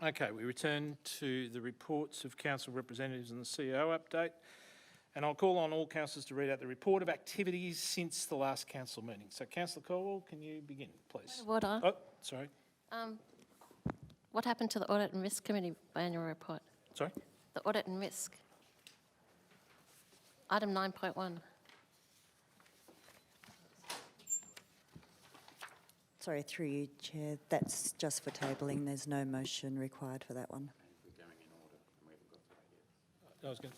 Okay, we return to the reports of council representatives and the CEO update. And I'll call on all councillors to read out the report of activities since the last council meeting. So, Councillor Caldwell, can you begin, please? Order. Oh, sorry. What happened to the Audit and Risk Committee annual report? Sorry? The Audit and Risk. Item 9.1. Sorry, through you, Chair. That's just for tabling. There's no motion required for that one. I was going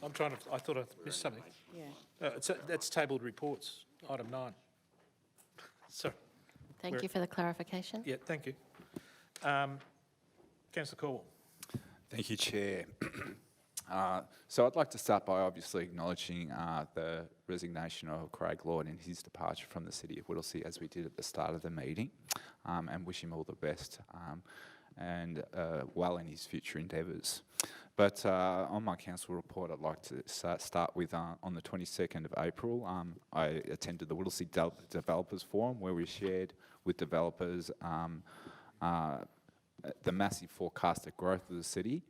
I'm trying to, I thought I missed something. Yeah. That's tabled reports, item 9. Sorry. Thank you for the clarification. Yeah, thank you. Councillor Caldwell. Thank you, Chair. So I'd like to start by obviously acknowledging the resignation of Craig Lord and his departure from the City of Whittlesea, as we did at the start of the meeting, and wish him all the best and well in his future endeavours. But on my council report, I'd like to start with on the 22nd of April, I attended the Whittlesea Developers Forum, where we shared with developers the massive forecasted growth of the city,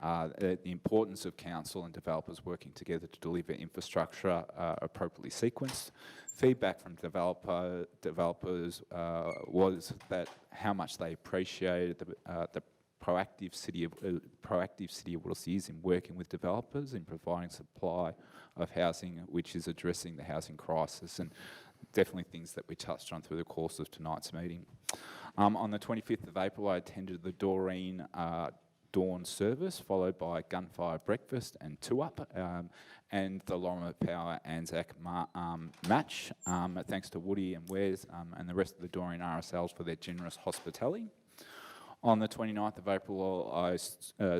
the importance of council and developers working together to deliver infrastructure appropriately sequenced. Feedback from developers was that how much they appreciated the proactive City of Whittlesea is in working with developers in providing supply of housing, which is addressing the housing crisis, and definitely things that we touched on through the course of tonight's meeting. On the 25th of April, I attended the Doreen dawn service, followed by a gunfire breakfast and two-up, and the Lorimer Power Anzac match. Thanks to Woody and Wes and the rest of the Doreen RSLs for their generous hospitality. On the 29th of April, I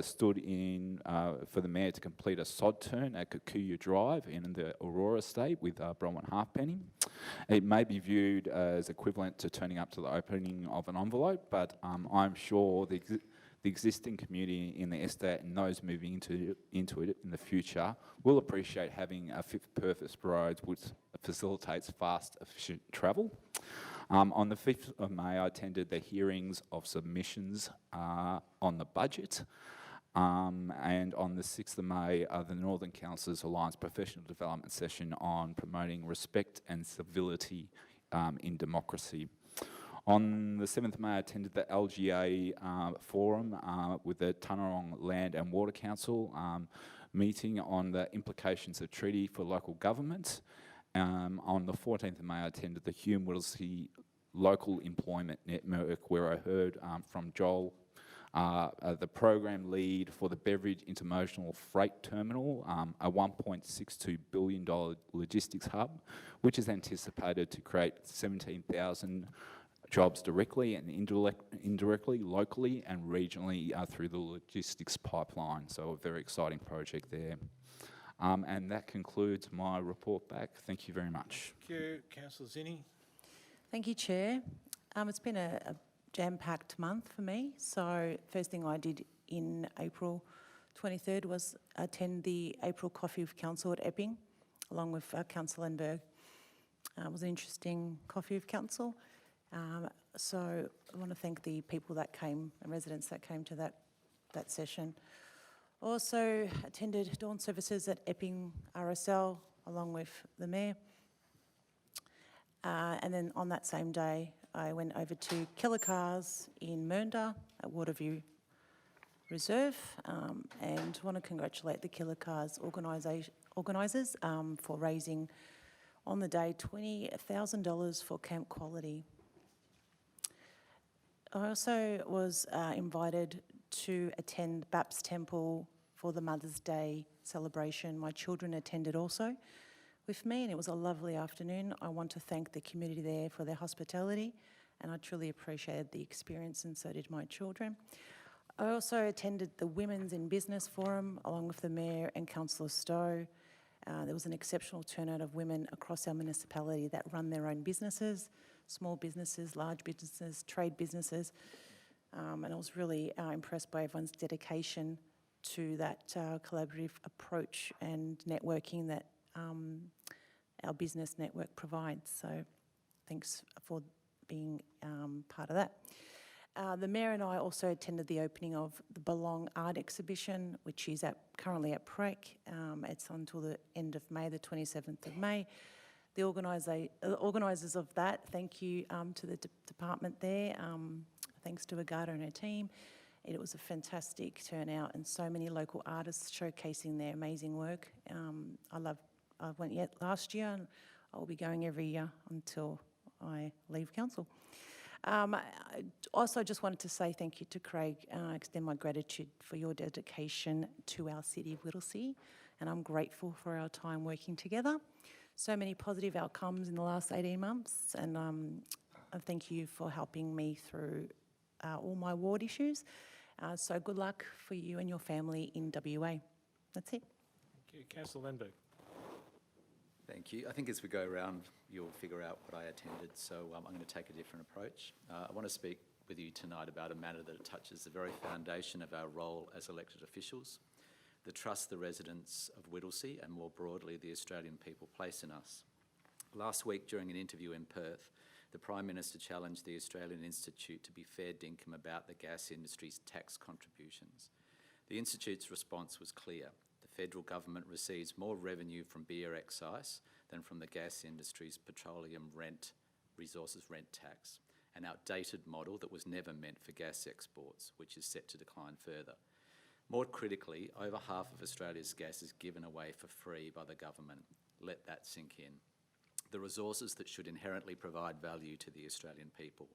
stood in for the Mayor to complete a sod turn at Kikuyu Drive in the Aurora estate with Bronwyn Halfpenny. It may be viewed as equivalent to turning up to the opening of an envelope, but I'm sure the existing community in the estate and those moving into it in the future will appreciate having a fit-for-purpose road which facilitates fast, efficient travel. On the 5th of May, I attended the hearings of submissions on the budget. And on the 6th of May, the Northern Councillors Alliance Professional Development Session on promoting respect and civility in democracy. On the 7th of May, I attended the LGA forum with the Tanarong Land and Water Council meeting on the implications of treaty for local government. On the 14th of May, I attended the Hume Whittlesea Local Employment Network, where I heard from Joel the program lead for the Beveridge Intermodal Freight Terminal, a $1.62 billion logistics hub, which is anticipated to create 17,000 jobs directly and indirectly, locally and regionally through the logistics pipeline. So a very exciting project there. And that concludes my report back. Thank you very much. Thank you, Councillor Zinni. Thank you, Chair. It's been a jam-packed month for me. So first thing I did in April 23rd was attend the April Coffee with Council at Epping, along with Councillor Lindbergh. It was an interesting Coffee with Council. So I want to thank the people that came and residents that came to that session. Also attended dawn services at Epping RSL along with the Mayor. And then on that same day, I went over to Killer Cars in Mernda at Waterview Reserve, and want to congratulate the Killer Cars organisers for raising on the day $20,000 for Camp Quality. I also was invited to attend Baps Temple for the Mother's Day celebration. My children attended also with me, and it was a lovely afternoon. I want to thank the community there for their hospitality, and I truly appreciated the experience, and so did my children. I also attended the Women's in Business Forum along with the Mayor and Councillor Stowe. There was an exceptional turnout of women across our municipality that run their own businesses, small businesses, large businesses, trade businesses, and I was really impressed by everyone's dedication to that collaborative approach and networking that our business network provides. So thanks for being part of that. The Mayor and I also attended the opening of the Belong Art Exhibition, which is currently at PREC. It's until the end of May, the 27th of May. The organisers of that, thank you to the department there. Thanks to Agata and her team. It was a fantastic turnout and so many local artists showcasing their amazing work. I went last year, and I'll be going every year until I leave council. I also just wanted to say thank you to Craig, extend my gratitude for your dedication to our city of Whittlesea, and I'm grateful for our time working together. So many positive outcomes in the last 18 months, and I thank you for helping me through all my ward issues. So good luck for you and your family in WA. That's it. Thank you, Councillor Lindbergh. Thank you. I think as we go around, you'll figure out what I attended, so I'm going to take a different approach. I want to speak with you tonight about a matter that touches the very foundation of our role as elected officials, the trust the residents of Whittlesea and more broadly the Australian people place in us. Last week, during an interview in Perth, the Prime Minister challenged the Australian Institute to be fair dinkum about the gas industry's tax contributions. The Institute's response was clear. The federal government receives more revenue from beer excise than from the gas industry's petroleum resources rent tax, an outdated model that was never meant for gas exports, which is set to decline further. More critically, over half of Australia's gas is given away for free by the government. Let that sink in. The resources that should inherently provide value to the Australian people.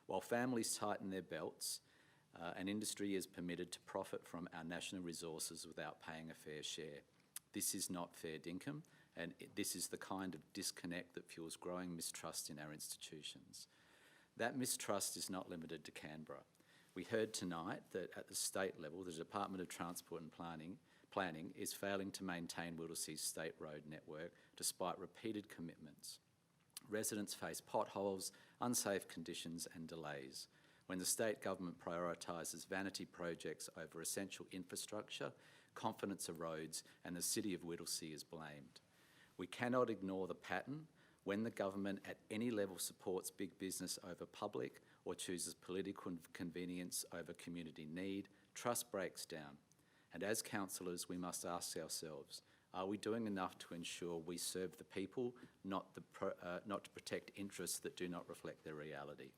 While families tighten their belts, an industry is permitted to profit from our national resources without paying a fair share. This is not fair dinkum, and this is the kind of disconnect that fuels growing mistrust in our institutions. That mistrust is not limited to Canberra. We heard tonight that at the state level, the Department of Transport and Planning is failing to maintain Whittlesea's state road network despite repeated commitments. Residents face potholes, unsafe conditions and delays. When the state government prioritises vanity projects over essential infrastructure, confidence erodes and the city of Whittlesea is blamed. We cannot ignore the pattern. When the government at any level supports big business over public or chooses political convenience over community need, trust breaks down. And as councillors, we must ask ourselves, are we doing enough to ensure we serve the people, not to protect interests that do not reflect their reality?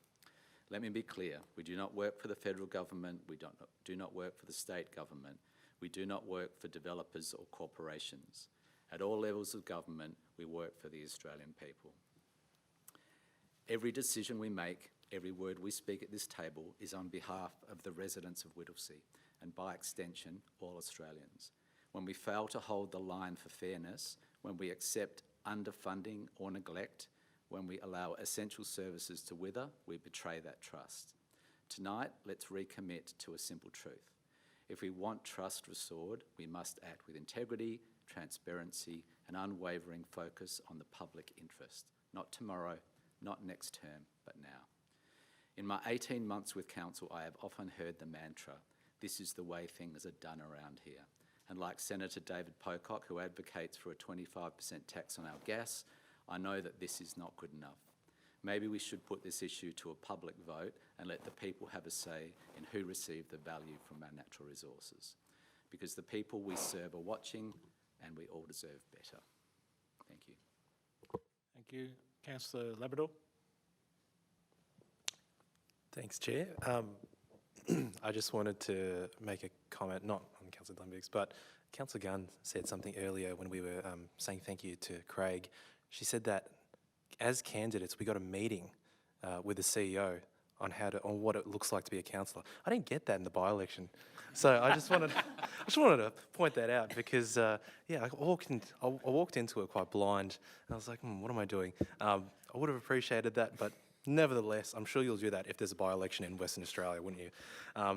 Let me be clear, we do not work for the federal government, we do not work for the state government, we do not work for developers or corporations. At all levels of government, we work for the Australian people. Every decision we make, every word we speak at this table is on behalf of the residents of Whittlesea and, by extension, all Australians. When we fail to hold the line for fairness, when we accept underfunding or neglect, when we allow essential services to wither, we betray that trust. Tonight, let's recommit to a simple truth. If we want trust restored, we must act with integrity, transparency, and unwavering focus on the public interest. Not tomorrow, not next term, but now. In my 18 months with council, I have often heard the mantra, "This is the way things are done around here." And like Senator David Pocock, who advocates for a 25% tax on our gas, I know that this is not good enough. Maybe we should put this issue to a public vote and let the people have a say in who receive the value from our natural resources. Because the people we serve are watching and we all deserve better. Thank you. Thank you. Councillor Labrador. Thanks, Chair. I just wanted to make a comment, not on Councillor Glenbiggs, but Councillor Gunn said something earlier when we were saying thank you to Craig. She said that as candidates, we got a meeting with the CEO on what it looks like to be a councillor. I didn't get that in the by-election, so I just wanted to point that out because I walked into it quite blind, and I was like, what am I doing? I would have appreciated that, but nevertheless, I'm sure you'll do that if there's a by-election in Western Australia, wouldn't you?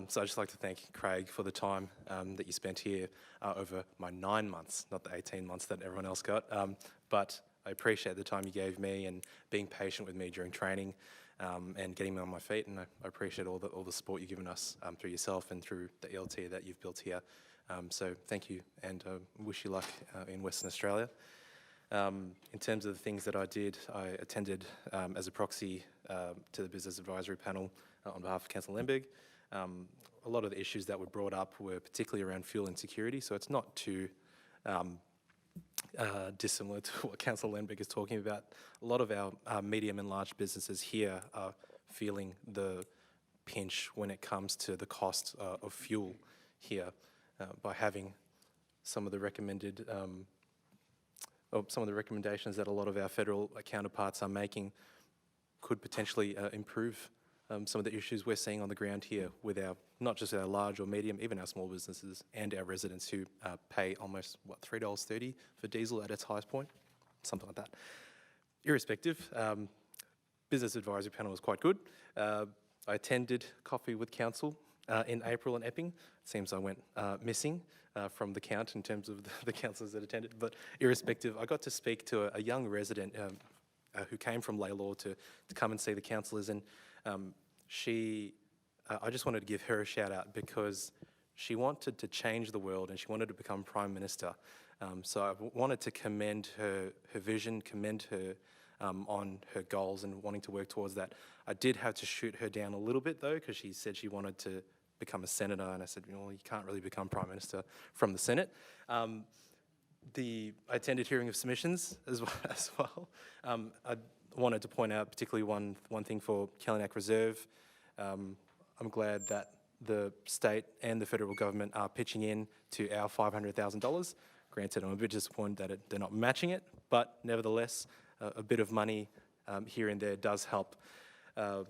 So I'd just like to thank Craig for the time that you spent here over my 9 months, not the 18 months that everyone else got. But I appreciate the time you gave me and being patient with me during training and getting me on my feet. And I appreciate all the support you've given us through yourself and through the ELT that you've built here. So thank you, and wish you luck in Western Australia. In terms of the things that I did, I attended as a proxy to the Business Advisory Panel on behalf of Councillor Lembig. A lot of the issues that were brought up were particularly around fuel insecurity, so it's not too dissimilar to what Councillor Lembig is talking about. A lot of our medium and large businesses here are feeling the pinch when it comes to the cost of fuel here by having some of the recommended some of the recommendations that a lot of our federal counterparts are making could potentially improve some of the issues we're seeing on the ground here with not just our large or medium, even our small businesses and our residents who pay almost, $3.30 for diesel at its highest point, something like that. Irrespective, Business Advisory Panel was quite good. I attended Coffee with Council in April in Epping. It seems I went missing from the count in terms of the councillors that attended, but irrespective, I got to speak to a young resident who came from Laylaw to come and see the councillors, and I just wanted to give her a shout out because she wanted to change the world and she wanted to become Prime Minister. So I wanted to commend her vision, commend her on her goals and wanting to work towards that. I did have to shoot her down a little bit though, because she said she wanted to become a senator, and I said, well, you can't really become Prime Minister from the Senate. I attended hearing of submissions as well. I wanted to point out particularly one thing for Kellinack Reserve. I'm glad that the state and the federal government are pitching in to our $500,000. Granted, I'm a bit disappointed that they're not matching it, but nevertheless, a bit of money here and there does help. I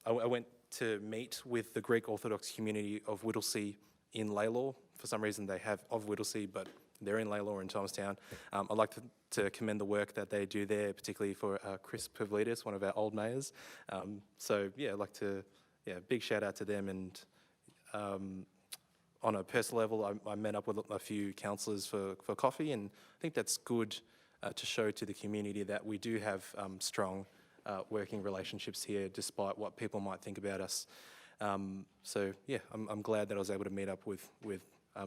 went to meet with the Greek Orthodox community of Whittlesea in Laylaw. For some reason they have of Whittlesea, but they're in Laylaw in Thomastown. I'd like to commend the work that they do there, particularly for Chris Pavlidis, one of our old mayors. So yeah, I'd like to, big shout out to them. And on a personal level, I met up with a few councillors for coffee, and I think that's good to show to the community that we do have strong working relationships here, despite what people might think about us. So yeah, I'm glad that I was able to meet up with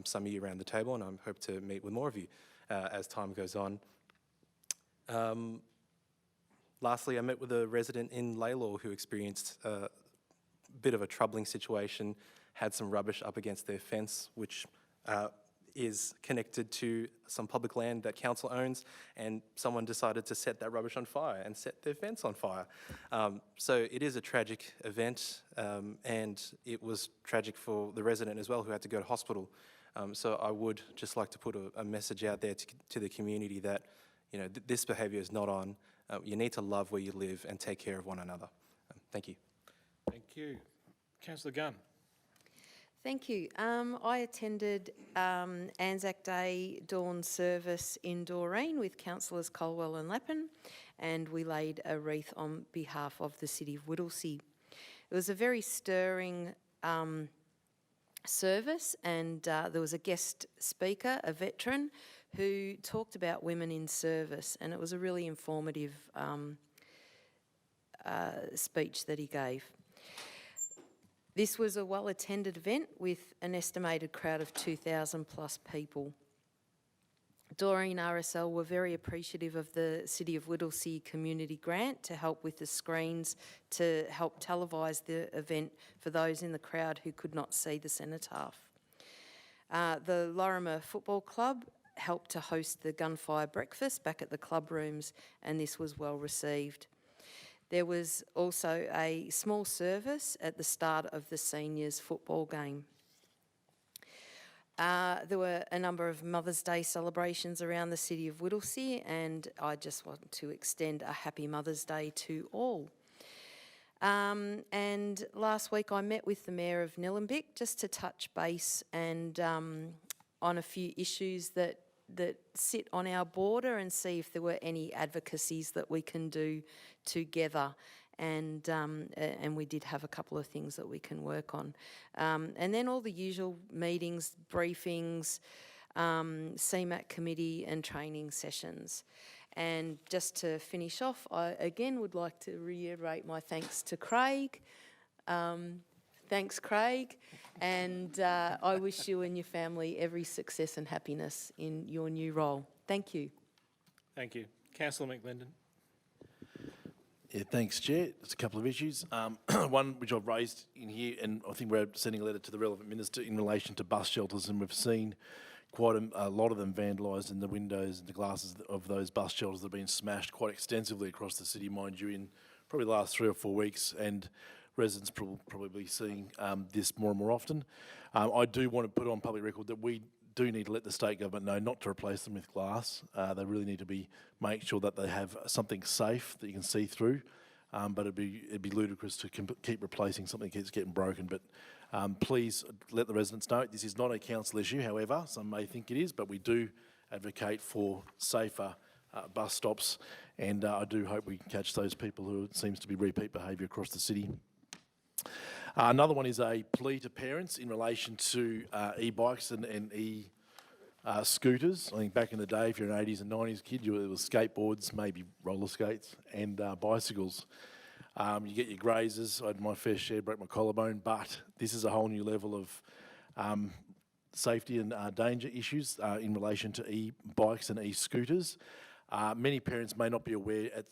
some of you around the table, and I hope to meet with more of you as time goes on. Lastly, I met with a resident in Laylaw who experienced a bit of a troubling situation, had some rubbish up against their fence, which is connected to some public land that council owns, and someone decided to set that rubbish on fire and set their fence on fire. So it is a tragic event, and it was tragic for the resident as well, who had to go to hospital. So I would just like to put a message out there to the community that, this behaviour is not on. You need to love where you live and take care of one another. Thank you. Thank you. Councillor Gunn. Thank you. I attended Anzac Day dawn service in Doreen with councillors Colwell and Lappin, and we laid a wreath on behalf of the City of Whittlesea. It was a very stirring service, and there was a guest speaker, a veteran, who talked about women in service, and it was a really informative speech that he gave. This was a well-attended event with an estimated crowd of 2,000 plus people. Doreen RSL were very appreciative of the City of Whittlesea community grant to help with the screens to help televise the event for those in the crowd who could not see the cenotaph. The Lorimer Football Club helped to host the gunfire breakfast back at the club rooms, and this was well received. There was also a small service at the start of the seniors football game. There were a number of Mother's Day celebrations around the City of Whittlesea, and I just want to extend a happy Mother's Day to all. And last week I met with the Mayor of Nillumbik just to touch base and on a few issues that sit on our border and see if there were any advocacies that we can do together. And we did have a couple of things that we can work on. And then all the usual meetings, briefings, CMAC committee and training sessions. And just to finish off, I again would like to reiterate my thanks to Craig. Thanks, Craig. And I wish you and your family every success and happiness in your new role. Thank you. Thank you. Councillor McLendon. Yeah, thanks, Chair. There's a couple of issues. One which I've raised in here, and I think we're sending a letter to the relevant minister in relation to bus shelters, and we've seen quite a lot of them vandalised, and the windows and the glasses of those bus shelters that have been smashed quite extensively across the city, mind you, in probably the last 3 or 4 weeks, and residents probably seeing this more and more often. I do want to put on public record that we do need to let the state government know not to replace them with glass. They really need to make sure that they have something safe that you can see through. But it'd be ludicrous to keep replacing something that keeps getting broken. But please let the residents know this is not a council issue. However, some may think it is, but we do advocate for safer bus stops, and I do hope we can catch those people who it seems to be repeat behaviour across the city. Another one is a plea to parents in relation to e-bikes and e-scooters. I think back in the day, if you're an 80s and 90s kid, it was skateboards, maybe roller skates, and bicycles. You get your grazers. I had my fair share, broke my collarbone, but this is a whole new level of safety and danger issues in relation to e-bikes and e-scooters. Many parents may not be aware at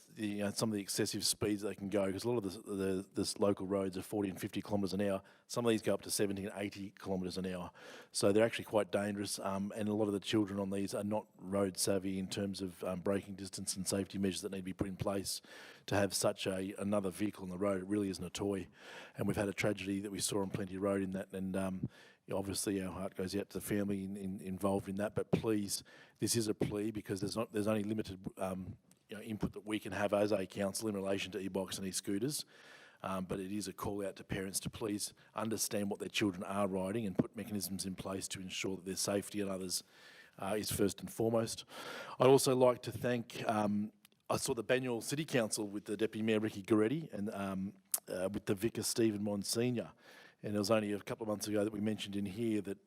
some of the excessive speeds they can go, because a lot of the local roads are 40 and 50 kilometres an hour. Some of these go up to 70 and 80 kilometres an hour. So they're actually quite dangerous, and a lot of the children on these are not road savvy in terms of braking distance and safety measures that need to be put in place to have such another vehicle on the road. It really isn't a toy. And we've had a tragedy that we saw on Plenty Road in that, and obviously our heart goes out to the family involved in that, but please, this is a plea because there's only limited input that we can have as a council in relation to e-bikes and e-scooters, but it is a call out to parents to please understand what their children are riding and put mechanisms in place to ensure that their safety and others is first and foremost. I'd also like to thank, I saw the Banyule City Council with the Deputy Mayor Ricky Goretti and with the Vicar Stephen Monsignor. And it was only a couple of months ago that we mentioned in here that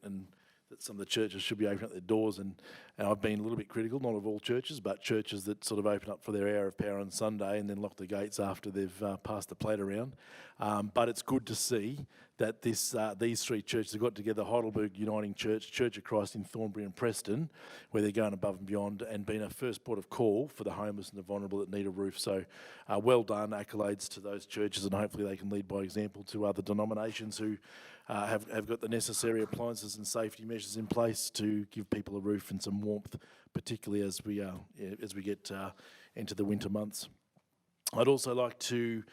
some of the churches should be opening up their doors, and I've been a little bit critical, not of all churches, but churches that sort of open up for their hour of power on Sunday and then lock the gates after they've passed the plate around. But it's good to see that these three churches have got together, Heidelberg Uniting Church, Church of Christ in Thornbury and Preston, where they're going above and beyond and being a first port of call for the homeless and the vulnerable that need a roof. So well done, accolades to those churches, and hopefully they can lead by example to other denominations who have got the necessary appliances and safety measures in place to give people a roof and some warmth, particularly as we get into the winter months. I'd also like to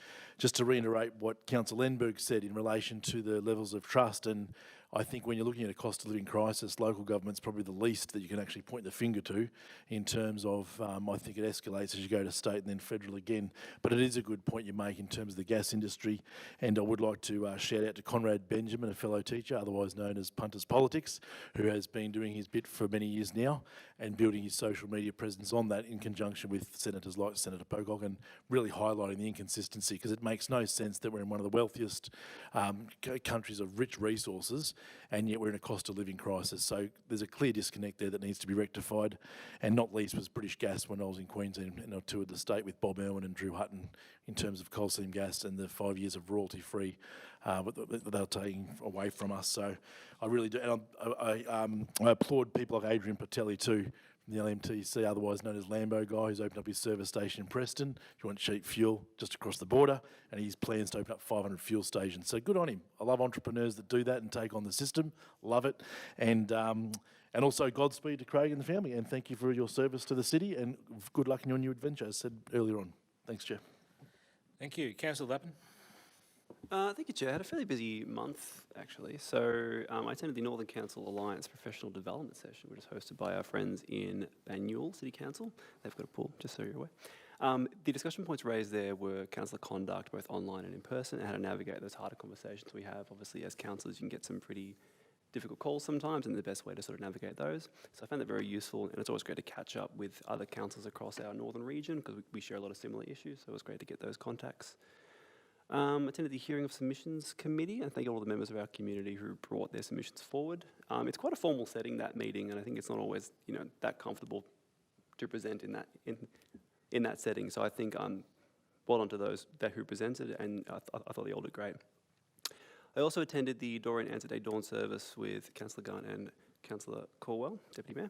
reiterate what Councillor Lenberg said in relation to the levels of trust, and I think when you're looking at a cost of living crisis, local government's probably the least that you can actually point the finger to in terms of, I think it escalates as you go to state and then federal again. But it is a good point you make in terms of the gas industry. And I would like to shout out to Conrad Benjamin, a fellow teacher, otherwise known as Punters Politics, who has been doing his bit for many years now and building his social media presence on that in conjunction with senators like Senator Pocock, and really highlighting the inconsistency, because it makes no sense that we're in one of the wealthiest countries of rich resources and yet we're in a cost of living crisis. So there's a clear disconnect there that needs to be rectified, and not least was British Gas when I was in Queensland and I toured the state with Bob Irwin and Drew Hutton in terms of coal seam gas and the 5 years of royalty free that they're taking away from us. So I really do, and I applaud people like Adrian Patelli too, from the LMTC, otherwise known as Lambo guy, who's opened up his service station in Preston. If you want cheap fuel, just across the border, and he has plans to open up 500 fuel stations. So good on him. I love entrepreneurs that do that and take on the system. Love it. And also Godspeed to Craig and the family, and thank you for your service to the city, and good luck in your new adventure, as said earlier on. Thanks, Chair. Thank you. Councillor Lappin. Thank you, Chair. I had a fairly busy month, actually. So I attended the Northern Council Alliance Professional Development Session, which is hosted by our friends in Banyule City Council. They've got a pool, just so you're aware. The discussion points raised there were councillor conduct, both online and in person, and how to navigate those harder conversations we have. Obviously, as councillors, you can get some pretty difficult calls sometimes, and the best way to sort of navigate those. So I found that very useful, and it's always great to catch up with other councillors across our northern region, because we share a lot of similar issues, so it was great to get those contacts. Attended the Hearing of Submissions Committee, and thank all the members of our community who brought their submissions forward. It's quite a formal setting, that meeting, and I think it's not always, that comfortable to present in that setting. So I think well done to those who presented, and I thought they all did great. I also attended the Doreen Answer Day Dawn service with Councillor Gunn and Councillor Caldwell, Deputy Mayor.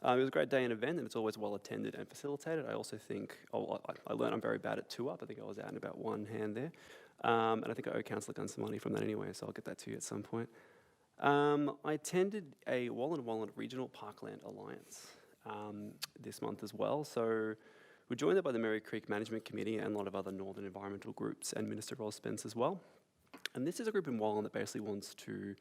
It was a great day and event, and it's always well attended and facilitated. I also think, I learned I'm very bad at two-up. I think I was out in about one hand there. And I think I owe Councillor Gunn some money from that anyway, so I'll get that to you at some point. I attended a Wallen Regional Parkland Alliance this month as well. So we're joined there by the Merri Creek Management Committee and a lot of other northern environmental groups, and Minister Ross Spence as well. And this is a group in Wallen that basically wants to,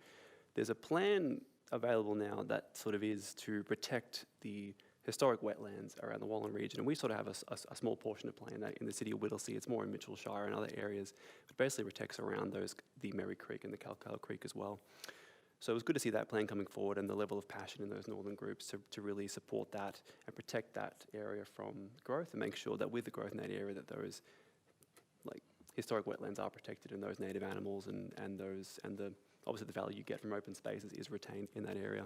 there's a plan available now that sort of is to protect the historic wetlands around the Wallen region, and we sort of have a small portion to play in that in the city of Whittlesea. It's more in Mitchell Shire and other areas, but basically protects around the Merri Creek and the Calcala Creek as well. So it was good to see that plan coming forward and the level of passion in those northern groups to really support that and protect that area from growth, and make sure that with the growth in that area that those historic wetlands are protected, and those native animals and obviously the value you get from open spaces is retained in that area.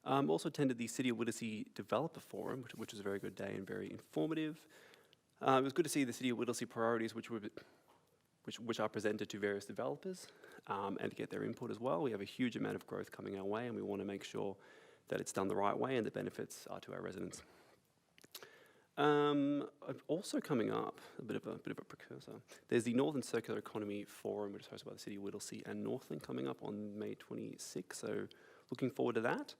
Also attended the City of Whittlesea Developer Forum, which was a very good day and very informative. It was good to see the City of Whittlesea priorities, which are presented to various developers, and to get their input as well. We have a huge amount of growth coming our way, and we want to make sure that it's done the right way and the benefits are to our residents. Also coming up, a bit of a precursor, there's the Northern Circular Economy Forum, which is hosted by the City of Whittlesea and Northland, coming up on May 26th, so looking forward to that.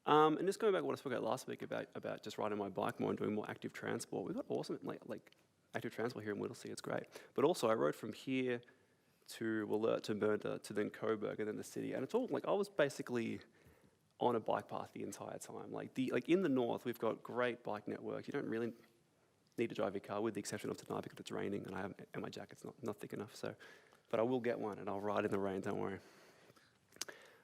And just going back to what I spoke about last week about just riding my bike more and doing more active transport, we've got awesome like active transport here in Whittlesea, it's great. But also I rode from here to Wollert to Mernda to then Coburg and then the city, and it's all I was basically on a bike path the entire time. Like in the north, we've got great bike networks. You don't really need to drive your car, with the exception of tonight because it's raining and my jacket's not thick enough. So, but I will get one and I'll ride in the rain. Don't worry.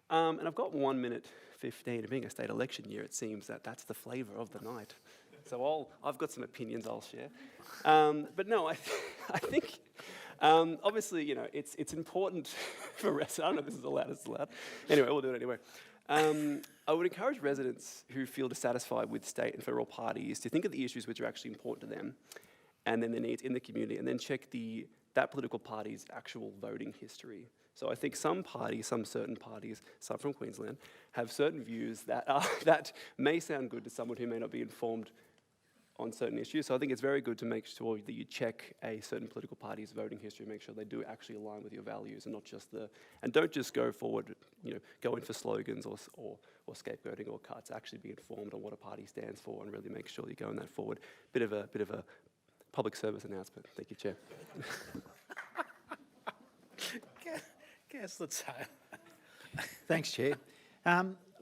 And I've got 1 minute 15. Being a state election year, it seems that's the flavour of the night. So I've got some opinions I'll share. But no, I think. Obviously, it's important for residents. I don't know if this is allowed. It's allowed. Anyway, we'll do it anyway. I would encourage residents who feel dissatisfied with state and federal parties to think of the issues which are actually important to them, and then their needs in the community, and then check that political party's actual voting history. So I think some certain parties, some from Queensland, have certain views that may sound good to someone who may not be informed on certain issues. So I think it's very good to make sure that you check a certain political party's voting history, make sure they do actually align with your values, and not just and don't just go forward, go in for slogans or scapegoating or cuts. Actually be informed on what a party stands for and really make sure you go in that forward. Bit of a public service announcement. Thank you, Chair. Councillor Taylor. Thanks, Chair.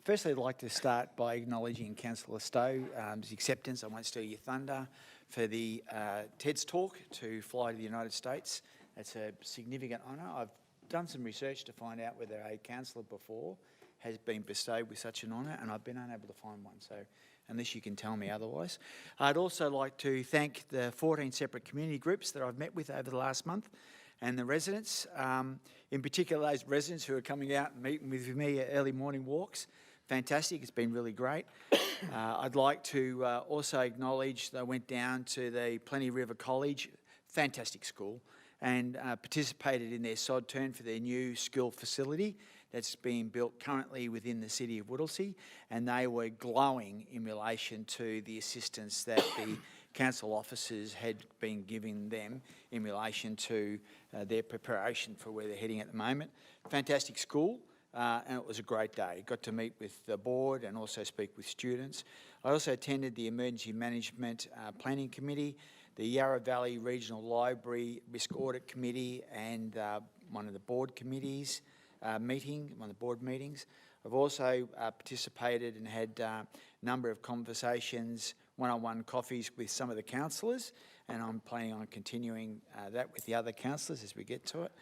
Firstly, I'd like to start by acknowledging Councillor Stowe's acceptance, I won't steal your thunder, for the TED's talk to fly to the United States. That's a significant honour. I've done some research to find out whether a councillor before has been bestowed with such an honour, and I've been unable to find one, so unless you can tell me otherwise. I'd also like to thank the 14 separate community groups that I've met with over the last month, and the residents, in particular those residents who are coming out and meeting with me at early morning walks. Fantastic, it's been really great. I'd like to also acknowledge that I went down to the Plenty River College, fantastic school, and participated in their sod turn for their new school facility that's being built currently within the city of Whittlesea, and they were glowing in relation to the assistance that the council officers had been giving them in relation to their preparation for where they're heading at the moment. Fantastic school, and it was a great day. Got to meet with the board and also speak with students. I also attended the Emergency Management Planning Committee, the Yarra Valley Regional Library Risk Audit Committee, and one of the board committees one of the board meetings. I've also participated and had a number of conversations, one-on-one coffees with some of the councillors, and I'm planning on continuing that with the other councillors as we get to it.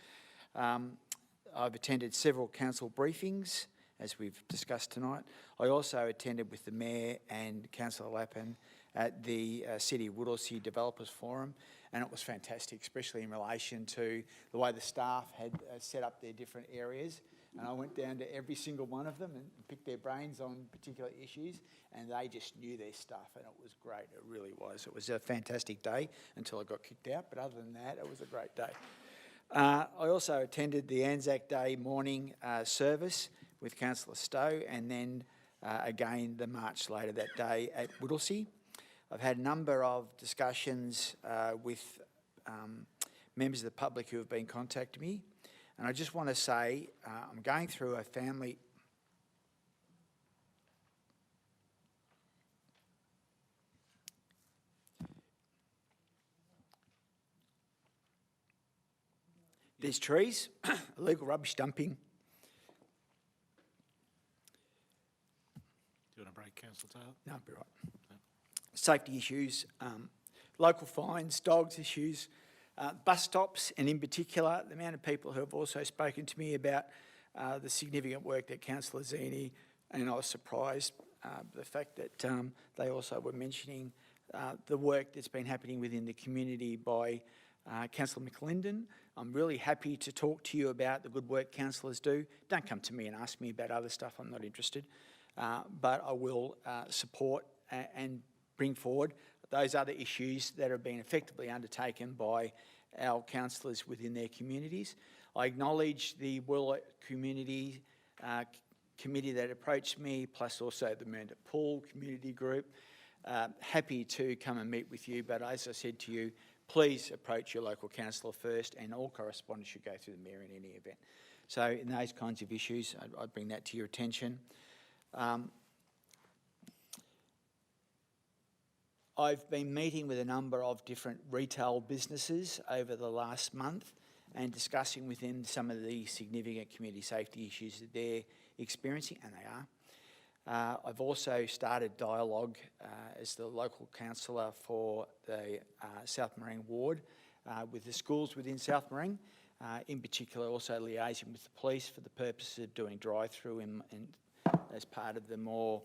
I've attended several council briefings, as we've discussed tonight. I also attended with the Mayor and Councillor Lappin at the City of Whittlesea Developers Forum, and it was fantastic, especially in relation to the way the staff had set up their different areas. And I went down to every single one of them and picked their brains on particular issues, and they just knew their stuff, and it was great. It really was. It was a fantastic day until I got kicked out, but other than that, it was a great day. I also attended the Anzac Day morning service with Councillor Stowe, and then again the march later that day at Whittlesea. I've had a number of discussions with members of the public who have been contacting me, and I just want to say I'm going through a family... There's trees, illegal rubbish dumping. Do you want to break, Councillor Taylor? No, I'll be right. Safety issues, local fines, dogs issues, bus stops, and in particular, the amount of people who have also spoken to me about the significant work that Councillor Zini, and I was surprised the fact that they also were mentioning the work that's been happening within the community by Councillor McLinden. I'm really happy to talk to you about the good work councillors do. Don't come to me and ask me about other stuff, I'm not interested. But I will support and bring forward those other issues that are being effectively undertaken by our councillors within their communities. I acknowledge the Wirla Community Committee that approached me, plus also the Mernda Pool Community Group. Happy to come and meet with you, but as I said to you, please approach your local councillor first, and all correspondence should go through the Mayor in any event. So in those kinds of issues, I'd bring that to your attention. I've been meeting with a number of different retail businesses over the last month and discussing with them some of the significant community safety issues that they're experiencing, and they are. I've also started dialogue as the local councillor for the South Morang ward with the schools within South Morang, in particular also liaising with the police for the purpose of doing drive-through and as part of the more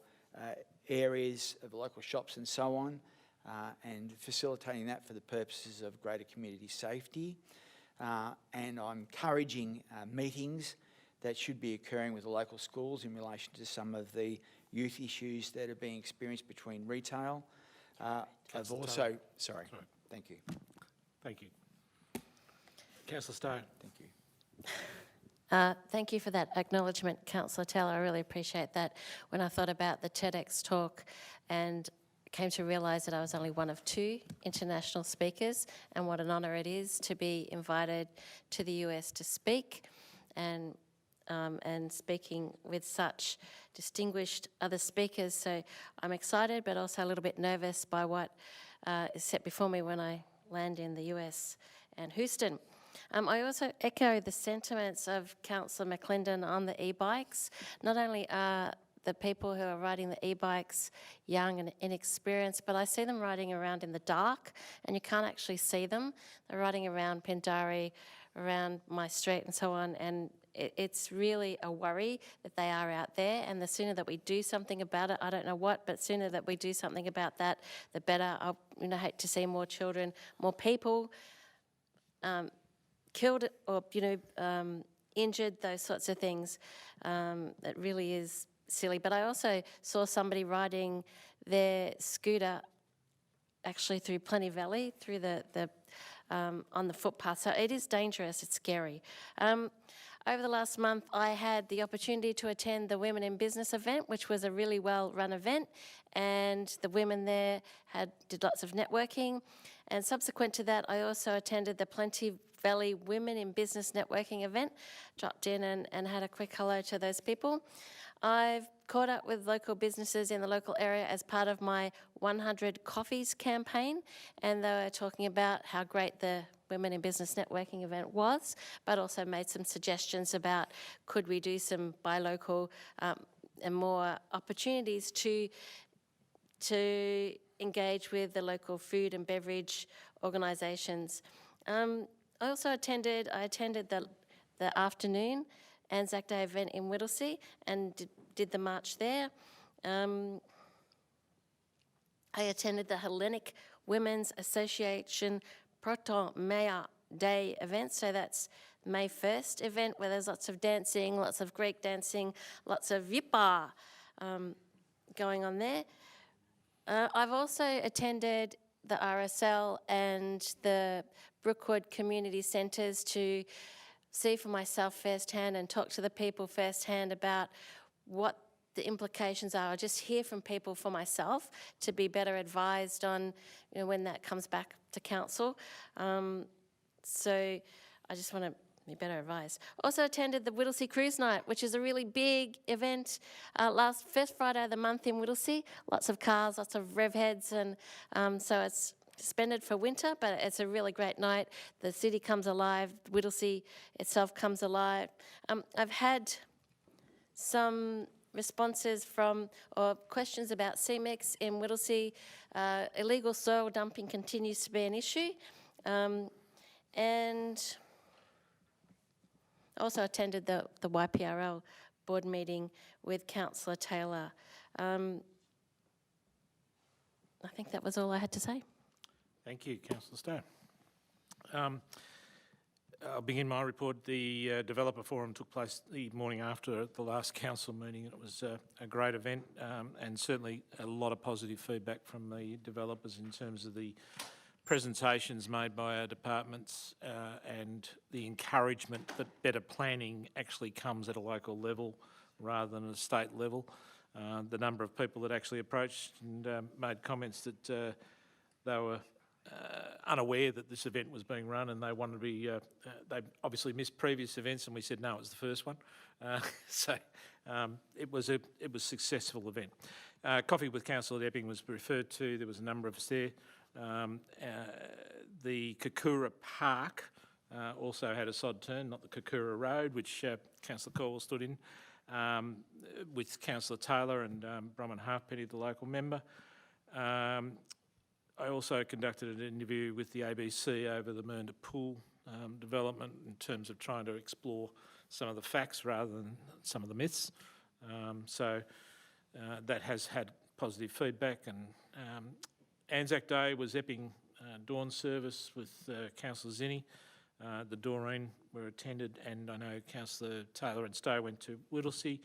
areas of local shops and so on, and facilitating that for the purposes of greater community safety. And I'm encouraging meetings that should be occurring with the local schools in relation to some of the youth issues that are being experienced between retail. I've also... Sorry. Thank you. Thank you. Councillor Stowe. Thank you. Thank you for that acknowledgement, Councillor Taylor. I really appreciate that. When I thought about the TEDx talk and came to realise that I was only one of 2 international speakers, and what an honour it is to be invited to the US to speak, and speaking with such distinguished other speakers. So I'm excited, but also a little bit nervous by what is set before me when I land in the US and Houston. I also echo the sentiments of Councillor McClendon on the e-bikes. Not only are the people who are riding the e-bikes young and inexperienced, but I see them riding around in the dark and you can't actually see them. They're riding around Pindari, around my street and so on, and it's really a worry that they are out there, and the sooner that we do something about it, I don't know what, but sooner that we do something about that, the better. I hate to see more children, more people killed or, injured, those sorts of things. It really is silly. But I also saw somebody riding their scooter actually through Plenty Valley, through on the footpath. So it is dangerous, it's scary. Over the last month, I had the opportunity to attend the Women in Business event, which was a really well-run event, and the women there did lots of networking. And subsequent to that, I also attended the Plenty Valley Women in Business networking event, dropped in and had a quick hello to those people. I've caught up with local businesses in the local area as part of my 100 Coffees campaign, and they were talking about how great the Women in Business networking event was, but also made some suggestions about could we do some buy local and more opportunities to engage with the local food and beverage organisations. I also attended the afternoon Anzac Day event in Whittlesea and did the march there. I attended the Hellenic Women's Association Proton Mea Day event, so that's May 1st event where there's lots of dancing, lots of Greek dancing, lots of yipa going on there. I've also attended the RSL and the Brookwood Community Centres to see for myself firsthand and talk to the people firsthand about what the implications are, or just hear from people for myself to be better advised on, when that comes back to council. So I just want to be better advised. Also attended the Whittlesea Cruise Night, which is a really big event, first Friday of the month in Whittlesea. Lots of cars, lots of rev heads, and so it's suspended for winter, but it's a really great night. The city comes alive, Whittlesea itself comes alive. I've had some responses or questions about CMEX in Whittlesea. Illegal soil dumping continues to be an issue. And I also attended the YPRL board meeting with Councillor Taylor. I think that was all I had to say. Thank you, Councillor Stone. I'll begin my report. The developer forum took place the morning after the last council meeting. It was a great event and certainly a lot of positive feedback from the developers in terms of the presentations made by our departments and the encouragement that better planning actually comes at a local level rather than a state level. The number of people that actually approached and made comments that they were unaware that this event was being run, and they wanted to be, they obviously missed previous events, and we said no, it was the first one. So it was a successful event. Coffee with Councillor Epping was referred to. There was a number of us there. The Kakura Park also had a sod turn, not the Kakura Road, which Councillor Caldwell stood in, with Councillor Taylor and Bronwyn Halfpenny, the local member. I also conducted an interview with the ABC over the Mernda Pool development in terms of trying to explore some of the facts rather than some of the myths. So that has had positive feedback. And Anzac Day was Epping dawn service with Councillor Zinni. The Doreen were attended, and I know Councillor Taylor and Stowe went to Whittlesea.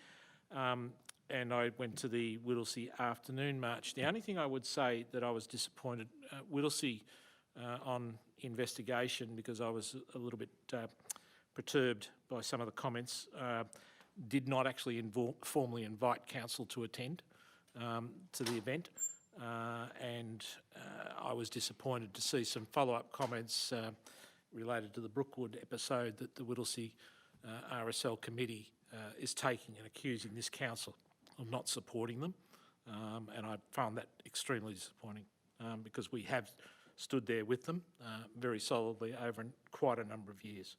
And I went to the Whittlesea afternoon march. The only thing I would say that I was disappointed, Whittlesea on investigation, because I was a little bit perturbed by some of the comments, did not actually formally invite council to attend to the event. And I was disappointed to see some follow-up comments related to the Brookwood episode that the Whittlesea RSL committee is taking and accusing this council of not supporting them, and I found that extremely disappointing because we have stood there with them very solidly over quite a number of years.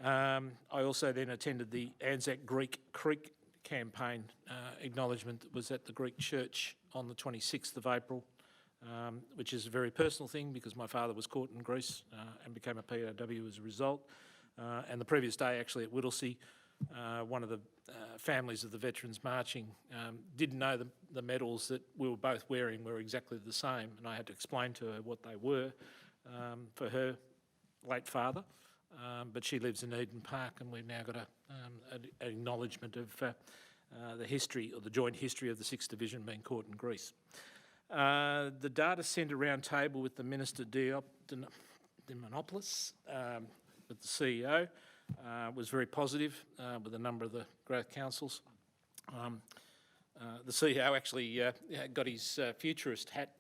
I also then attended the Anzac Greek Creek campaign acknowledgement that was at the Greek Church on the 26th of April, which is a very personal thing because my father was caught in Greece and became a POW as a result. And the previous day, actually, at Whittlesea, one of the families of the veterans marching didn't know the medals that we were both wearing were exactly the same, and I had to explain to her what they were for her late father. But she lives in Eden Park, and we've now got an acknowledgement of the history, or the joint history of the 6th Division being caught in Greece. The data centre round table with the Minister Dimonopoulos, with the CEO, was very positive with a number of the growth councils. The CEO actually got his futurist hat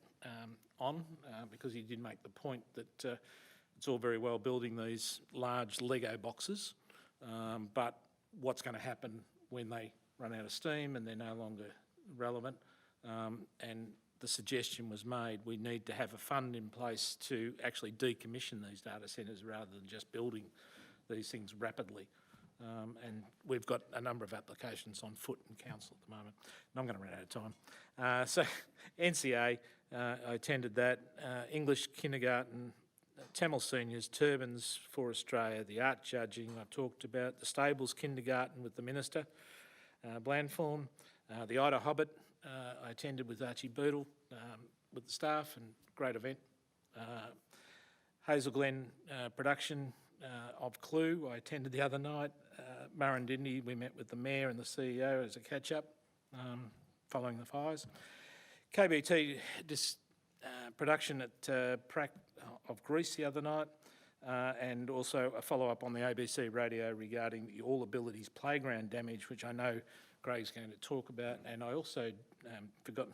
on because he did make the point that it's all very well building these large Lego boxes, but what's going to happen when they run out of steam and they're no longer relevant? And the suggestion was made, we need to have a fund in place to actually decommission these data centres rather than just building these things rapidly. And we've got a number of applications on foot in council at the moment, and I'm going to run out of time. So NCA, I attended that. English kindergarten, Tamil seniors, turbans for Australia, the art judging I talked about, the Stables kindergarten with the Minister, Blandthorn, the Ida Hobbit, I attended with Archie Boodle, with the staff, and great event. Hazel Glen production of Clue, I attended the other night. Murrindindi, we met with the Mayor and the CEO as a catch-up following the fires. KBT production at Prac of Greece the other night, and also a follow-up on the ABC radio regarding the All Abilities playground damage, which I know Greg's going to talk about. And I also forgot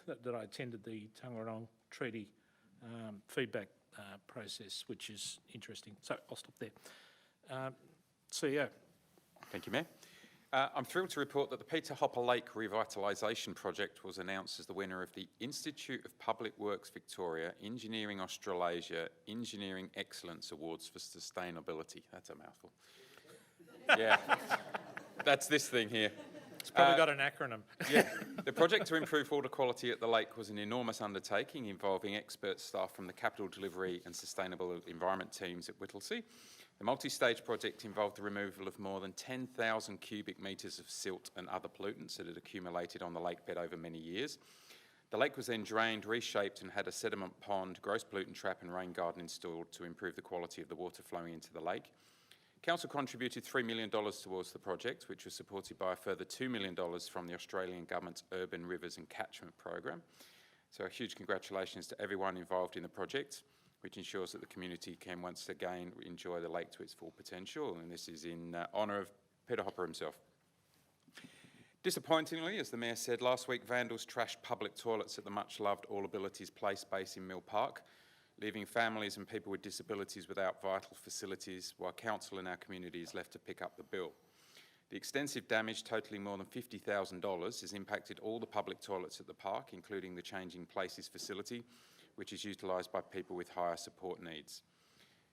that I attended the Tangarong Treaty feedback process, which is interesting. So I'll stop there. CEO. Thank you, Mayor. I'm thrilled to report that the Peter Hopper Lake Revitalisation Project was announced as the winner of the Institute of Public Works Victoria Engineering Australasia Engineering Excellence Awards for Sustainability. That's a mouthful. Yeah, that's this thing here. It's probably got an acronym. Yeah. The project to improve water quality at the lake was an enormous undertaking involving expert staff from the Capital Delivery and Sustainable Environment teams at Whittlesea. The multi-stage project involved the removal of more than 10,000 cubic metres of silt and other pollutants that had accumulated on the lake bed over many years. The lake was then drained, reshaped, and had a sediment pond, gross pollutant trap and rain garden installed to improve the quality of the water flowing into the lake. Council contributed $3 million towards the project, which was supported by a further $2 million from the Australian Government's Urban Rivers and Catchment Program. So a huge congratulations to everyone involved in the project, which ensures that the community can once again enjoy the lake to its full potential, and this is in honour of Peter Hopper himself. Disappointingly, as the Mayor said, last week vandals trashed public toilets at the much-loved All Abilities Play space in Mill Park, leaving families and people with disabilities without vital facilities, while council in our community is left to pick up the bill. The extensive damage, totalling more than $50,000, has impacted all the public toilets at the park, including the Changing Places facility, which is utilised by people with higher support needs.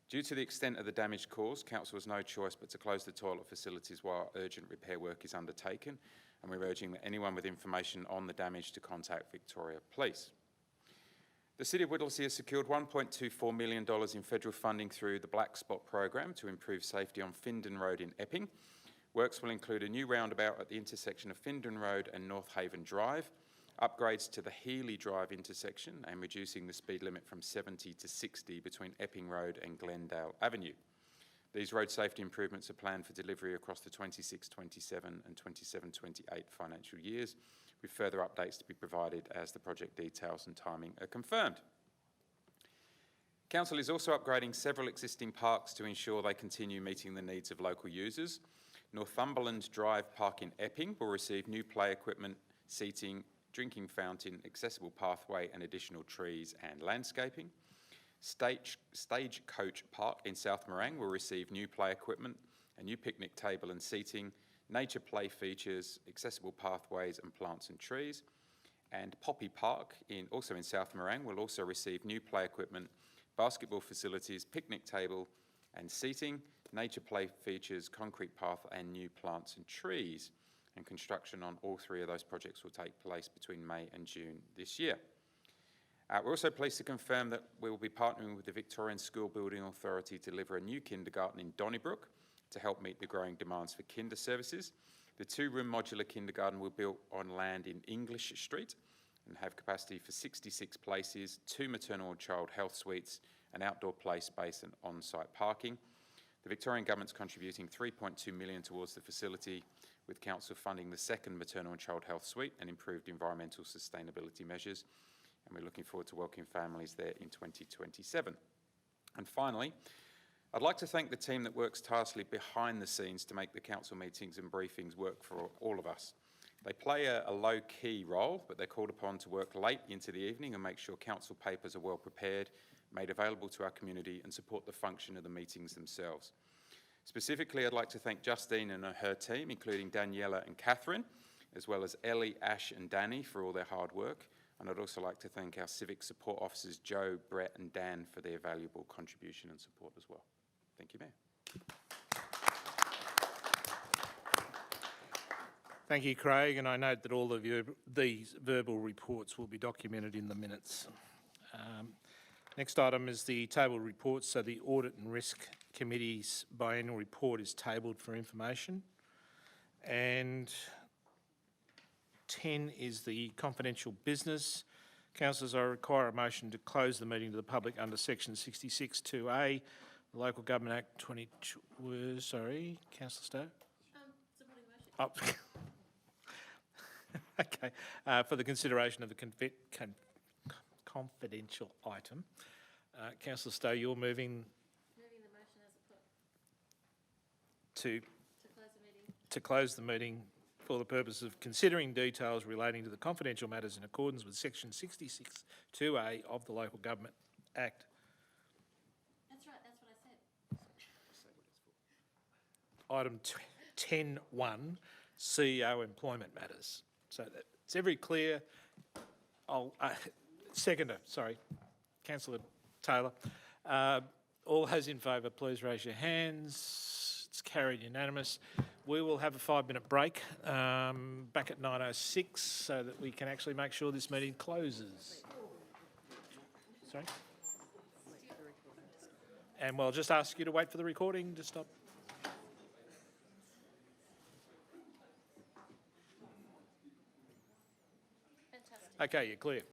Due to the extent of the damage caused, council has no choice but to close the toilet facilities while urgent repair work is undertaken, and we're urging that anyone with information on the damage to contact Victoria Police. The City of Whittlesea has secured $1.24 million in federal funding through the Black Spot program to improve safety on Findon Road in Epping. Works will include a new roundabout at the intersection of Findon Road and North Haven Drive, upgrades to the Healy Drive intersection and reducing the speed limit from 70 to 60 between Epping Road and Glendale Avenue. These road safety improvements are planned for delivery across the 26-27 and 27-28 financial years, with further updates to be provided as the project details and timing are confirmed. Council is also upgrading several existing parks to ensure they continue meeting the needs of local users. Northumberland Drive Park in Epping will receive new play equipment, seating, drinking fountain, accessible pathway and additional trees and landscaping. Stagecoach Park in South Morang will receive new play equipment, a new picnic table and seating, nature play features, accessible pathways and plants and trees. And Poppy Park, also in South Morang, will also receive new play equipment, basketball facilities, picnic table and seating, nature play features, concrete path and new plants and trees. And construction on all three of those projects will take place between May and June this year. We're also pleased to confirm that we will be partnering with the Victorian School Building Authority to deliver a new kindergarten in Donnybrook to help meet the growing demands for kinder services. The two-room modular kindergarten will be built on land in English Street and have capacity for 66 places, 2 maternal and child health suites, an outdoor play space and on-site parking. The Victorian Government's contributing $3.2 million towards the facility, with Council funding the second maternal and child health suite and improved environmental sustainability measures. And we're looking forward to welcoming families there in 2027. And finally, I'd like to thank the team that works tirelessly behind the scenes to make the council meetings and briefings work for all of us. They play a low-key role, but they're called upon to work late into the evening and make sure council papers are well prepared, made available to our community and support the function of the meetings themselves. Specifically, I'd like to thank Justine and her team, including Daniela and Catherine, as well as Ellie, Ash and Danny for all their hard work. And I'd also like to thank our civic support officers, Joe, Brett and Dan, for their valuable contribution and support as well. Thank you, Mayor. Thank you, Craig, and I note that all of these verbal reports will be documented in the minutes. Next item is the table reports. So the Audit and Risk Committee's biannual report is tabled for information. And 10 is the confidential business. Councillors, I require a motion to close the meeting to the public under section 66(2)(a), the Local Government Act 22, sorry, Councillor Stowe? Supporting motion. Oh. Okay, for the consideration of a confidential item. Councillor Stowe, you're moving Moving the motion as put. to close the meeting. to close the meeting for the purpose of considering details relating to the confidential matters in accordance with section 66(2)(a) of the Local Government Act. That's right, that's what I said. Item 10.1, CEO employment matters. So that's every clear. I'll seconder, sorry, Councillor Taylor. All those in favour, please raise your hands. It's carried unanimous. We will have a 5-minute break back at 9:06 so that we can actually make sure this meeting closes. Sorry? And we'll just ask you to wait for the recording to stop. Okay, you're clear.